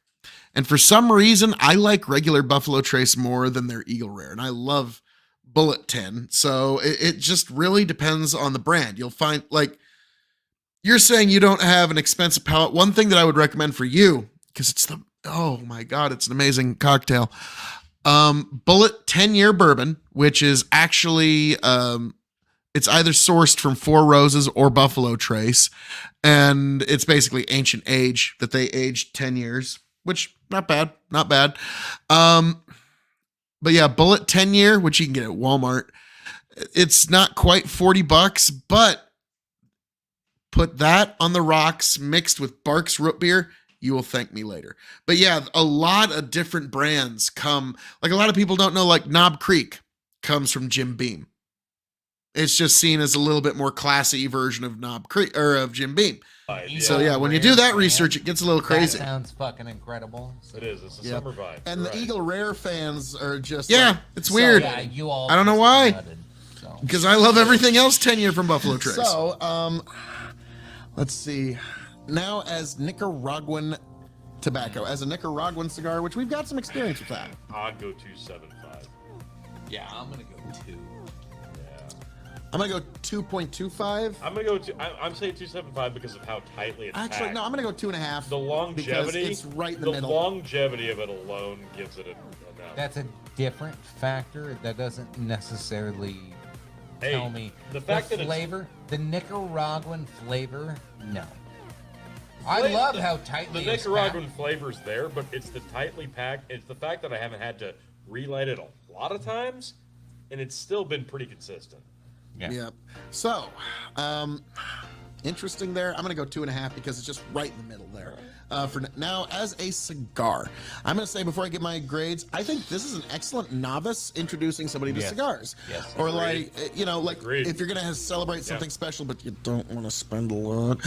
And for some reason, I like regular Buffalo Trace more than their Eagle Rare. And I love Bullet 10. So it just really depends on the brand. You'll find, like, you're saying you don't have an expensive palate. One thing that I would recommend for you, because oh my God, it's an amazing cocktail. Bullet 10-year bourbon, which is actually, it's either sourced from Four Roses or Buffalo Trace. And it's basically ancient age that they aged 10 years, which not bad. But yeah, Bullet 10-year, which you can get at Walmart. It's not quite $40, but put that on the rocks mixed with Barks root beer. You will thank me later. But yeah, a lot of different brands come. Like a lot of people don't know, like Knob Creek comes from Jim Beam. It's just seen as a little bit more classy version of Knob Creek or of Jim Beam. So yeah, when you do that research, it gets a little crazy. That sounds fucking incredible. It is. It's a summer vibe. And the Eagle Rare fans are just it's weird. Yeah, you all I don't know why. flooded, so. Because I love everything else 10-year from Buffalo Trace. So, let's see. Now, as Nicaraguan tobacco, as a Nicaraguan cigar, which we've got some experience with that. I'd go 275. Yeah, I'm gonna go 2. I'm gonna go 2.25. I'm gonna go I'm saying 275 because of how tightly it's Actually, packed. no, I'm gonna go 2.5. The longevity, because it's right in the middle. The longevity of it alone gives it a no. That's a different factor. That doesn't necessarily tell me the fact that flavor, the Nicaraguan flavor. No, I love how tightly the it's Nicaraguan packed. flavor's there, but it's the tightly packed. It's the fact that I haven't had to relight it a lot of times, and it's still been pretty consistent. Yeah. So, interesting there. I'm going to go 2.5 because it's just right in the middle there. For now, as a cigar, I'm going to say before I get my grades, I think this is an excellent novice introducing somebody to cigars. Yes. Or like, you know, like Agreed. if you're going to celebrate something special, but you don't want to spend a lot,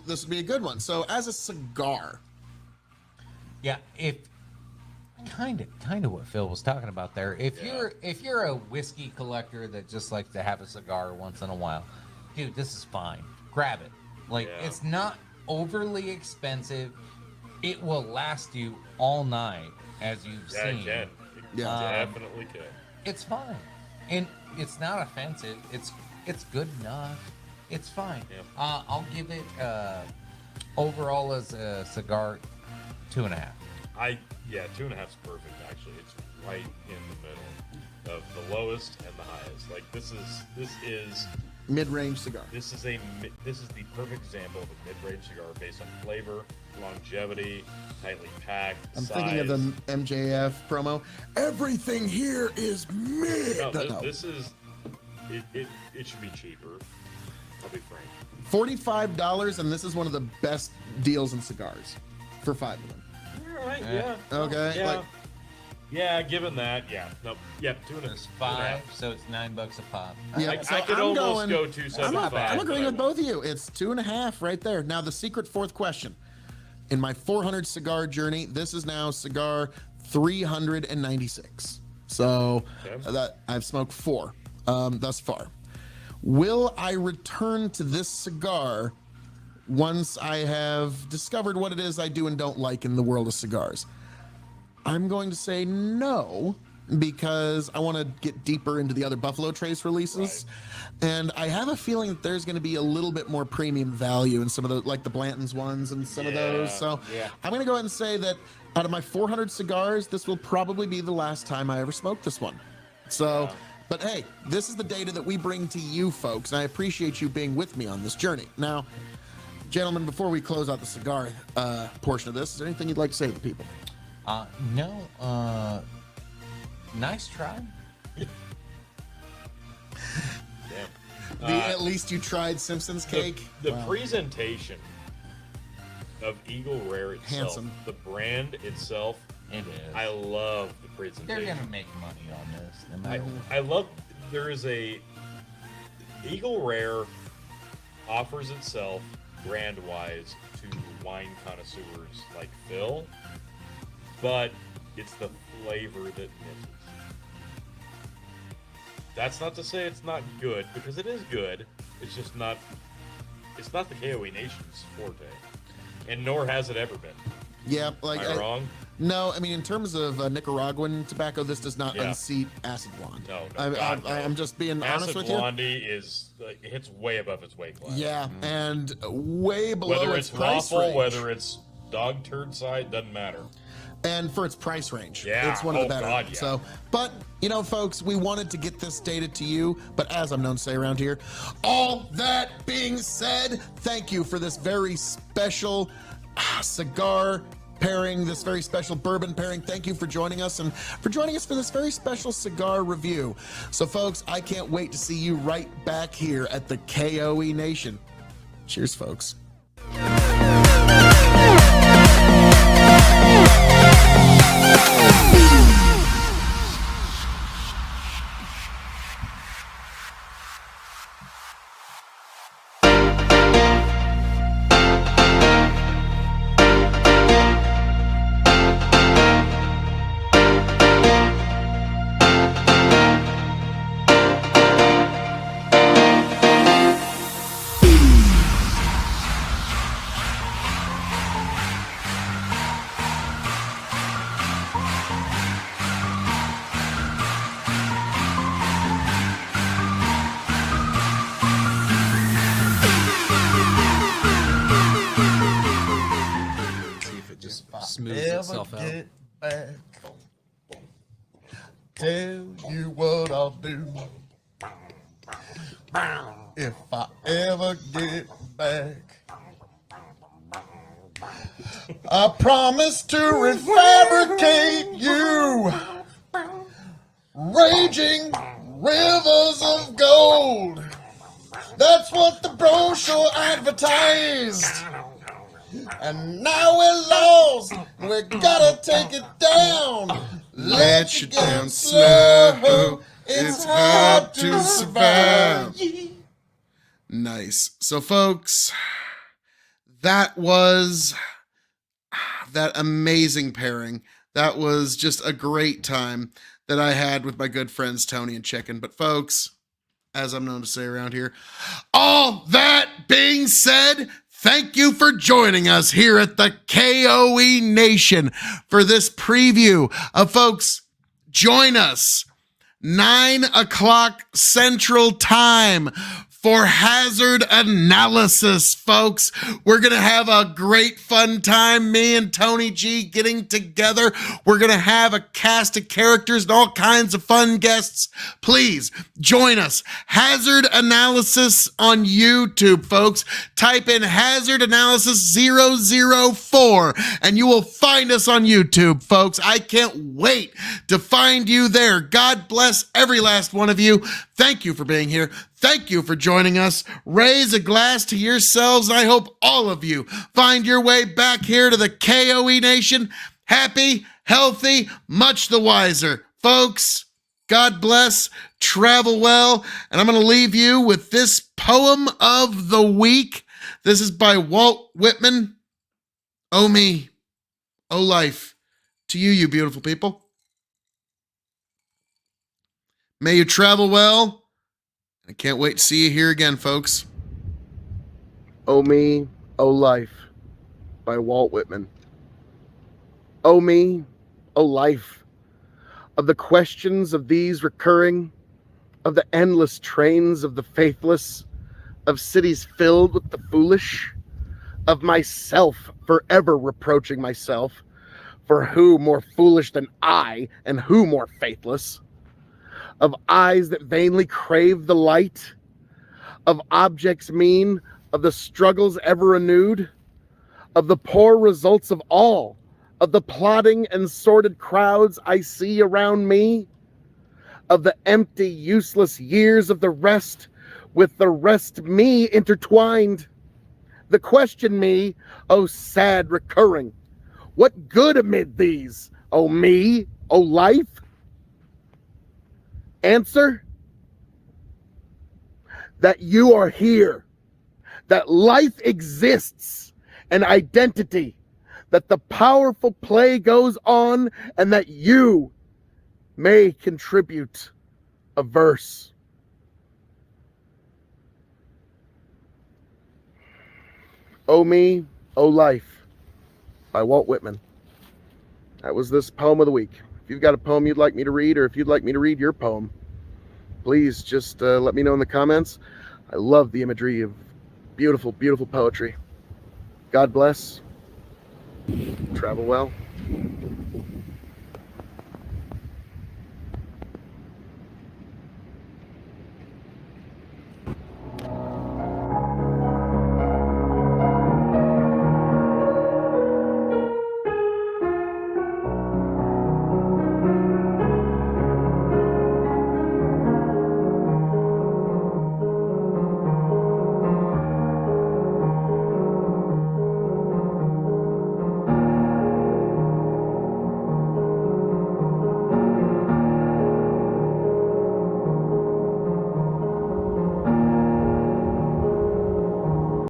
this would be a good one. So as a cigar. Yeah, if kind of what Phil was talking about there. If you're a whiskey collector that just likes to have a cigar once in a while, dude, this is fine. Grab it. Like it's not overly expensive. It will last you all night, as you've seen. It can. It definitely can. It's fine, and it's not offensive. It's good enough. It's fine. Yeah. I'll give it overall as a cigar 2.5. 2.5 is perfect. Actually, it's right in the middle of the lowest and the highest. Like this is Mid-range cigar. This is the perfect example of a mid-range cigar based on flavor, longevity, tightly packed. I'm size. thinking of the MJF promo. Everything here is mid. No, this is it should be cheaper. I'll be frank. $45, and this is one of the best deals in cigars for 5 of them. All right, yeah. Okay. Yeah. Like, yeah, given that, nope, 2.5. There's 5, so it's $9 a pop. yeah, I so could I'm almost going, go 275. I'm agreeing with both of you. It's 2.5 right there. Now the secret fourth question. In my 400 cigar journey, this is now cigar 396. So that I've smoked 4 thus far. Will I return to this cigar once I have discovered what it is I do and don't like in the world of cigars? I'm going to say no, because I want to get deeper into the other Buffalo Trace releases. Right. And I have a feeling that there's going to be a little bit more premium value in some of the, like the Blanton's ones and some of those. So I'm going to go ahead and say that out of my 400 cigars, this will probably be the last time I ever smoked this one. So, but hey, this is the data that we bring to you folks, and I appreciate you being with me on this journey. Now, gentlemen, before we close out the cigar portion of this, is there anything you'd like to say to the people? No. Nice try. At least you tried Simpson's cake. The presentation of Eagle Rare itself, Handsome. the brand itself, It is. I love the They're presentation. gonna make money on this. No matter what. I love. There is a Eagle Rare offers itself brand wise to wine connoisseurs like Phil, but it's the flavor that misses. That's not to say it's not good, because it is good. It's just not. It's not the K.O.E. Nation's forte, and nor has it ever been. Yeah, like Am I wrong? No, I mean in terms of Nicaraguan tobacco, this does not Yeah. unseat Acid Blonde. No, I'm no. just being honest Acid with you. Blondie is it hits way above its weight class. Yeah, and way below Whether its it's price waffle, range. whether it's dog turd side, doesn't matter. And for its price range, Yeah. it's one of the Oh, better. God, yeah. So, but you know, folks, we wanted to get this stated to you. But as I'm known to say around here, all that being said, thank you for this very special cigar pairing, this very special bourbon pairing. Thank you for joining us and for joining us for this very special cigar review. So, folks, I can't wait to see you right back here at the K.O.E. Nation. Cheers, folks. See if it just smooths itself out. Back, tell you what I'll do if I ever get back. I promise to refabricate you, raging rivers of gold. That's what the brochure advertised. And now we're lost, we gotta take it down. Let you down slow. It's hard to survive. Nice. So, folks, that was that amazing pairing. That was just a great time that I had with my good friends Tony and Chicken. But, folks, as I'm known to say around here, all that being said, thank you for joining us here at the K.O.E. Nation for this preview of, folks, join us 9 o'clock Central Time for Hazard Analysis, folks. We're going to have a great fun time, me and Tony G getting together. We're going to have a cast of characters and all kinds of fun guests. Please join us. Hazard Analysis on YouTube, folks. Type in Hazard Analysis 004 and you will find us on YouTube, folks. I can't wait to find you there. God bless every last one of you. Thank you for being here. Thank you for joining us. Raise a glass to yourselves, and I hope all of you find your way back here to the K.O.E. Nation happy, healthy, much the wiser. Folks, God bless, travel well, and I'm going to leave you with this poem of the week. This is by Walt Whitman. Oh me, oh life, to you, you beautiful people. May you travel well. I can't wait to see you here again, folks. Oh Me, Oh Life by Walt Whitman. Oh me, oh life, of the questions of these recurring, of the endless trains of the faithless, of cities filled with the foolish, of myself forever reproaching myself, for who more foolish than I, and who more faithless? Of eyes that vainly crave the light, of objects mean, of the struggles ever renewed, of the poor results of all, of the plodding and sordid crowds I see around me, of the empty, useless years of the rest, with the rest me intertwined, The question me, O sad recurring, what good amid these, O me, O life? Answer, that you are here, that life exists, an identity, that the powerful play goes on, and that you may contribute a verse. O Me, O Life by Walt Whitman. That was this poem of the week. If you've got a poem you'd like me to read, or if you'd like me to read your poem, please just let me know in the comments. I love the imagery of beautiful, beautiful poetry. God bless. Travel well.